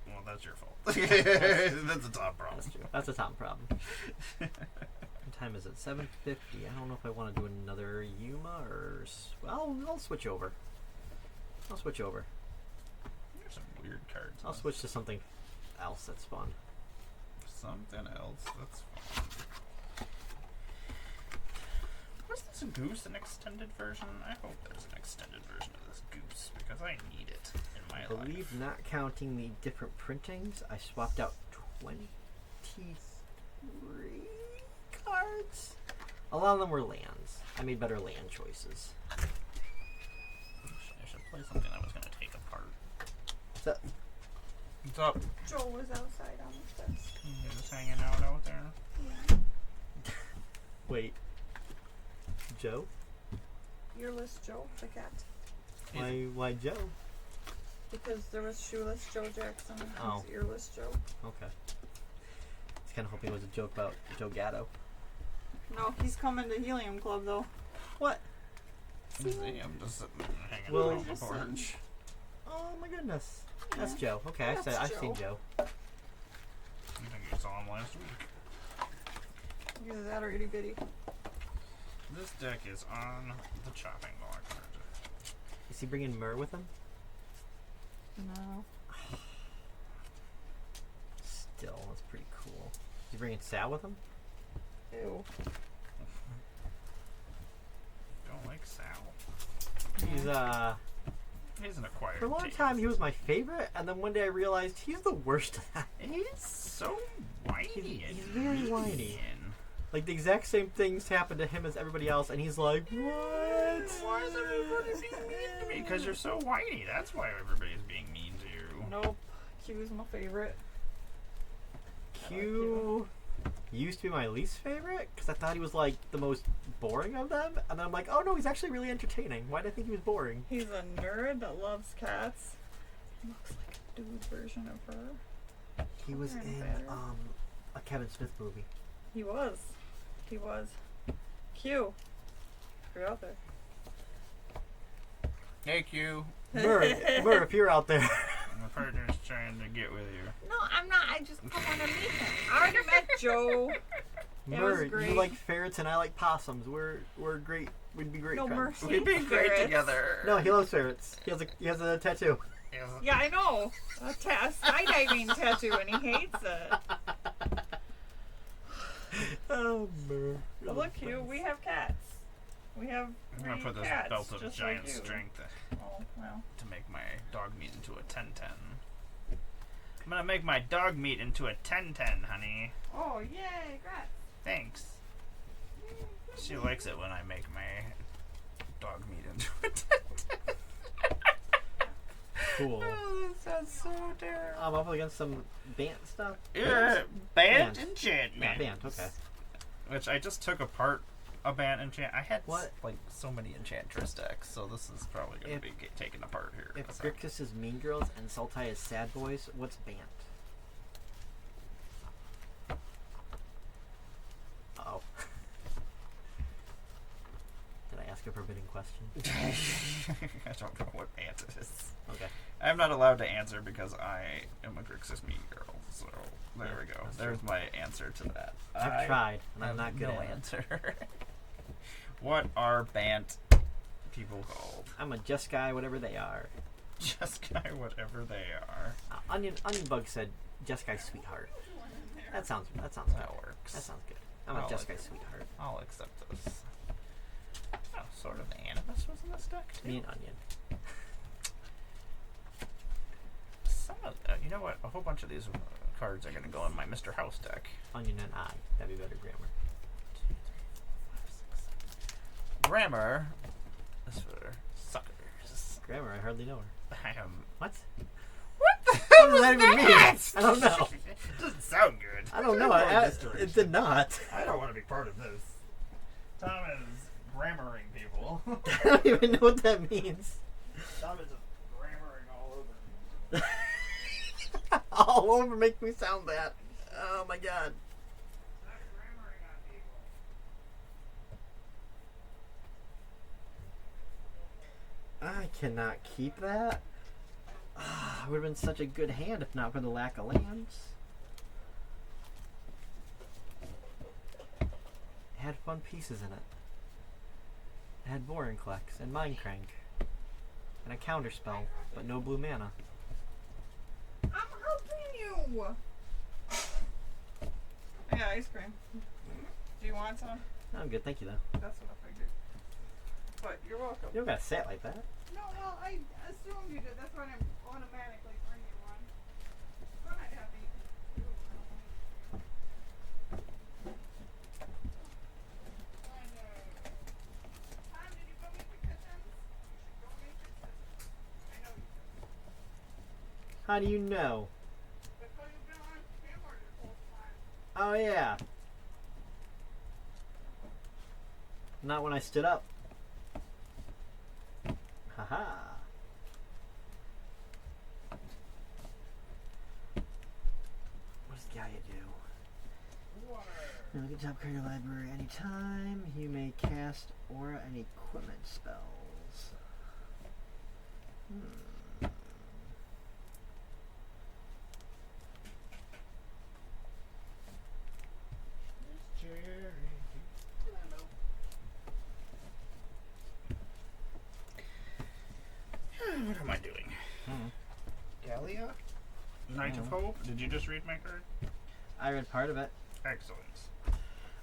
Speaker 1: well, that's your fault. That's a top problem.
Speaker 2: That's true. That's a top problem. What time is it? 7:50. I don't know if I want to do another Yuma or... Well, I'll switch over.
Speaker 1: There's some weird cards.
Speaker 2: I'll switch to something else that's fun.
Speaker 1: Something else. That's fun. Was this a goose, an extended version? I hope there's an extended version of this goose because I need it in my
Speaker 2: I believe,
Speaker 1: life.
Speaker 2: not counting the different printings, I swapped out 23 cards. A lot of them were lands. I made better land choices.
Speaker 1: I should play something I was going to take apart.
Speaker 2: So,
Speaker 1: What's up?
Speaker 3: Joel was outside on the steps.
Speaker 1: You're just hanging out there?
Speaker 3: Yeah.
Speaker 2: wait. Joe?
Speaker 3: Earless Joe, the cat.
Speaker 2: Why Joe?
Speaker 3: Because there was shoeless Joe Jackson and
Speaker 2: Oh.
Speaker 3: he's earless Joe.
Speaker 2: Okay. I was kind of hoping it was a joke about Joe Gatto.
Speaker 3: No, he's coming to Helium Club though. What?
Speaker 1: See, I'm just sitting there hanging
Speaker 2: Well-
Speaker 1: out on the
Speaker 3: Just
Speaker 1: porch.
Speaker 2: Oh my goodness. That's
Speaker 3: Yeah.
Speaker 2: Joe. Okay, I've
Speaker 3: That's
Speaker 2: seen
Speaker 3: Joe.
Speaker 2: Joe.
Speaker 1: I think you saw him last week.
Speaker 3: Either that or itty bitty.
Speaker 1: This deck is on the chopping block.
Speaker 2: Is he bringing Myrrh with him?
Speaker 3: No.
Speaker 2: Still, that's pretty cool. Is he bringing Sal with him?
Speaker 3: Ew.
Speaker 1: Don't like Sal.
Speaker 2: He's
Speaker 1: He's an acquired
Speaker 2: for a long
Speaker 1: taste.
Speaker 2: time he was my favorite, and then one day I realized he's the worst of that.
Speaker 1: He's so whiny.
Speaker 2: He's
Speaker 1: and
Speaker 2: very whiny.
Speaker 1: mean.
Speaker 2: Like the exact same things happen to him as everybody else, and he's like, "What?
Speaker 1: Why is everybody being mean to me? Because you're so whiny. That's why everybody's being mean to you.
Speaker 3: Nope. Q's my favorite.
Speaker 2: Q used to be my least favorite because I thought he was like the most boring of them, and then I'm like, oh no, he's actually really entertaining. Why did I think he was boring?
Speaker 3: He's a nerd that loves cats. Looks like a dude version of her.
Speaker 2: He was
Speaker 3: Better and
Speaker 2: in
Speaker 3: better.
Speaker 2: a Kevin Smith movie.
Speaker 3: He was. He was. Q. You're out there.
Speaker 1: Hey, Q.
Speaker 2: Murr, if you're out there.
Speaker 1: My partner's trying to get with you.
Speaker 3: No, I'm not. I just want to meet him. I already met Joe. It was
Speaker 2: Murr,
Speaker 3: great.
Speaker 2: you like ferrets and I like possums. We're great. We'd be great
Speaker 3: No
Speaker 2: friends.
Speaker 3: mercy.
Speaker 1: We'd be great
Speaker 3: Ferrets.
Speaker 1: together.
Speaker 2: No, he loves ferrets. He has a tattoo.
Speaker 3: Yeah, I know. A skydiving tattoo, and he hates it.
Speaker 2: Oh, Murr.
Speaker 3: But look, Hugh, we have cats. We have
Speaker 1: I'm
Speaker 3: 3
Speaker 1: gonna put this
Speaker 3: cats,
Speaker 1: belt of
Speaker 3: just
Speaker 1: giant
Speaker 3: like you.
Speaker 1: strength
Speaker 3: Oh, well.
Speaker 1: to make my dog meat into a 10-10. I'm gonna make my dog meat into a 10-10, honey.
Speaker 3: Oh, yay, congrats.
Speaker 1: Thanks. She likes it when I make my dog meat into a 10-10.
Speaker 2: Cool.
Speaker 1: Oh, that sounds so terrible.
Speaker 2: I'm up against some Bant stuff.
Speaker 1: Yeah, Bant
Speaker 2: Bant.
Speaker 1: enchantment.
Speaker 2: Yeah, Bant. Okay.
Speaker 1: Which I just took apart a Bant enchant. I had
Speaker 2: What?
Speaker 1: like so many enchantress decks, so this is probably going
Speaker 2: If-
Speaker 1: to be taken apart here.
Speaker 2: If
Speaker 1: So-
Speaker 2: Grixis is Mean Girls and Sultai is Sad Boys, what's Bant? Uh-oh. Did I ask a forbidden question?
Speaker 1: I don't know what Bant is.
Speaker 2: Okay.
Speaker 1: I'm not allowed to answer because I am a Grixis mean girl. So there
Speaker 2: Yeah,
Speaker 1: we go.
Speaker 2: that's
Speaker 1: There's
Speaker 2: true.
Speaker 1: my answer to that.
Speaker 2: I've tried, and I'm
Speaker 1: have
Speaker 2: not good
Speaker 1: no
Speaker 2: at it.
Speaker 1: answer. What are Bant people called?
Speaker 2: I'm a just guy, whatever they are.
Speaker 1: Just guy, whatever they are.
Speaker 2: Onion Bug said just guy sweetheart. That sounds good.
Speaker 1: That works.
Speaker 2: That sounds good. I'm
Speaker 1: I'll
Speaker 2: a just
Speaker 1: like
Speaker 2: guy sweetheart.
Speaker 1: I'll accept this. Oh, sort of Animus was in this deck too.
Speaker 2: Me and Onion.
Speaker 1: Some of, you know what? A whole bunch of these cards are going to go in my Mr. House deck.
Speaker 2: Onion and I. That'd be better grammar.
Speaker 1: Grammar is for suckers.
Speaker 2: Grammar, I hardly know her.
Speaker 1: I am.
Speaker 2: What?
Speaker 1: What the
Speaker 2: What
Speaker 1: hell
Speaker 2: does that even mean?
Speaker 1: that?
Speaker 2: I don't know.
Speaker 1: Doesn't sound good.
Speaker 2: I don't know. It did not.
Speaker 1: I don't want to be part of this. Tom is grammaring people.
Speaker 2: I don't even know what that means.
Speaker 1: Tom is just grammaring all over me.
Speaker 2: All over make me sound that. Oh my god.
Speaker 1: Not grammaring on people.
Speaker 2: I cannot keep that. It would have been such a good hand if not for the lack of lands. It had fun pieces in it. It had Vorinclex and Mindcrank. And a counter spell, but no blue mana.
Speaker 3: I'm helping you. I got ice cream. Do you want some?
Speaker 2: I'm good, thank you though.
Speaker 3: That's what I figured. But you're welcome.
Speaker 2: You don't gotta say it like that.
Speaker 3: No, well, I assumed you did. That's why I'm automatically bringing you one. Thought I'd have eaten. Tom, did you go meet the kittens? You should go meet the kittens. I know you did.
Speaker 2: How do you know?
Speaker 3: Because you've been on camera this whole time.
Speaker 2: Oh yeah. Not when I stood up. Haha. What does Gaia do? Look at top card of your library anytime. You may cast aura and equipment spells.
Speaker 1: What am I doing? Gallia? Knight of Hope? Did you just read my card?
Speaker 2: I read part of it.
Speaker 1: Excellent.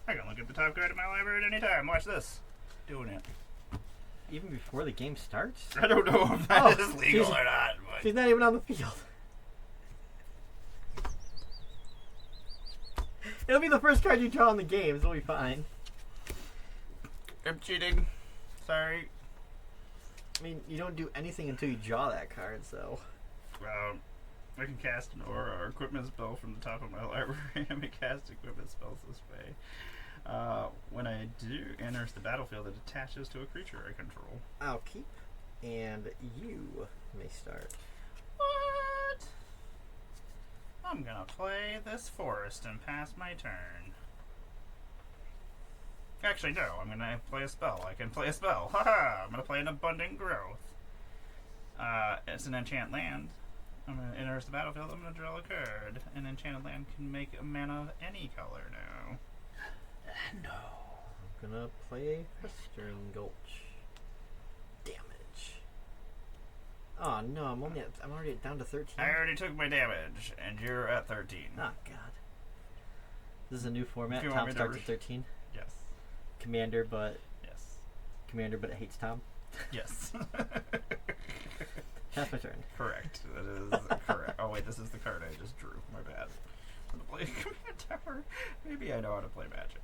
Speaker 1: I can look at the top card of my library at any time. Watch this. Doing it.
Speaker 2: Even before the game starts?
Speaker 1: I don't know if that
Speaker 2: Oh,
Speaker 1: is legal
Speaker 2: she's-
Speaker 1: or not, but
Speaker 2: She's not even on the field. It'll be the first card you draw in the game. It'll be fine.
Speaker 1: I'm cheating. Sorry.
Speaker 2: I mean, you don't do anything until you draw that card, so.
Speaker 1: I can cast an aura or equipment spell from the top of my library. I may cast equipment spells this way. When I do enters the battlefield, it attaches to a creature I control.
Speaker 2: I'll keep, and you may start.
Speaker 1: What? I'm gonna play this forest and pass my turn. Actually, no. I'm gonna play a spell. I can play a spell. Haha! I'm gonna play an Abundant Growth. It's an enchant land. I'm gonna enter the battlefield. I'm gonna draw a card. An enchanted land can make a mana of any color now.
Speaker 2: No. I'm gonna play a Festering Gulch. Damage. Oh no, I'm already down to 13.
Speaker 1: I already took my damage, and you're at 13.
Speaker 2: Oh god. This is a new format.
Speaker 1: Do you want
Speaker 2: Tom
Speaker 1: me to
Speaker 2: starts at 13.
Speaker 1: Yes.
Speaker 2: Commander, but
Speaker 1: Yes.
Speaker 2: it hates Tom.
Speaker 1: Yes.
Speaker 2: That's my turn.
Speaker 1: Correct. That is correct. Oh wait, this is the card I just drew. My bad. I'm gonna play Command Tower. Maybe I know how to play Magic.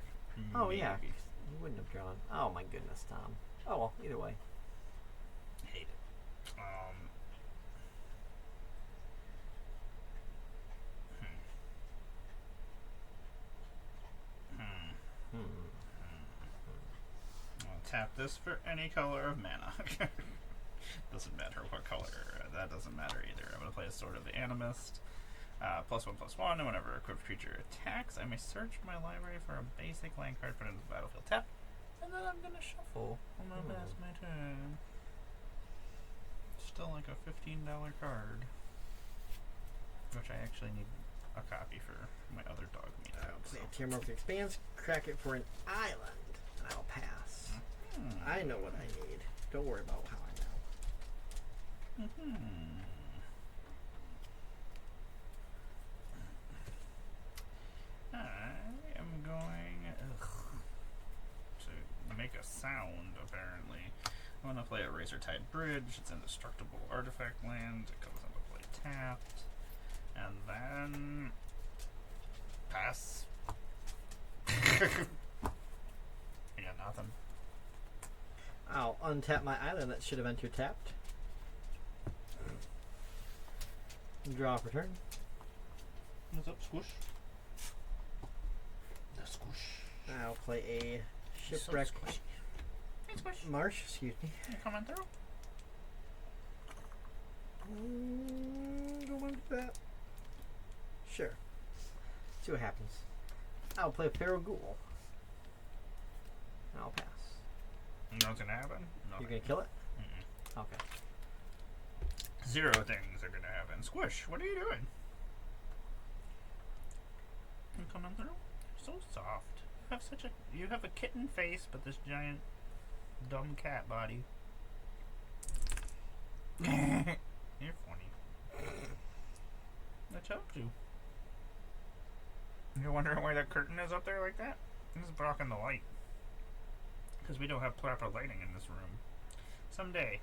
Speaker 2: Oh yeah.
Speaker 1: Maybe.
Speaker 2: You wouldn't have drawn. Oh my goodness, Tom. Oh well, either way.
Speaker 1: Hate it. I'll tap this for any color of mana. Doesn't matter what color. That doesn't matter either. I'm going to play a Sword of the Animist. +1/+1, and whenever a equipped creature attacks, I may search my library for a basic land card, put it into the battlefield, tap, and then I'm going to shuffle. I'm going to pass my turn. Still like a $15 card. Which I actually need a copy for my other dog meat.
Speaker 2: I'll play Tearmorph Expands, crack it for an island, and I'll pass. I know what I need. Don't worry about how I know.
Speaker 1: I am going to make a sound, apparently. I'm going to play a Razortide Bridge. It's indestructible artifact land. It comes into play tapped. And then... pass. You got nothing.
Speaker 2: I'll untap my island that should have entered tapped. Draw for turn.
Speaker 1: What's up, Squish? The Squish.
Speaker 2: I'll play a
Speaker 1: She's so
Speaker 2: Shipwreck
Speaker 1: squishy. Hey, Squish.
Speaker 2: Marsh, excuse me.
Speaker 1: You coming through?
Speaker 2: Go into that. Sure. See what happens. I'll play a Feral Ghoul. I'll pass.
Speaker 1: Nothing's gonna happen? Nothing.
Speaker 2: You're gonna kill it?
Speaker 1: Mm-mm.
Speaker 2: Okay.
Speaker 1: 0 things are gonna happen. Squish, what are you doing? You coming through? So soft. You have a kitten face, but this giant dumb cat body. You're funny. I told you. You're wondering why that curtain is up there like that? This is blocking the light. Because we don't have proper lighting in this room. Someday,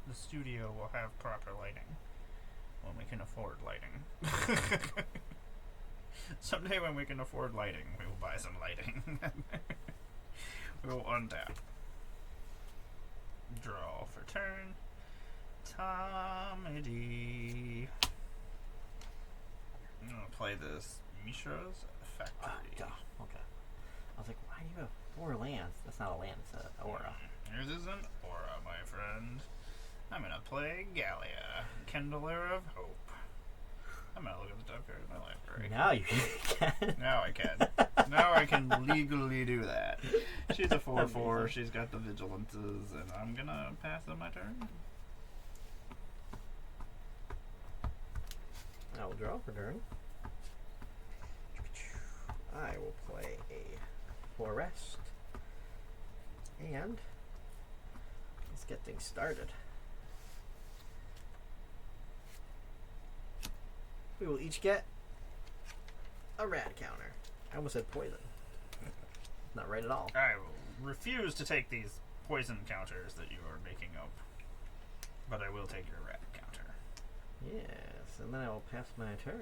Speaker 1: the studio will have proper lighting. When we can afford lighting. Someday when we can afford lighting, we will buy some lighting. We will untap. Draw for turn. Tomedy. I'm gonna play this Mishra's Factory.
Speaker 2: Duh. Okay. I was like, why do you have 4 lands? That's not a land, it's an aura.
Speaker 1: Yours is an aura, my friend. I'm gonna play Gallia, Kindler of Hope. I'm gonna look at the top card in my library.
Speaker 2: Now you can.
Speaker 1: Now I can. Now I can legally do that. She's a 4/4. She's got the vigilances, and I'm gonna pass on my turn.
Speaker 2: I will draw for turn. I will play a Forest. And let's get things started. We will each get a rad counter. I almost said poison. Not right at all.
Speaker 1: I will refuse to take these poison counters that you are making up. But I will take your rat counter.
Speaker 2: Yes, and then I will pass my turn.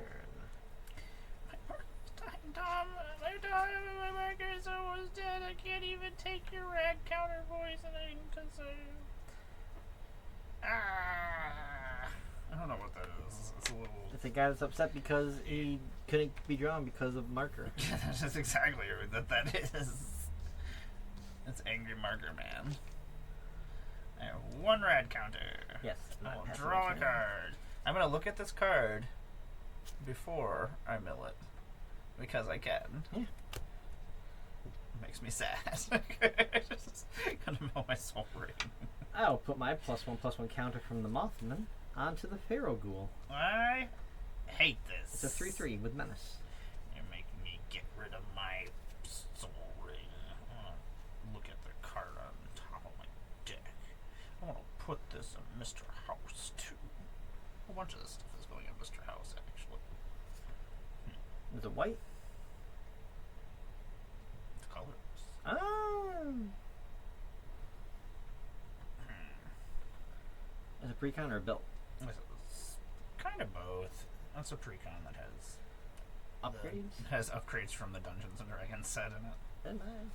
Speaker 1: My marker's dying, Tom. My marker is almost dead. I can't even take your rat counter poisoning because I don't know what that is. It's a little...
Speaker 2: It's a guy that's upset because he couldn't be drawn because of marker.
Speaker 1: That's exactly what that is. It's Angry Marker Man. I have 1 rad counter.
Speaker 2: Yes.
Speaker 1: I will
Speaker 2: pass
Speaker 1: draw
Speaker 2: my
Speaker 1: a
Speaker 2: turn.
Speaker 1: card. I'm going to look at this card before I mill it. Because I can.
Speaker 2: Yeah.
Speaker 1: It makes me sad. Just gonna mill my soul ring.
Speaker 2: I'll put my +1/+1 counter from the Mothman On to the Pharaoh Ghoul.
Speaker 1: I hate this.
Speaker 2: It's a 3/3 with menace.
Speaker 1: You're making me get rid of my soul ring. Look at the card on top of my deck. I want to put this in Mr. House too. A bunch of this stuff is going in Mr. House actually.
Speaker 2: Is it white?
Speaker 1: The colors.
Speaker 2: Oh. Is it precon or built?
Speaker 1: It's kind of both. That's a precon that has
Speaker 2: Upgrades?
Speaker 1: has upgrades from the Dungeons and Dragons set in it,
Speaker 2: Oh my.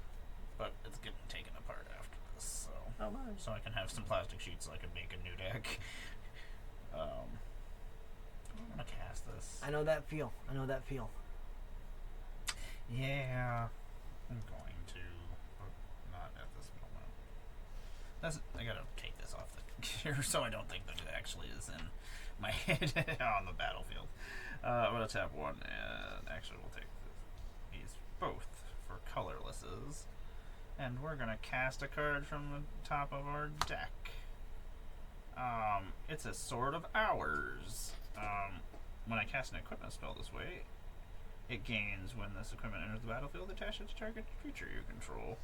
Speaker 1: but it's getting taken apart after this, so
Speaker 2: Oh my.
Speaker 1: I can have some plastic sheets so I can make a new deck. I'm gonna cast this.
Speaker 2: I know that feel. I know that feel.
Speaker 1: Yeah, I'm going to, but not at this moment. I gotta take this off the gear so I don't think that it actually is in my head on the battlefield. I'm gonna tap one, and actually we'll take these both for colorlesses, and we're gonna cast a card from the top of our deck. It's a Sword of Hours. When I cast an equipment spell this way, it gains when this equipment enters the battlefield attached to target creature you control.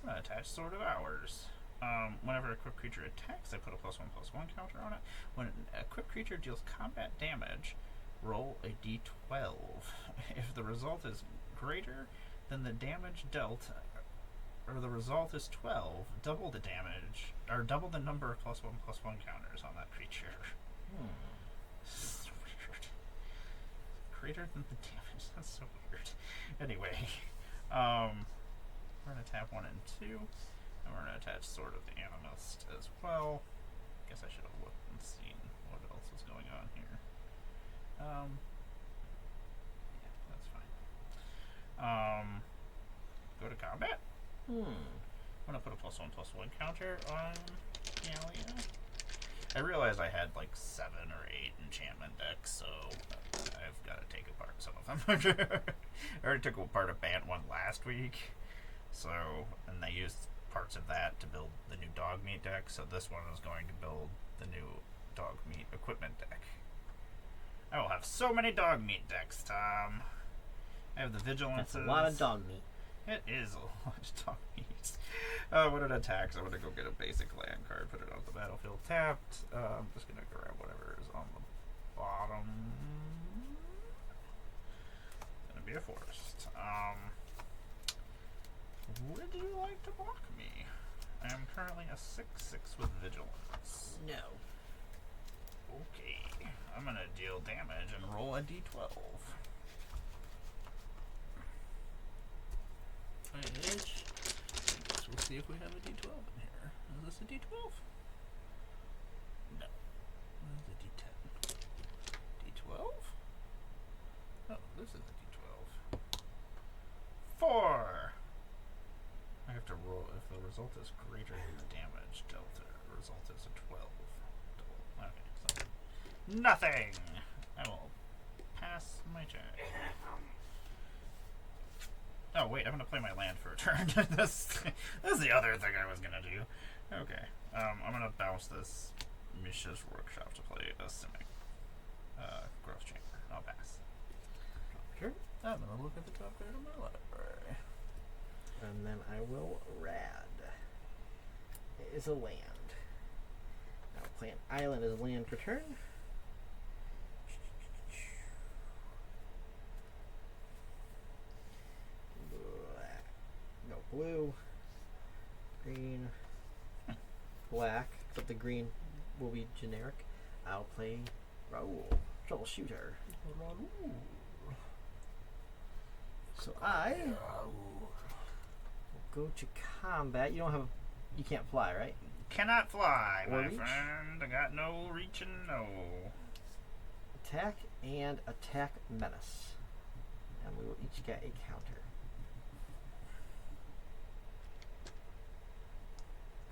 Speaker 1: I'm gonna attach Sword of Hours. Whenever a equipped creature attacks, I put a +1/+1 counter on it. When an equipped creature deals combat damage, roll a d12. If the result is greater than the damage dealt, or the result is 12, double the damage, or double the number of +1/+1 counters on that creature. So weird. Greater than the damage. That's so weird. Anyway, we're gonna tap 1 and 2. And we're going to attach Sword of the Animist as well. Guess I should have looked and seen what else was going on here. Yeah, that's fine. Go to combat. I'm going to put a +1/+1 counter on Galia. I realized I had like 7 or 8 enchantment decks, so I've got to take apart some of them. I already took apart a Bant one last week, and they used parts of that to build the new dog meat deck, so this one is going to build the new dog meat equipment deck. I will have so many dog meat decks, Tom. I have the vigilances.
Speaker 2: That's a lot of dog meat.
Speaker 1: It is a lot of dog meat. What it attacks, I'm going to go get a basic land card, put it on the battlefield tapped. I'm just going to grab whatever is on the bottom. It's going to be a forest. Would you like to block me? I am currently a 6/6 with vigilance.
Speaker 2: No.
Speaker 1: Okay. I'm gonna deal damage and roll a d12. Which, I guess we'll see if we have a d12 in here. Is this a d12? No. This is a d10. d12? Oh, this is a d12. 4! I have to roll if the result is greater than the damage dealt. The result is a 12. Okay, so nothing. I will pass my turn. Oh wait, I'm gonna play my land for a turn. this is the other thing I was gonna do. Okay, I'm gonna bounce this Mishra's Workshop to play a Simic Growth Chamber. I'll pass.
Speaker 2: Sure.
Speaker 1: I'm gonna look at the top card of my library.
Speaker 2: And then I will rad. It is a land. I'll play an island as a land per turn. Black. No, blue. Green. Black. Except the green will be generic. I'll play Raoul. Troubleshooter. So I will go to combat. You don't have. You can't fly, right?
Speaker 1: Cannot fly,
Speaker 2: Or
Speaker 1: my
Speaker 2: reach?
Speaker 1: friend. I got no reach and no.
Speaker 2: Attack and attack menace. And we will each get a counter.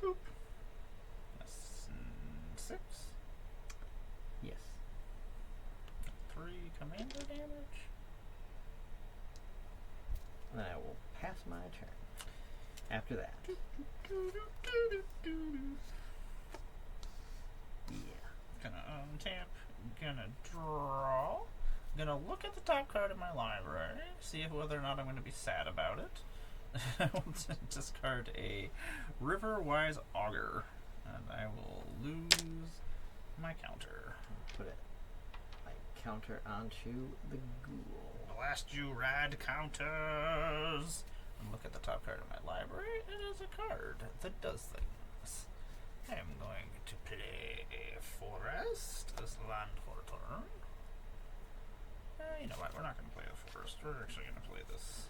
Speaker 1: Boop. That's 6.
Speaker 2: Yes.
Speaker 1: 3 commander damage.
Speaker 2: And then I will pass my turn. After that. Yeah.
Speaker 1: Gonna untap. Gonna draw. Gonna look at the top card of my library. See if whether or not I'm going to be sad about it. I will discard a Riverwise Augur. And I will lose my counter.
Speaker 2: Put it like counter onto the ghoul.
Speaker 1: Blast you, rad counters! And look at the top card of my library. It is a card that does things. I am going to play a forest as land for a turn. You know what? We're not going to play a forest. We're actually going to play this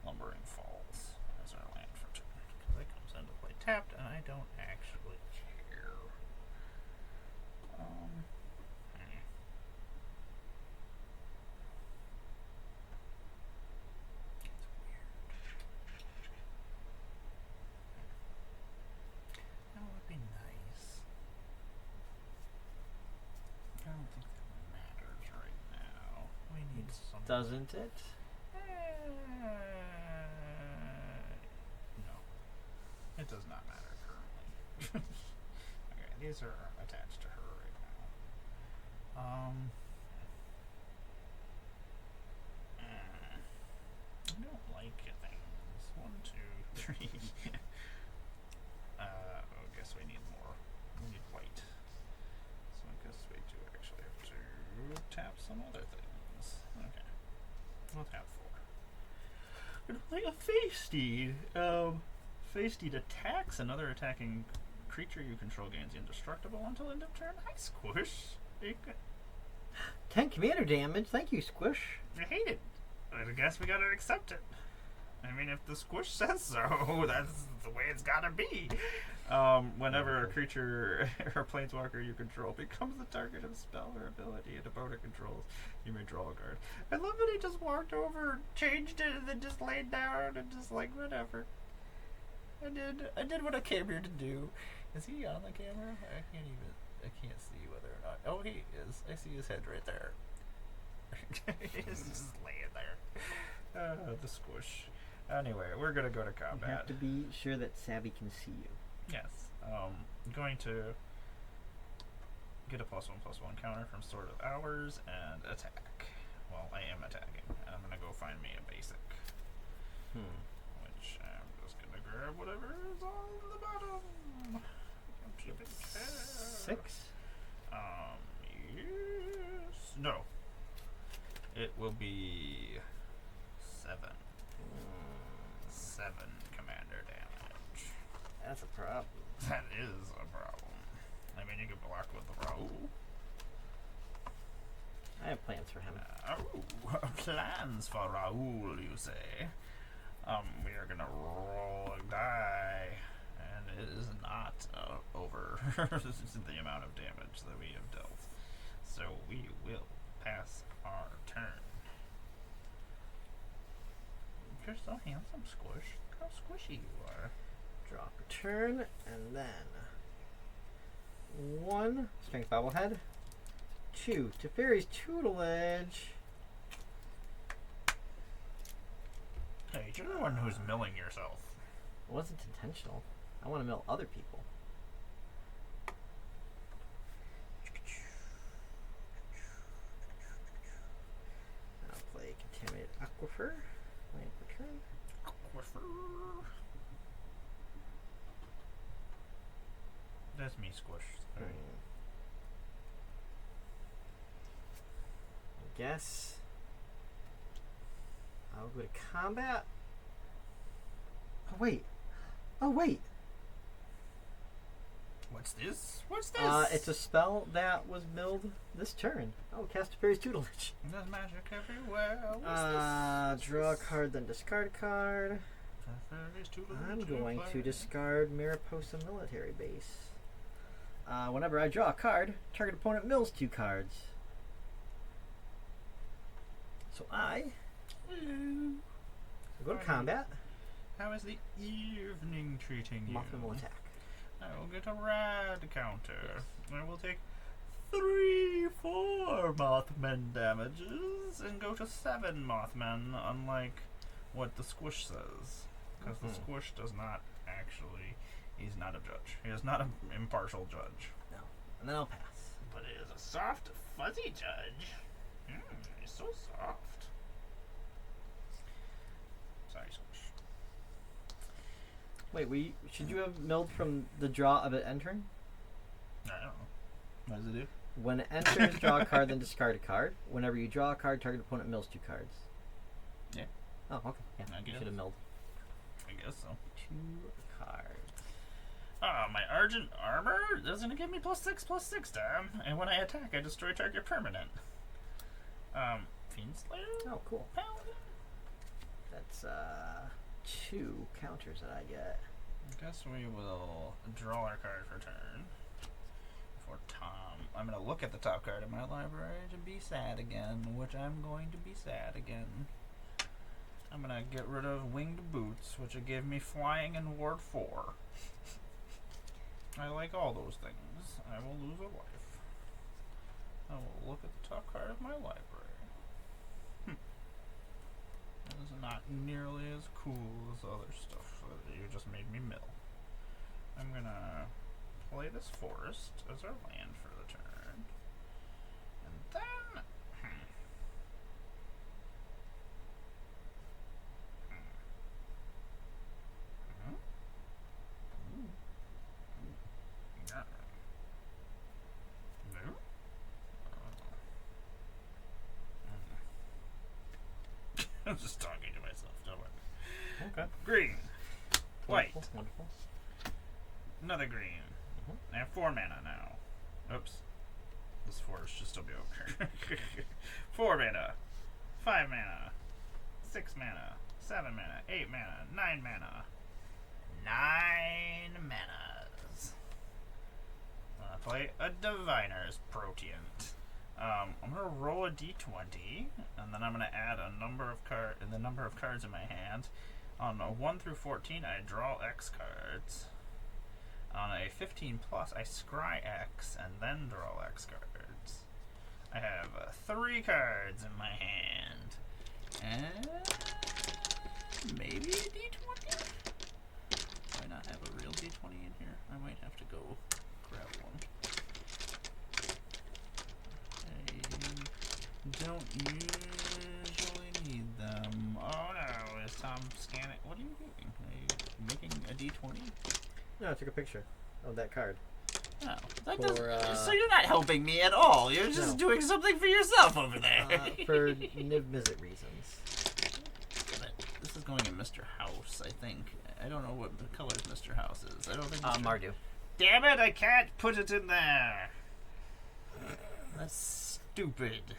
Speaker 1: Lumbering Falls as our land for turn. Because it comes into play tapped, and I don't actually care. That would be nice. I don't think that matters right now. We need some.
Speaker 2: Doesn't it?
Speaker 1: No. It does not matter currently. Okay, these are attached to her right now. I don't like things. 1, 2, 3. I guess we need more. We need white. So I guess we do actually have to tap some other things. Okay. We'll tap 4. Gonna play a Feisty. Feisty attacks. Another attacking creature you control gains indestructible until end of turn. Hi, Squish.
Speaker 2: 10 commander damage. Thank you, Squish.
Speaker 1: I hate it. I guess we gotta accept it. I mean, if the Squish says so, that's the way it's gotta be. Whenever a creature or planeswalker you control becomes the target of a spell or ability an opponent controls, you may draw a card. I love that he just walked over, changed it, and then just laid down and just like, whatever. I did what I came here to do. Is he on the camera? I can't see whether or not. Oh, he is. I see his head right there. He's just laying there. The Squish. Anyway, we're gonna go to
Speaker 2: You
Speaker 1: combat.
Speaker 2: have to be sure that Savvy can see you.
Speaker 1: Yes. I'm going to get a +1/+1 counter from Sword of Hours and attack. Well, I am attacking. And I'm gonna go find me a basic. Which I'm just gonna grab whatever is on the bottom. Keep it fair.
Speaker 2: 6?
Speaker 1: Yes. No. It will be 7. 7 commander damage.
Speaker 2: That's a problem.
Speaker 1: That is a problem. I mean, you could block with the Raoul.
Speaker 2: I have plans for him.
Speaker 1: Plans for Raoul, you say? We are gonna roll a die, and it is not over the amount of damage that we have dealt. So we will pass our turn. You're so handsome, Squish. Look how squishy you are.
Speaker 2: Drop a turn, and then 1 Strength Bobblehead. 2 Teferi's Tutelage.
Speaker 1: Hey, you're the one who's milling yourself.
Speaker 2: It wasn't intentional. I want to mill other people. I'll play Contaminated Aquifer. Land per turn.
Speaker 1: Aquifer. That's me, Squish. Sorry.
Speaker 2: I guess I'll go to combat. Oh wait. Oh wait.
Speaker 1: What's this? What's this?
Speaker 2: It's a spell that was milled this turn. Oh, cast Teferi's Tutelage.
Speaker 1: There's magic everywhere. What's this?
Speaker 2: Draw a card, then discard a card. I'm going to discard Mariposa Military Base. Whenever I draw a card, target opponent mills 2 cards. So I go to combat.
Speaker 1: How is the evening treating you?
Speaker 2: Mothman will attack.
Speaker 1: I will get a rad counter. I will take 3, 4 Mothman damages and go to 7 Mothman, unlike what the Squish says. Because the Squish does not actually, he's not a judge. He is not an impartial judge.
Speaker 2: No. And then I'll pass.
Speaker 1: but it is a soft, fuzzy judge. He's so soft. Sorry, Squish.
Speaker 2: Wait, should you have milled from the draw of it entering?
Speaker 1: I don't know. What does it do?
Speaker 2: When it enters, draw a card, then discard a card. Whenever you draw a card, target opponent mills 2 cards.
Speaker 1: Yeah.
Speaker 2: Oh, okay. Yeah,
Speaker 1: I
Speaker 2: you
Speaker 1: guess.
Speaker 2: should have milled
Speaker 1: I guess so.
Speaker 2: 2 cards.
Speaker 1: Oh, my Argent Armor is going to give me +6/+6, damn. And when I attack, I destroy target permanent. Fiend Slayer?
Speaker 2: Oh, cool.
Speaker 1: Paladin?
Speaker 2: That's 2 counters that I get.
Speaker 1: I guess we will draw our card for turn. For Tom. I'm going to look at the top card of my library to be sad again, which I'm going to be sad again. I'm going to get rid of Winged Boots, which will give me Flying and Ward 4. I like all those things. I will lose a life. I will look at the top card of my library. That is not nearly as cool as other stuff that you just made me mill. I'm gonna play this forest as our land for the turn. And then... No? I'm just talking to myself, don't worry.
Speaker 2: Okay.
Speaker 1: Green. White.
Speaker 2: Wonderful.
Speaker 1: Another green. I have 4 mana now. Oops. This forest should still be over. 4 mana. 5 mana. 6 mana. 7 mana. 8 mana. 9 mana. 9 manas. I play a Diviner's Proteant. I'm gonna roll a d20, and then I'm gonna add a number of the number of cards in my hand. On a 1 through 14, I draw X cards. On a 15 plus, I scry X and then draw X cards. I have 3 cards in my hand, and maybe a d20. Do I not have a real d20 in here? I might have to go grab one. I don't usually need them. Oh no, is Tom scanning? What are you doing? Are you making a d20?
Speaker 2: No, I took a picture of that card.
Speaker 1: Oh, that
Speaker 2: For,
Speaker 1: doesn't. So you're not helping me at all. You're just doing something for yourself over there.
Speaker 2: For Niv-Mizzet reasons.
Speaker 1: This is going in Mr. House, I think. I don't know what the colors Mr. House is. I don't think.
Speaker 2: Mardu.
Speaker 1: Damn it! I can't put it in there. That's stupid.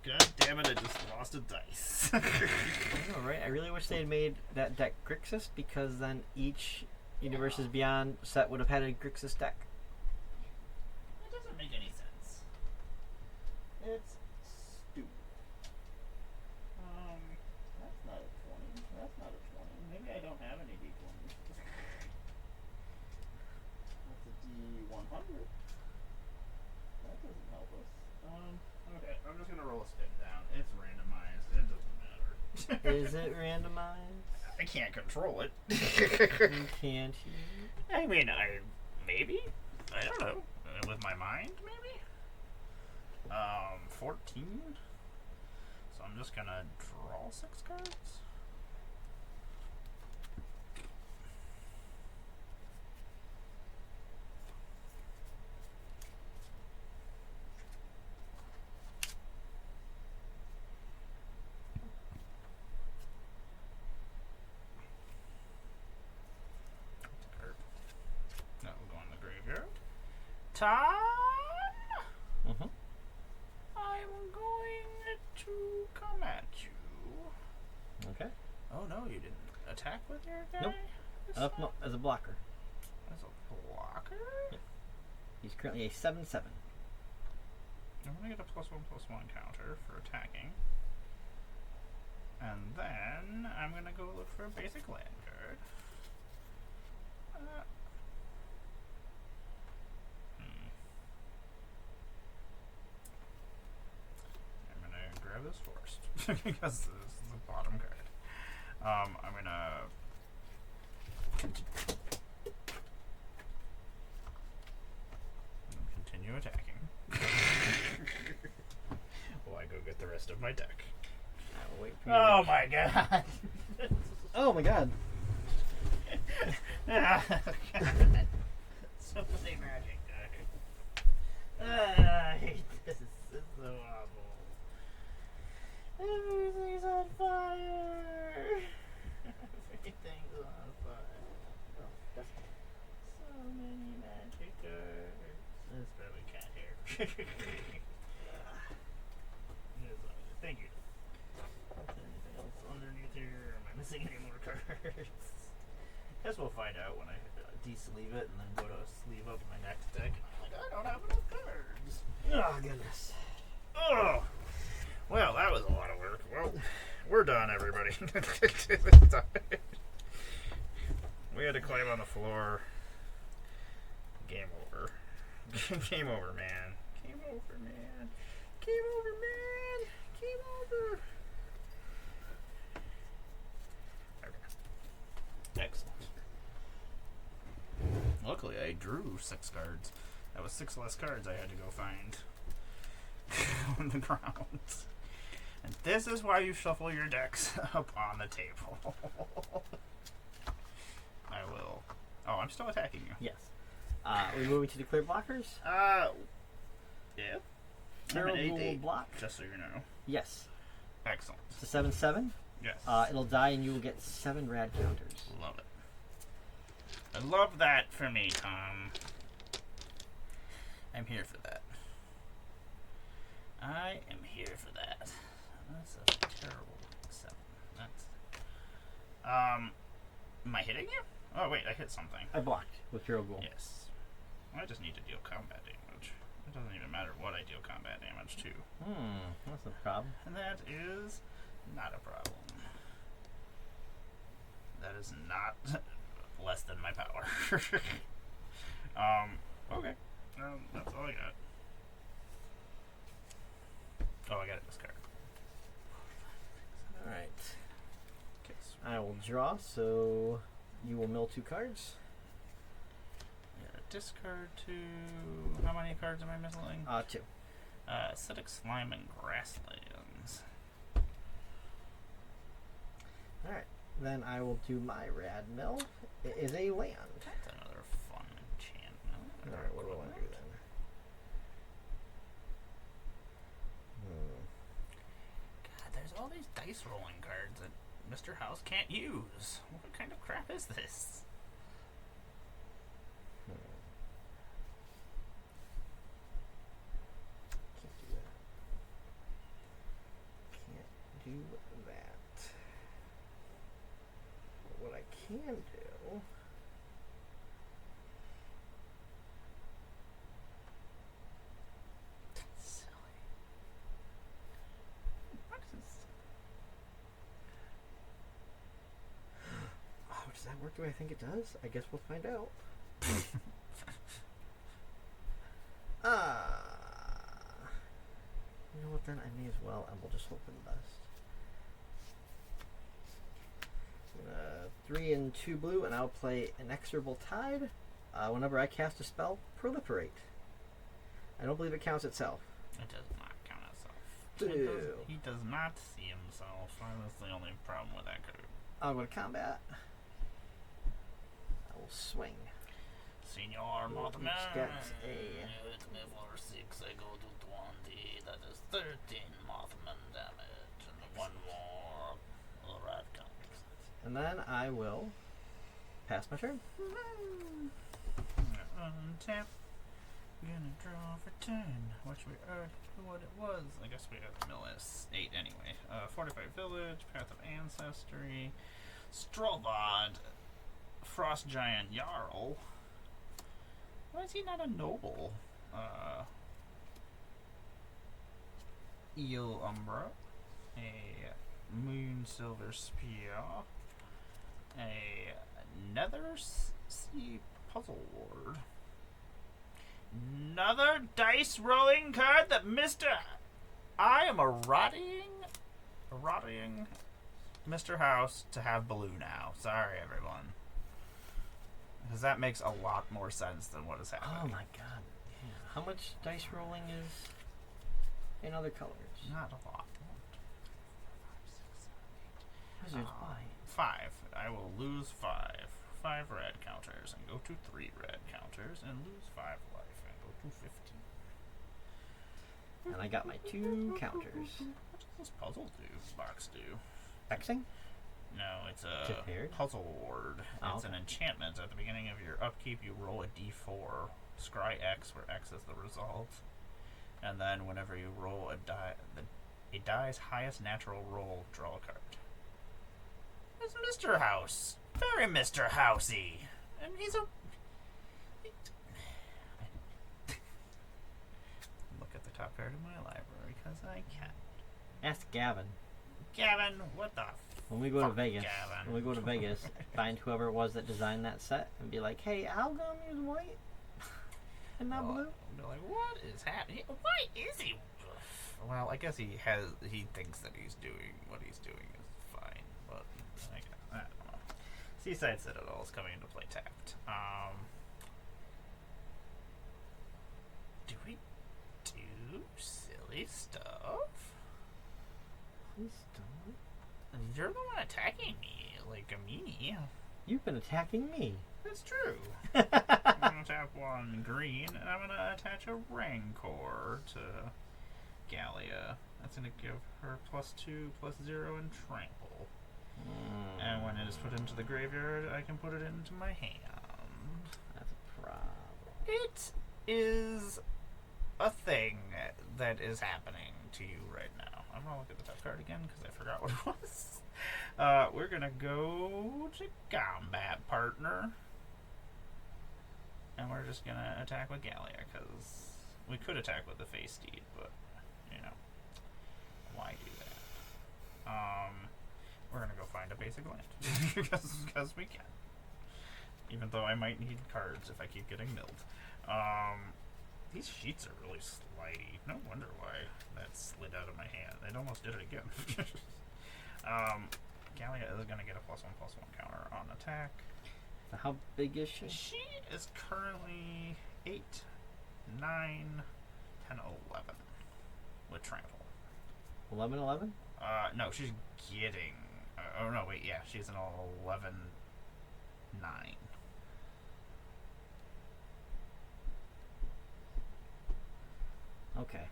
Speaker 1: God damn it! I just lost a dice.
Speaker 2: I know, right? I really wish they had made that deck Grixis, because then each Universes Beyond set would have had a Grixis deck.
Speaker 1: That doesn't make any sense. It's stupid. That's not a 20. That's not a 20. Maybe I don't have any d20s. That's a d100. That doesn't help us. Okay, I'm just gonna roll a spin down. It's randomized. It doesn't matter.
Speaker 2: Is it randomized?
Speaker 1: I can't control it.
Speaker 2: You can't.
Speaker 1: I mean, maybe. I don't know. With my mind, maybe. 14. So I'm just gonna draw 6 cards. That will go in the graveyard. Tom?
Speaker 2: Mm-hmm.
Speaker 1: I'm going to come at you.
Speaker 2: Okay.
Speaker 1: Oh no, you didn't attack with your guy?
Speaker 2: Nope. No, as a blocker.
Speaker 1: As a blocker?
Speaker 2: Yep. He's currently a 7/7.
Speaker 1: I'm gonna get a +1/+1 counter for attacking. And then I'm gonna go look for a basic land card. I'm gonna grab this forest because this is the bottom card. I'm gonna rest of my deck.
Speaker 2: I will wait for you.
Speaker 1: Oh my god.
Speaker 2: Oh my god.
Speaker 1: So many magic cards. I hate this. This is so awful. Everything's on fire. Everything's on fire. Oh, so many magic cards. That's probably cat hair. Thank you. Anything else underneath here? Am I missing any more cards? Guess we'll find out when I de-sleeve it and then go to sleeve up my next deck. I'm like, I don't have enough cards.
Speaker 2: Oh goodness.
Speaker 1: Oh! Well, that was a lot of work. Well, we're done, everybody. We had to climb on the floor. Game over. Game over, man. Game over, man. Game over, man. Game over. Okay. Excellent. Luckily, I drew 6 cards. That was 6 less cards I had to go find on the ground. And this is why you shuffle your decks up on the table. I will. Oh, I'm still attacking you.
Speaker 2: Yes. We're moving to the clear blockers.
Speaker 1: Yeah.
Speaker 2: Hero
Speaker 1: I'm an
Speaker 2: will
Speaker 1: 8/8,
Speaker 2: block.
Speaker 1: just so you know.
Speaker 2: Yes.
Speaker 1: Excellent.
Speaker 2: It's a 7/7.
Speaker 1: Yes.
Speaker 2: It'll die and you will get 7 rad counters.
Speaker 1: Love it. I love that for me, Tom. I'm here for that. I am here for that. That's a terrible 7. That's. Am I hitting you? Oh wait, I hit something.
Speaker 2: I blocked with Hero Ghoul.
Speaker 1: Yes. I just need to deal combat damage. It doesn't even matter what I deal combat damage to.
Speaker 2: That's a problem.
Speaker 1: And that is not a problem. That is not less than my power. Okay. That's all I got. Oh, I got it this card.
Speaker 2: Alright.
Speaker 1: Okay,
Speaker 2: I will draw, so you will mill 2 cards.
Speaker 1: Discard 2. How many cards am I missing?
Speaker 2: 2.
Speaker 1: Acidic Slime and Grasslands.
Speaker 2: Alright. Then I will do my rad mill. It is a land.
Speaker 1: That's another fun enchantment.
Speaker 2: Alright, what do I want to do then?
Speaker 1: God, there's all these dice rolling cards that Mr. House can't use. What kind of crap is this?
Speaker 2: Can't do that. But what I can do...
Speaker 1: Silly. What is this?
Speaker 2: Oh, does that work the way I think it does? I guess we'll find out. You know what then? I may as well, and we'll just hope for the best. 3 and 2 blue, and I'll play Inexorable Tide. Whenever I cast a spell, Proliferate. I don't believe it counts itself.
Speaker 1: It does not count itself.
Speaker 2: Boo.
Speaker 1: He does not see himself. That's the only problem with that card.
Speaker 2: I'll go to combat. I will swing.
Speaker 1: Senor Mothman.
Speaker 2: Which gets a...
Speaker 1: Hit me for 6, I go to 20. That is 13 Mothman damage. And 1 more rat counters.
Speaker 2: And then I will pass my turn.
Speaker 1: Untap. Gonna draw for 10. Which we already knew what it was. I guess we have to mill as 8 anyway. Fortified Village, Path of Ancestry, Strolvad, Frost Giant Jarl. Why is he not a noble? Eel Umbra, a Moon Silver Spear, a Nether Sea Puzzle Ward, another dice rolling card that I am rotting Mr. House to have blue now. Sorry, everyone. Because that makes a lot more sense than what is happening.
Speaker 2: Oh my god. Yeah. How much dice rolling is in other colors?
Speaker 1: Not a lot.
Speaker 2: Wizards, why?
Speaker 1: 5. I will lose 5. 5 red counters and go to 3 red counters and lose 5 life and go to 15.
Speaker 2: And I got my 2 counters.
Speaker 1: What does this puzzle box do?
Speaker 2: Xing?
Speaker 1: No, it's a
Speaker 2: Prepared?
Speaker 1: puzzle ward.
Speaker 2: Oh,
Speaker 1: It's an enchantment. At the beginning of your upkeep, you roll a d4, scry X, where X is the result. And then whenever you roll a die's highest natural roll, draw a card. It's Mr. House. Very Mr. Housey. And he's a... Look at the top card of my library, because I can.
Speaker 2: Ask Gavin.
Speaker 1: Gavin, what the
Speaker 2: When we go to
Speaker 1: fuck,
Speaker 2: Vegas,
Speaker 1: Gavin?
Speaker 2: when we go to Vegas, find whoever it was that designed that set and be like, hey, how come use white and not blue?
Speaker 1: Be like, what is happening? Why is he? Well, I guess he thinks that he's doing what he's doing is fine, but I don't know. Seaside Citadel is coming into play tapped. Do we do silly stuff?
Speaker 2: Please don't.
Speaker 1: You're the one attacking me, like a meanie.
Speaker 2: You've been attacking me.
Speaker 1: That's true. I'm gonna tap 1 green, and I'm gonna attach a Rancor to Gallia. That's gonna give her +2/+0 and trample. And when it is put into the graveyard, I can put it into my hand.
Speaker 2: That's a problem.
Speaker 1: It is a thing that is happening to you right now. I'm gonna look at the top card again because I forgot what it was. We're gonna go to combat partner. And we're just gonna attack with Gallia, because we could attack with the Face Steed, but, you know, why do that? We're gonna go find a basic land, because we can. Even though I might need cards if I keep getting milled. These sheets are really slidey. No wonder why that slid out of my hand. It almost did it again. Gallia is gonna get a +1/+1 counter on attack.
Speaker 2: So how big is she?
Speaker 1: She is currently 8, 9, 10, 11 with trample.
Speaker 2: 11?
Speaker 1: No, she's getting. Oh no, wait, yeah, she's an 11, 9.
Speaker 2: Okay.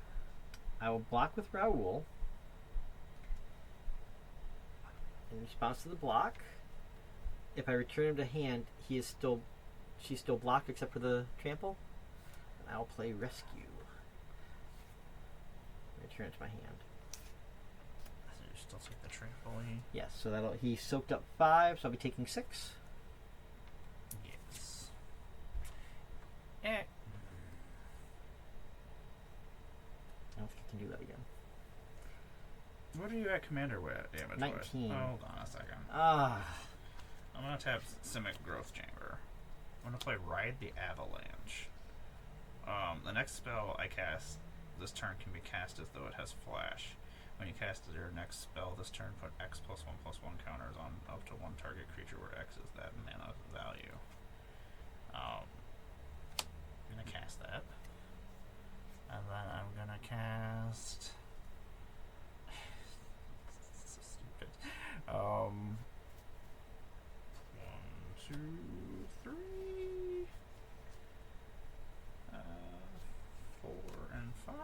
Speaker 2: I will block with Raoul. In response to the block, if I return him to hand, she's still blocked except for the trample. And I'll play rescue. Return it to my hand.
Speaker 1: So you still take the trample.
Speaker 2: Yes, so he soaked up 5, so I'll be taking 6.
Speaker 1: Yes.
Speaker 2: I don't think I can do that again.
Speaker 1: What are you at commander with damage?
Speaker 2: 19.
Speaker 1: Hold on a second.
Speaker 2: Ah.
Speaker 1: I'm gonna tap Simic Growth Chamber. I'm gonna play Ride the Avalanche. The next spell I cast this turn can be cast as though it has flash. When you cast your next spell this turn, put X +1/+1 counters on up to 1 target creature where X is that mana value. I'm gonna cast that. And then I'm gonna cast... so stupid. 1, 2, 3, 4, and 5.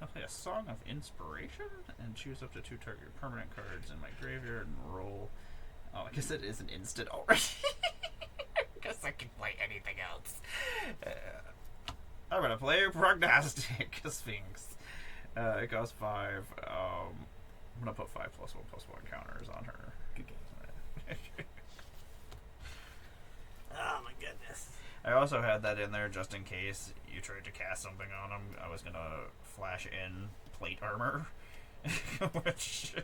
Speaker 1: I'll play a Song of Inspiration and choose up to 2 target permanent cards in my graveyard and roll. Oh, I guess it is an instant already. I guess I can play anything else. I'm gonna play Prognostic Sphinx. It costs 5. I'm gonna put 5 +1/+1 counters on her.
Speaker 2: Good game. Oh my goodness.
Speaker 1: I also had that in there just in case you tried to cast something on him. I was gonna flash in plate armor, which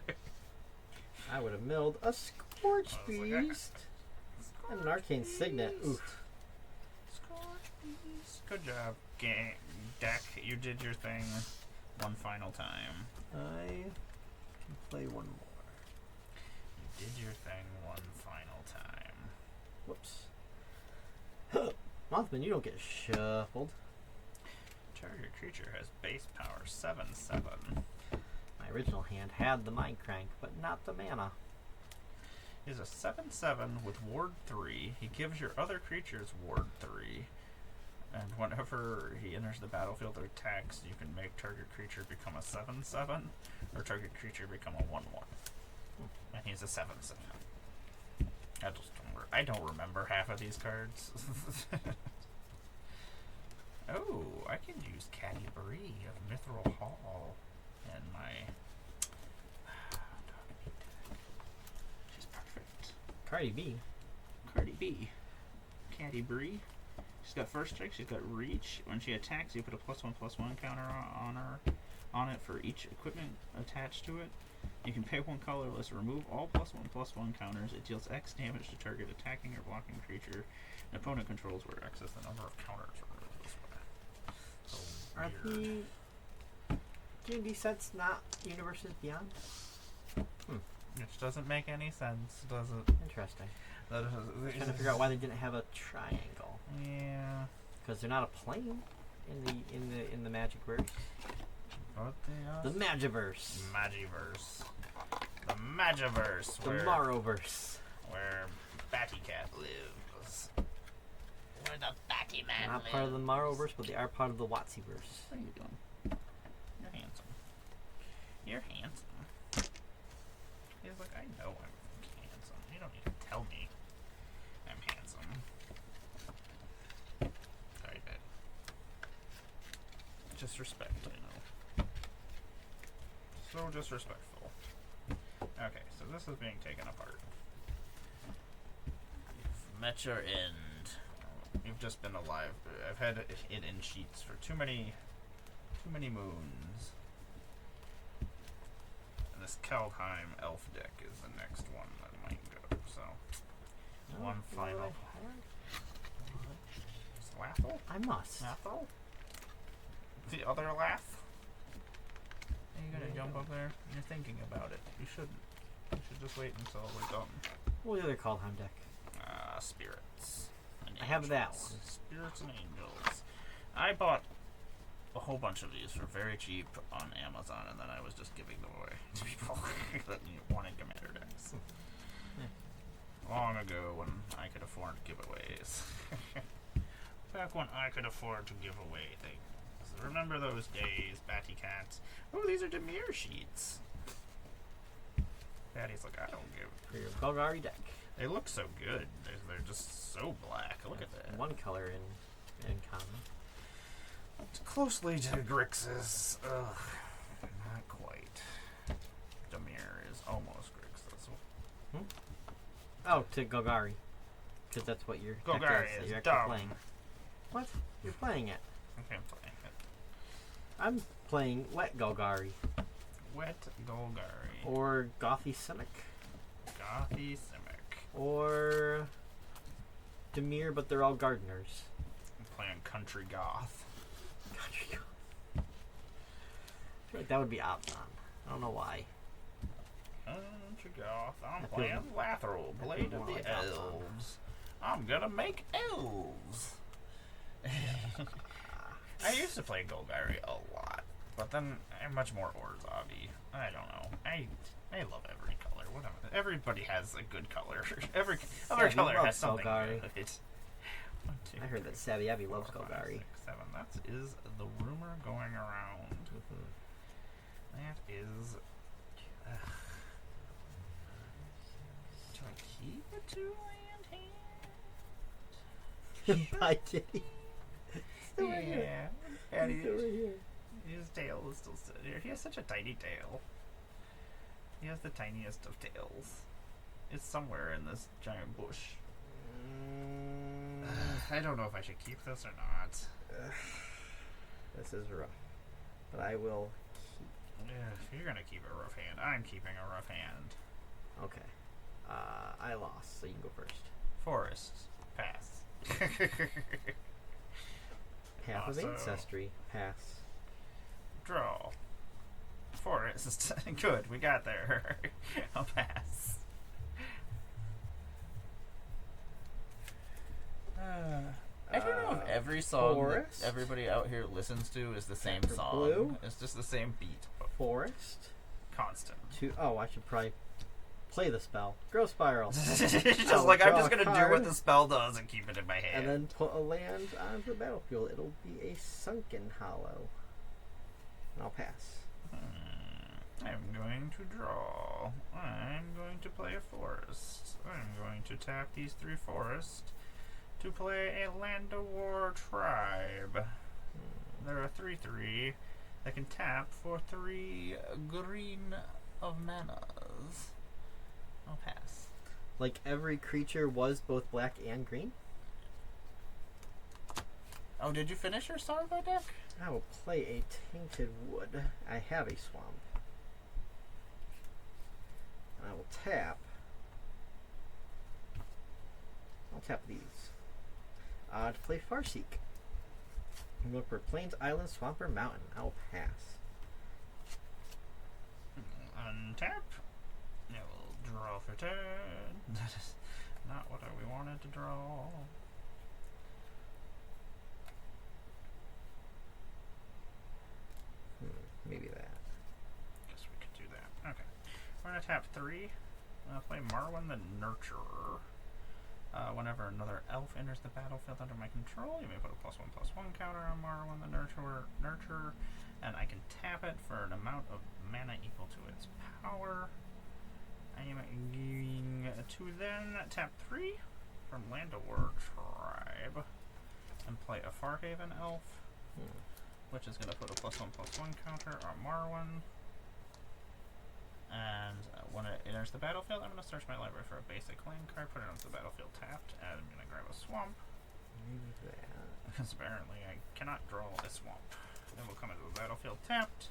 Speaker 2: I would have milled a Scorch Beast and an Arcane Signet. Oof.
Speaker 1: Scorch Beast. Good job, deck. You did your thing one final time.
Speaker 2: I can play one more.
Speaker 1: You did your thing one final time.
Speaker 2: Whoops. Mothman, you don't get shuffled.
Speaker 1: Target creature has base power 7/7.
Speaker 2: My original hand had the Mind Crank, but not the mana.
Speaker 1: He's a 7/7 with Ward 3. He gives your other creatures Ward 3. And whenever he enters the battlefield or attacks, you can make target creature become a 7/7 or target creature become a 1/1. And he's a 7/7. I don't remember half of these cards. Oh, I can use Caddy Bree of Mithril Hall in my dog meat deck. She's perfect.
Speaker 2: Cardi B.
Speaker 1: Cardi B. Caddy Bree. She's got first strike, she's got reach. When she attacks, you put a +1/+1 counter on it for each equipment attached to it. You can pay one colorless, remove all +1/+1 counters. It deals X damage to target attacking or blocking creature an opponent controls where X is the number of counters removed this way. So
Speaker 2: Are
Speaker 1: weird.
Speaker 2: the D&D sets not Universes Beyond?
Speaker 1: Which doesn't make any sense, does it?
Speaker 2: Interesting.
Speaker 1: That is,
Speaker 2: Trying to figure out why they didn't have a triangle.
Speaker 1: Yeah.
Speaker 2: Because they're not a plane in the Magicverse.
Speaker 1: What
Speaker 2: The Magiverse.
Speaker 1: Magiverse. The Magiverse.
Speaker 2: The
Speaker 1: where,
Speaker 2: Morrowverse.
Speaker 1: where Battycat lives. Where the Battyman
Speaker 2: Not
Speaker 1: lives.
Speaker 2: part of the Morrowverse, but they are part of the Watsyverse.
Speaker 1: What are you doing? You're handsome. You're handsome. He's like, I know I'm handsome. You don't need to tell me I'm handsome. Sorry, babe. Just respect, you know. So disrespectful. Okay, so this is being taken apart. You've met your end. You've just been alive. I've had it in sheets for too many moons. And this Kaldheim elf deck is the next one that might go. So one final. Slathel?
Speaker 2: I must.
Speaker 1: Slathel? The other laugh? Are you gonna jump up there? You're thinking about it. You shouldn't. You should just wait until we're done.
Speaker 2: What the other Kaldheim deck?
Speaker 1: Spirits. And
Speaker 2: I have that
Speaker 1: angels.
Speaker 2: one.
Speaker 1: Spirits and angels. I bought a whole bunch of these for very cheap on Amazon, and then I was just giving them away to people that wanted commander decks. Long ago, when I could afford giveaways. Back when I could afford to give away things. Remember those days, Batty Cats? Oh, these are Demir sheets. Batty's like, I don't give.
Speaker 2: For your Golgari deck.
Speaker 1: They look so good. They're just so black. Look at that.
Speaker 2: One color in common.
Speaker 1: Looked closely to Grixis. Ugh, not quite. Demir is almost Grixis.
Speaker 2: Oh, to Golgari. Because that's what your deck
Speaker 1: Golgari
Speaker 2: is.
Speaker 1: is
Speaker 2: You're
Speaker 1: dumb.
Speaker 2: actually playing. What? You're playing it.
Speaker 1: Okay, I'm playing it.
Speaker 2: I'm playing Wet Golgari.
Speaker 1: Wet Golgari.
Speaker 2: Or Gothy Simic.
Speaker 1: Gothy Simic.
Speaker 2: Or Demir, but they're all gardeners.
Speaker 1: I'm playing Country Goth.
Speaker 2: Country Goth. I feel like that would be Abzan. I don't know why.
Speaker 1: Country Goth. I'm
Speaker 2: I feel-
Speaker 1: playing Lathril, Blade of
Speaker 2: more
Speaker 1: the
Speaker 2: like Abzan.
Speaker 1: Elves. I'm gonna make elves. I used to play Golgari a lot, but then I'm much more Orzhov-y. I don't know. I love every color. Whatever. Everybody has a good color. Every other
Speaker 2: Savvy
Speaker 1: color
Speaker 2: loves
Speaker 1: has something
Speaker 2: Golgari.
Speaker 1: good. 1, 2,
Speaker 2: I heard that
Speaker 1: 3,
Speaker 2: Savvy Abby
Speaker 1: 4,
Speaker 2: loves
Speaker 1: 5,
Speaker 2: Golgari.
Speaker 1: 6, 7. That is the rumor going around. That is. Do I keep a 2-land hand?
Speaker 2: Bye, kitty. Still right here.
Speaker 1: Yeah. And
Speaker 2: Still right here.
Speaker 1: his tail is still here. He has such a tiny tail. He has the tiniest of tails. It's somewhere in this giant bush. I don't know if I should keep this or not.
Speaker 2: This is rough. But I will
Speaker 1: If you're gonna keep a rough hand, I'm keeping a rough hand.
Speaker 2: Okay. I lost, so you can go first.
Speaker 1: Forest. Pass.
Speaker 2: Path of
Speaker 1: Also-
Speaker 2: Ancestry. Pass.
Speaker 1: Draw. Forest. Good, we got there. I'll pass. I don't know if every song
Speaker 2: Forest.
Speaker 1: that everybody out here listens to is the same
Speaker 2: Pepper
Speaker 1: song.
Speaker 2: Blue.
Speaker 1: It's just the same beat, but
Speaker 2: Forest.
Speaker 1: constant.
Speaker 2: Oh, I should probably play the spell. Growth Spiral.
Speaker 1: Just
Speaker 2: I'll
Speaker 1: like, I'm
Speaker 2: draw
Speaker 1: just
Speaker 2: a
Speaker 1: gonna do
Speaker 2: card.
Speaker 1: what the spell does and keep it in my hand.
Speaker 2: And then put a land onto the battlefield. It'll be a Sunken Hollow. And I'll pass.
Speaker 1: I'm going to draw. I'm going to play a forest. I'm going to tap these 3 forests to play a Land of War Tribe. There are 3/3 that can tap for 3 green of manas. I'll pass.
Speaker 2: Like every creature was both black and green.
Speaker 1: Oh, did you finish your Starlight deck?
Speaker 2: I will play a Tainted Wood. I have a swamp. And I will tap. I'll tap these. To play Farseek. I'm going for Plains, Island, Swamp, or Mountain. I'll pass.
Speaker 1: Untap. I will draw for turn. That is not what we wanted to draw.
Speaker 2: Maybe that.
Speaker 1: Guess we could do that. Okay. We're going to tap 3. Play Marwyn the Nurturer. Whenever another elf enters the battlefield under my control, you may put a +1/+1 counter on Marwyn the Nurturer, and I can tap it for an amount of mana equal to its power. I am going to then tap 3 from Land of War Tribe and play a Farhaven elf, which is going to put a +1/+1 counter on Marwyn. And when it enters the battlefield, I'm going to search my library for a basic land card, put it onto the battlefield tapped, and I'm going to grab a swamp.
Speaker 2: Maybe that.
Speaker 1: Because apparently I cannot draw a swamp. It will come into the battlefield tapped,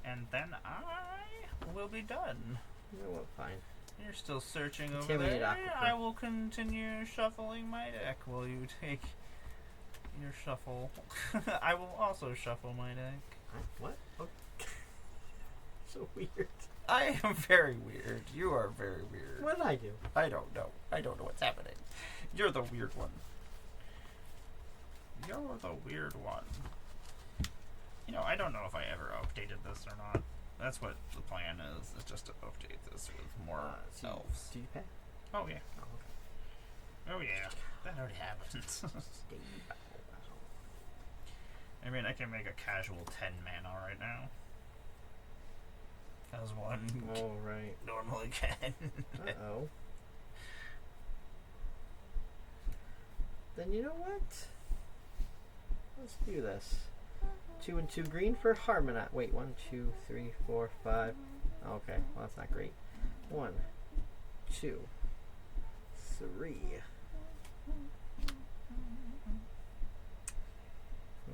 Speaker 1: and then I will be done.
Speaker 2: You know what? Fine.
Speaker 1: You're still searching over
Speaker 2: Contaminated
Speaker 1: there.
Speaker 2: Aquifer.
Speaker 1: I will continue shuffling my deck while you take your shuffle. I will also shuffle my deck.
Speaker 2: What? Oh. So weird.
Speaker 1: I am very weird. You are very weird.
Speaker 2: What did I do?
Speaker 1: I don't know. I don't know what's happening. You're the weird one. You're the weird one. You know, I don't know if I ever updated this or not. That's what the plan is just to update this with more elves.
Speaker 2: Did you pass?
Speaker 1: Oh, yeah.
Speaker 2: Oh, okay.
Speaker 1: Oh, yeah. That already happened. I mean, I can make a casual 10 mana right now. As one
Speaker 2: Oh, right.
Speaker 1: normally can.
Speaker 2: Uh-oh. Then you know what? Let's do this. 2 and 2 green for Harmonite. Wait, 1, 2, 3, 4, 5. Okay, well that's not great. 1, 2, 3. I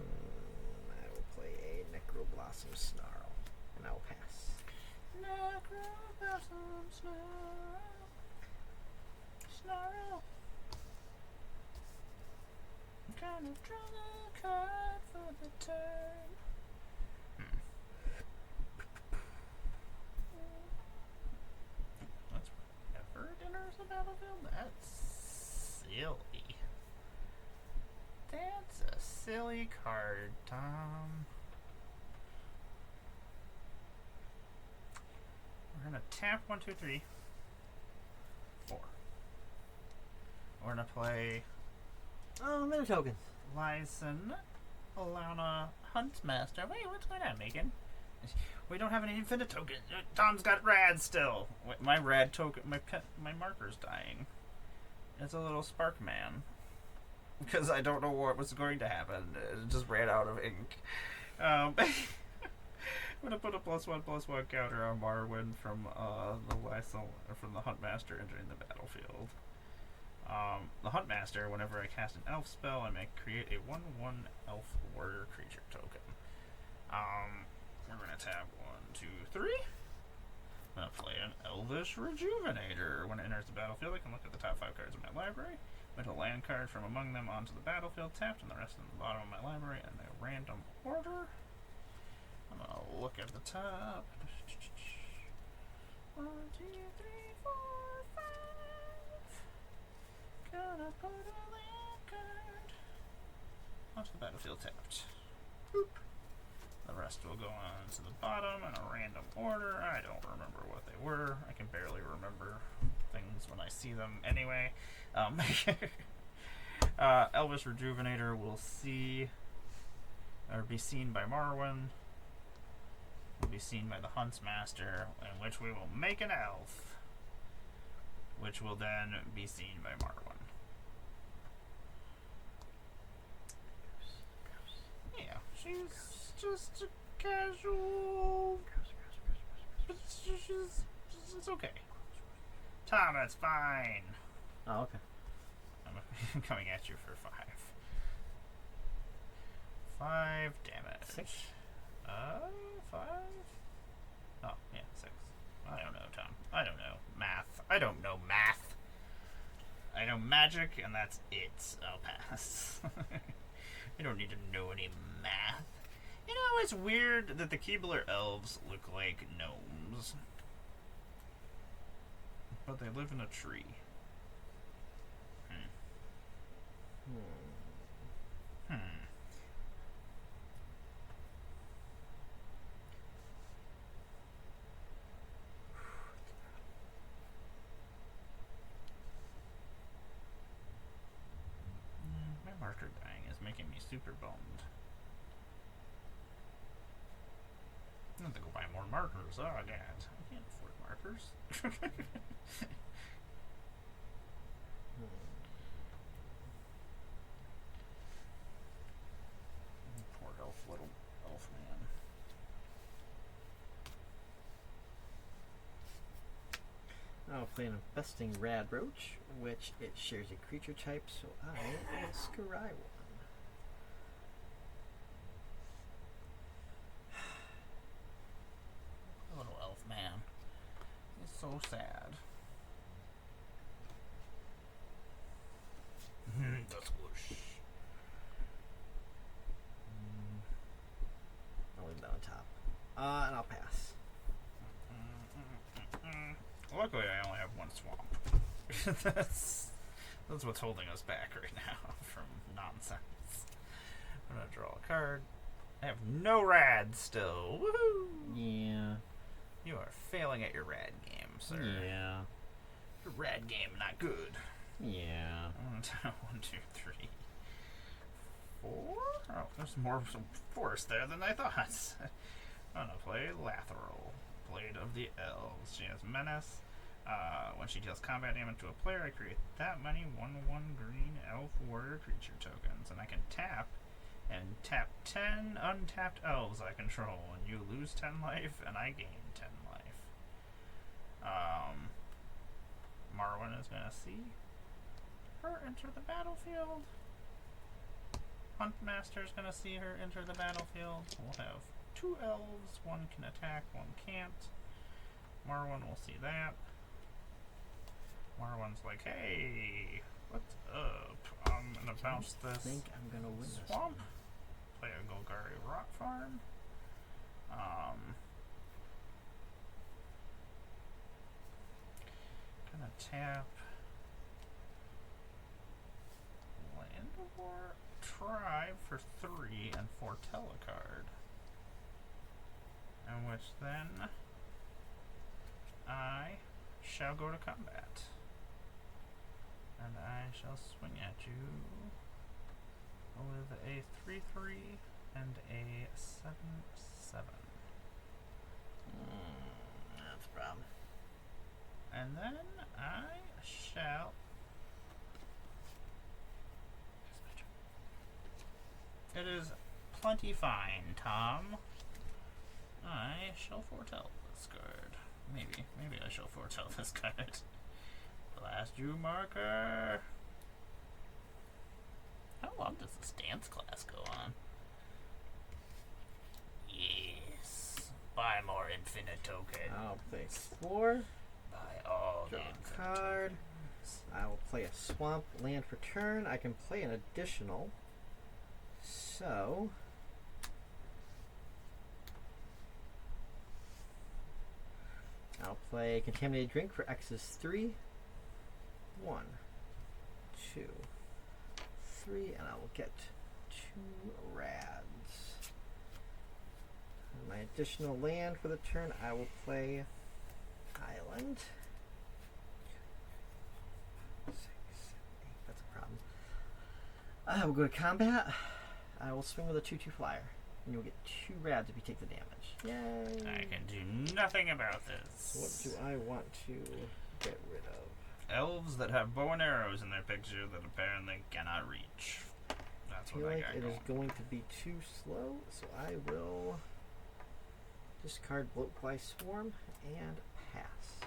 Speaker 2: will play a Necroblossom Snarl, and I will pass.
Speaker 1: Necroblossom Snarl. Kind of draw the card for the turn. That's whenever it enters the battlefield. That's silly. That's a silly card, Tom. We're gonna tap 1, 2, 3, 4. We're gonna play
Speaker 2: Oh, minute tokens.
Speaker 1: Lyson, Alana, Huntmaster. Wait, what's going on, Megan? We don't have any infinite tokens. Tom's got rad still. Wait, my rad token, my marker's dying. It's a little spark man. Because I don't know what was going to happen. It just ran out of ink. I'm gonna put a +1/+1 counter on Marwyn from the Lyson, from the Huntmaster entering the battlefield. The Huntmaster, whenever I cast an elf spell, I may create a 1/1 elf warrior creature token. We're gonna tap 1, 2, 3. I'm gonna play an Elvish Rejuvenator. When it enters the battlefield, I can look at the top 5 cards of my library, put a land card from among them onto the battlefield, tapped, and the rest in the bottom of my library in a random order. I'm gonna look at the top. 1, 2, 3, 4, 5. Gonna put a land card onto the battlefield tapped. Boop. The rest will go on to the bottom in a random order. I don't remember what they were. I can barely remember things when I see them anyway. Elvis Rejuvenator will be seen by Marwyn. Will be seen by the Huntsmaster, in which we will make an elf, which will then be seen by Marwyn. Yeah, she's just a casual. It's okay. Tom, that's fine.
Speaker 2: Oh, okay.
Speaker 1: I'm coming at you for 5. 5 damage.
Speaker 2: 6.
Speaker 1: 5? Oh, yeah, 6. I don't know, Tom. I don't know math. I don't know math. I know magic, and that's it. I'll pass. I don't need to know any math. You know, it's weird that the Keebler elves look like gnomes. But they live in a tree. My marker dying is making me super bummed. I have to go buy more markers. Oh, God. I can't afford markers. Poor little elf man.
Speaker 2: I'll play an Infesting Rad Roach, which it shares a creature type, so I will scry one.
Speaker 1: Little elf man. He's so sad. The swoosh.
Speaker 2: I'll leave that on top. And I'll pass.
Speaker 1: Luckily, I only have one swamp. that's what's holding us back right now from nonsense. I'm gonna draw a card. I have no rad still. Woohoo!
Speaker 2: Yeah.
Speaker 1: You are failing at your rad game, sir.
Speaker 2: Yeah.
Speaker 1: Your rad game not good.
Speaker 2: Yeah.
Speaker 1: 1, 2, 3, 4. Oh, there's more forest there than I thought. I'm gonna play Lathril, Blade of the Elves. She has Menace. When she deals combat damage to a player, I create that many 1/1 green elf warrior creature tokens, and I can tap 10 untapped elves I control, and you lose 10 life, and I gain 10 life. Marwyn is gonna see her enter the battlefield. Huntmaster's gonna see her enter the battlefield. We'll have 2 elves, one can attack, one can't. Marwyn will see that. Marwyn's like, hey, what's up? I'm gonna bounce
Speaker 2: I
Speaker 1: this
Speaker 2: think I'm gonna win this
Speaker 1: swamp.
Speaker 2: one.
Speaker 1: Play a Golgari Rock Farm. Gonna tap Landor Tribe for 3 and foretell a card. In which then I shall go to combat. And I shall swing at you with a 3/3 and a 7/7.
Speaker 2: That's a problem.
Speaker 1: And then I shall. It is plenty fine, Tom. I shall foretell this card. Maybe I shall foretell this card. Blast you, marker. How long does this dance class go on? Yes. Buy more infinite tokens.
Speaker 2: I'll play 4.
Speaker 1: Buy all
Speaker 2: Draw
Speaker 1: the
Speaker 2: a
Speaker 1: infinite
Speaker 2: card.
Speaker 1: tokens.
Speaker 2: I will play a swamp land for turn. I can play an additional. So I'll play Contaminated Drink for X's 3. 1, 2, 3, and I will get 2 rads. my additional land for the turn, I will play Island. 6, 7, 8. That's a problem. I will go to combat. I will swing with a 2/2 flyer. And you'll get 2 rads if you take the damage. Yay!
Speaker 1: I can do nothing about this.
Speaker 2: So what do I want to get rid of?
Speaker 1: Elves that have bow and arrows in their picture that apparently cannot reach. That's
Speaker 2: I feel
Speaker 1: what I
Speaker 2: like
Speaker 1: got
Speaker 2: it
Speaker 1: going.
Speaker 2: is going to be too slow, so I will discard Bloatfly Swarm and pass.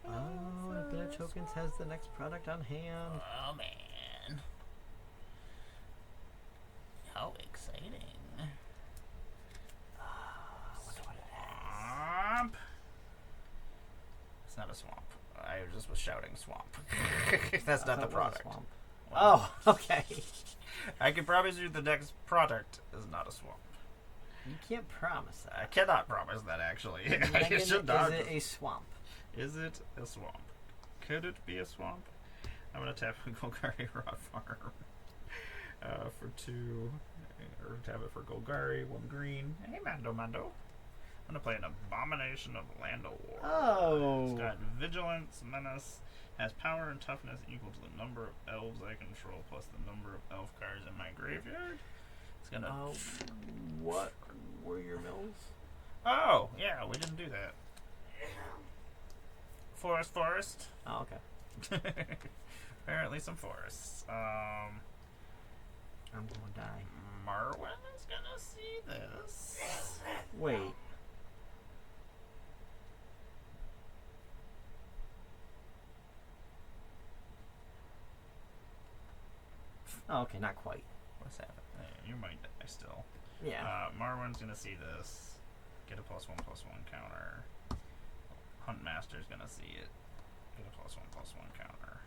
Speaker 2: Oh, Infinite Tokens has the next product on hand.
Speaker 1: Oh man. How exciting. What do I have? Swamp. It's not a swamp. I just was shouting swamp. That's not the product.
Speaker 2: Swamp.
Speaker 1: Well,
Speaker 2: Oh, okay.
Speaker 1: I can promise you the next product is not a swamp.
Speaker 2: You can't promise that.
Speaker 1: I cannot promise that actually. I
Speaker 2: Megan,
Speaker 1: should not.
Speaker 2: is it a swamp?
Speaker 1: Is it a swamp? Could it be a swamp? I'm gonna tap Golgari Rot Farm for 2, or tap it for Golgari, 1 green. Hey, Mando. I'm gonna play an Abomination of Landowar.
Speaker 2: Oh.
Speaker 1: It's got Vigilance, Menace, has power and toughness equal to the number of elves I control plus the number of elf cards in my graveyard. It's gonna.
Speaker 2: What were your mills?
Speaker 1: Oh, yeah, we didn't do that. Forest.
Speaker 2: Oh, okay.
Speaker 1: Apparently some forests.
Speaker 2: I'm gonna die.
Speaker 1: Marwyn is gonna see this.
Speaker 2: Wait. Oh, okay, not quite.
Speaker 1: What's happening? You might die still.
Speaker 2: Yeah.
Speaker 1: Marwyn's gonna see this. Get a +1/+1 counter. Huntmaster's gonna see it. Get a +1/+1 counter.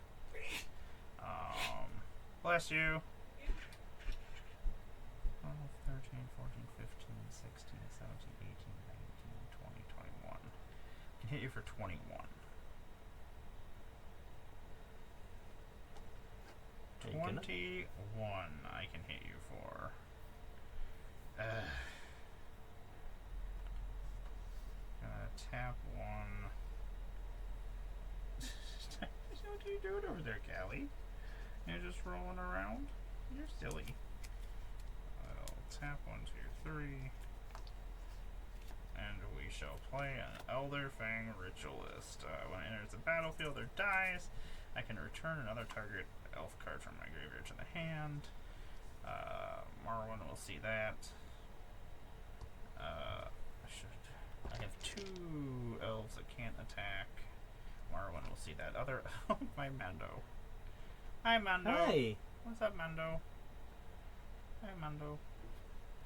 Speaker 1: Bless you. 12, 13, 14, 15, 16, 17, 18, 19, 20, 21. Can hit you for 21.
Speaker 2: Are you gonna?
Speaker 1: 21 I can hit you for. Gonna tap 1. What are you doing over there, Callie? You're just rolling around? You're silly. I'll tap 1, 2, 3. And we shall play an Elder Fang Ritualist. When it enters the battlefield or dies, I can return another target elf card from my graveyard to the hand. Marwyn will see that. I have 2 elves that can't attack. Marwyn will see that. Other my Mando. Hi Mando.
Speaker 2: Hi.
Speaker 1: What's up, Mando? Hi Mando.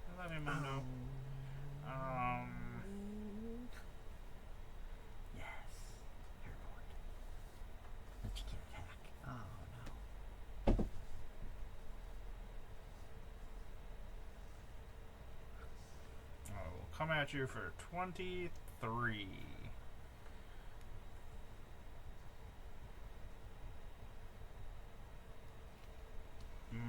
Speaker 1: I love you, Mando.
Speaker 2: Yes. Airport. But you can't attack. Oh no.
Speaker 1: I will come at you for 23.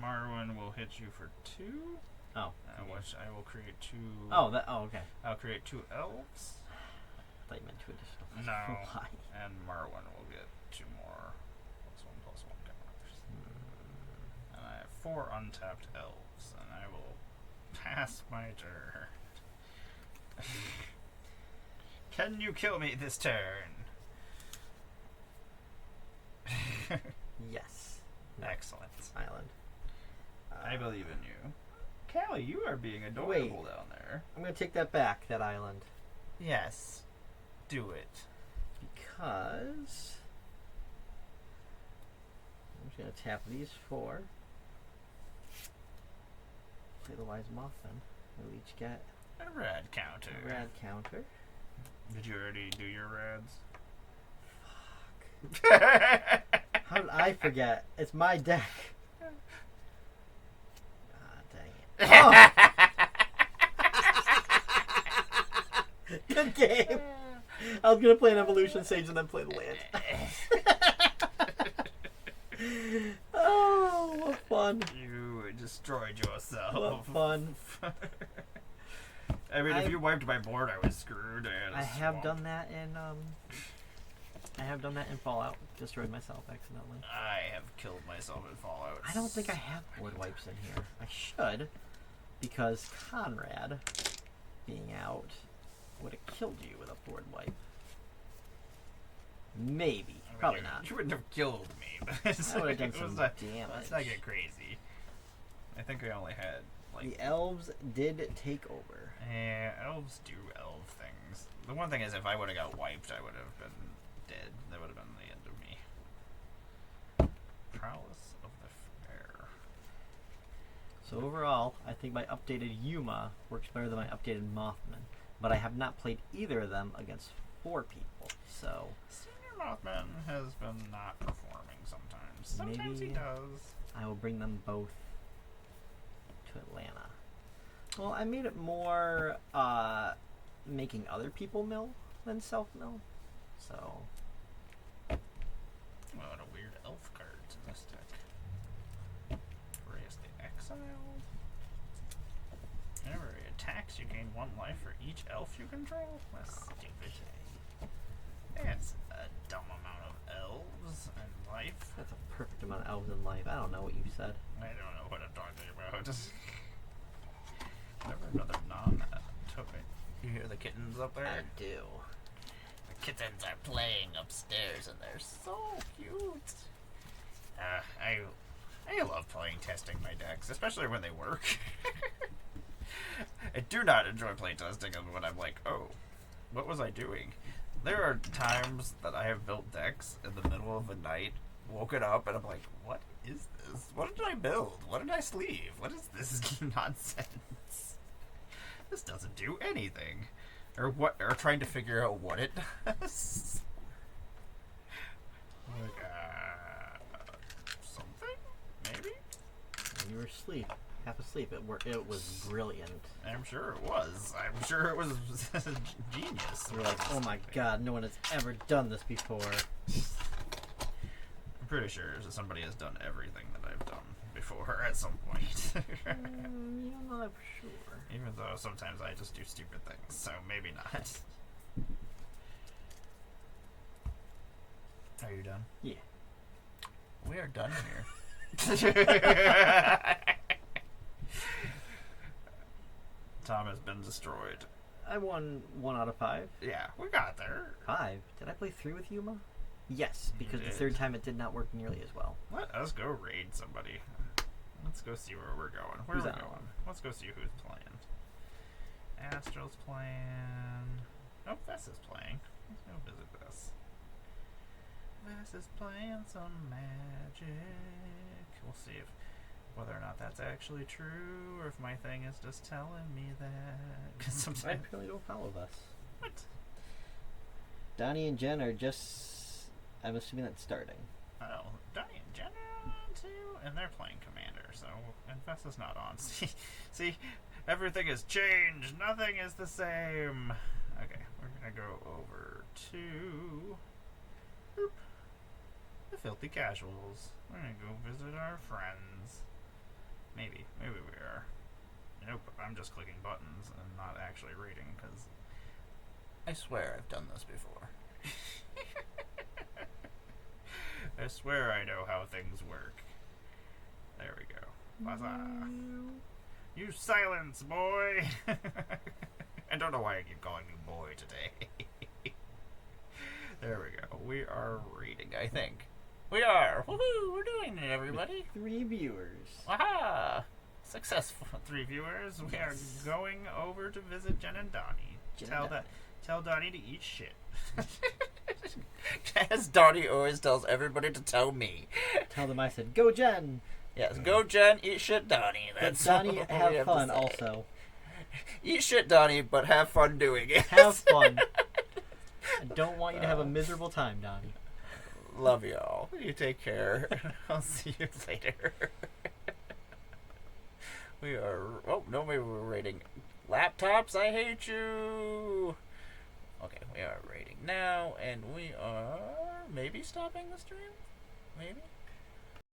Speaker 1: Marwyn will hit you for 2.
Speaker 2: Oh.
Speaker 1: Which I will create 2.
Speaker 2: Oh, that. Oh, okay.
Speaker 1: I'll create 2 elves.
Speaker 2: I thought you meant 2 additional.
Speaker 1: No.
Speaker 2: Why?
Speaker 1: And Marwyn will get 2 more +1/+1 counters. And I have 4 untapped elves, and I will pass my turn. Can you kill me this turn?
Speaker 2: Yes.
Speaker 1: Excellent.
Speaker 2: Island.
Speaker 1: I believe in you. Callie, you are being adorable down there.
Speaker 2: I'm gonna take that back. That island.
Speaker 1: Yes. Do it.
Speaker 2: Because I'm just gonna tap these 4. Play the Wise Mothman. We'll each get
Speaker 1: A rad counter.
Speaker 2: a rad counter.
Speaker 1: Did you already do your rads?
Speaker 2: Fuck. How did I forget? It's my deck. Ah, dang it. Good game. I was gonna play an Evolution Sage and then play the land. Oh, what fun.
Speaker 1: You destroyed yourself.
Speaker 2: What fun.
Speaker 1: I mean, if you wiped my board, I was screwed.
Speaker 2: I have done that in Fallout. Destroyed myself accidentally.
Speaker 1: I have killed myself in Fallout.
Speaker 2: I don't think I have board wipes in here. I should, because Conrad being out would have killed you with a board wipe. Maybe.
Speaker 1: I mean,
Speaker 2: Probably not.
Speaker 1: You wouldn't have killed me. But
Speaker 2: I would have done some damage.
Speaker 1: Let's not get crazy. I think I only had, like...
Speaker 2: The elves did take over.
Speaker 1: Yeah, elves do elf things. The one thing is, if I would have got wiped, I would have been dead. That would have been the end of me. Prowess of the Fair.
Speaker 2: So overall, I think my updated Yuma works better than my updated Mothman. But I have not played either of them against 4 people, so...
Speaker 1: Senior Mothman has been not performing sometimes. Sometimes he
Speaker 2: Maybe
Speaker 1: does.
Speaker 2: I will bring them both to Atlanta. Well, I made it more making other people mill than self-mill, so...
Speaker 1: What a weird elf cards in this deck. Raise the Exile. Whenever it attacks, you gain 1 life for each elf you control. That's stupid. That's a dumb amount of elves and life.
Speaker 2: That's a perfect amount of elves in life. I don't know what you said.
Speaker 1: I don't know what I'm talking about. Never another non-token. You hear the kittens up there?
Speaker 2: I do.
Speaker 1: The kittens are playing upstairs and they're so cute. I love playing testing my decks, especially when they work. I do not enjoy playing testing when I'm like, oh, what was I doing? There are times that I have built decks in the middle of the night, woken up, and I'm like, what is this? What did I build? What did I sleeve? What is this nonsense? This doesn't do anything. Or trying to figure out what it does. Like, something? Maybe?
Speaker 2: When you were asleep, half asleep, it was brilliant.
Speaker 1: I'm sure it was. I'm sure it was genius.
Speaker 2: You were like, oh my god, no one has ever done this before.
Speaker 1: I'm pretty sure that somebody has done everything that I've done before at some point.
Speaker 2: You're not sure.
Speaker 1: Even though sometimes I just do stupid things, so maybe not. Are you done?
Speaker 2: Yeah.
Speaker 1: We are done here. Tom has been destroyed.
Speaker 2: I won 1 out of 5.
Speaker 1: Yeah, we got there.
Speaker 2: 5? Did I play 3 with Yuma? Yes, because
Speaker 1: You
Speaker 2: the
Speaker 1: did.
Speaker 2: 3rd time it did not work nearly as well.
Speaker 1: Let us go raid somebody. Let's go see where we're going. Where
Speaker 2: Who's
Speaker 1: are we
Speaker 2: that
Speaker 1: going?
Speaker 2: one?
Speaker 1: Let's go see who's playing. Astral's playing. Oh, Vess is playing. Let's go visit Vess. Vess is playing some magic. We'll see if whether or not that's actually true, or if my thing is just telling me that. Because
Speaker 2: I
Speaker 1: sometimes
Speaker 2: apparently don't follow us.
Speaker 1: what?
Speaker 2: Donnie and Jen are just... I'm assuming that's starting.
Speaker 1: Oh, Donnie and Jen are on too, and they're playing Commander. So, and Vess is not on. See, everything has changed. Nothing is the same. Okay, we're gonna go over to the Filthy Casuals. We're gonna go visit our friends. Maybe we are. Nope, I'm just clicking buttons and not actually reading because I swear I've done this before. I swear I know how things work. There we go. Huzzah. You silence, boy! I don't know why I keep calling you boy today. There we go. We are reading, I think. We are! Woohoo! We're doing it, everybody!
Speaker 2: 3 viewers.
Speaker 1: Aha! Successful 3 viewers. We are going over to visit Jen and Donnie. Tell Donnie to eat shit. As Donnie always tells everybody to tell me.
Speaker 2: Tell them I said, go Jen!
Speaker 1: Yes, go Jen, eat shit Donnie. That's
Speaker 2: But Donnie,
Speaker 1: what we
Speaker 2: have
Speaker 1: to
Speaker 2: fun
Speaker 1: say.
Speaker 2: also.
Speaker 1: Eat shit Donnie, but have fun doing it.
Speaker 2: Have fun. I don't want you to have a miserable time, Donnie.
Speaker 1: Love y'all. You take care. I'll see you later. We are... Oh, no, maybe we're rating laptops. I hate you. Okay, we are rating now, and we are maybe stopping the stream? Maybe?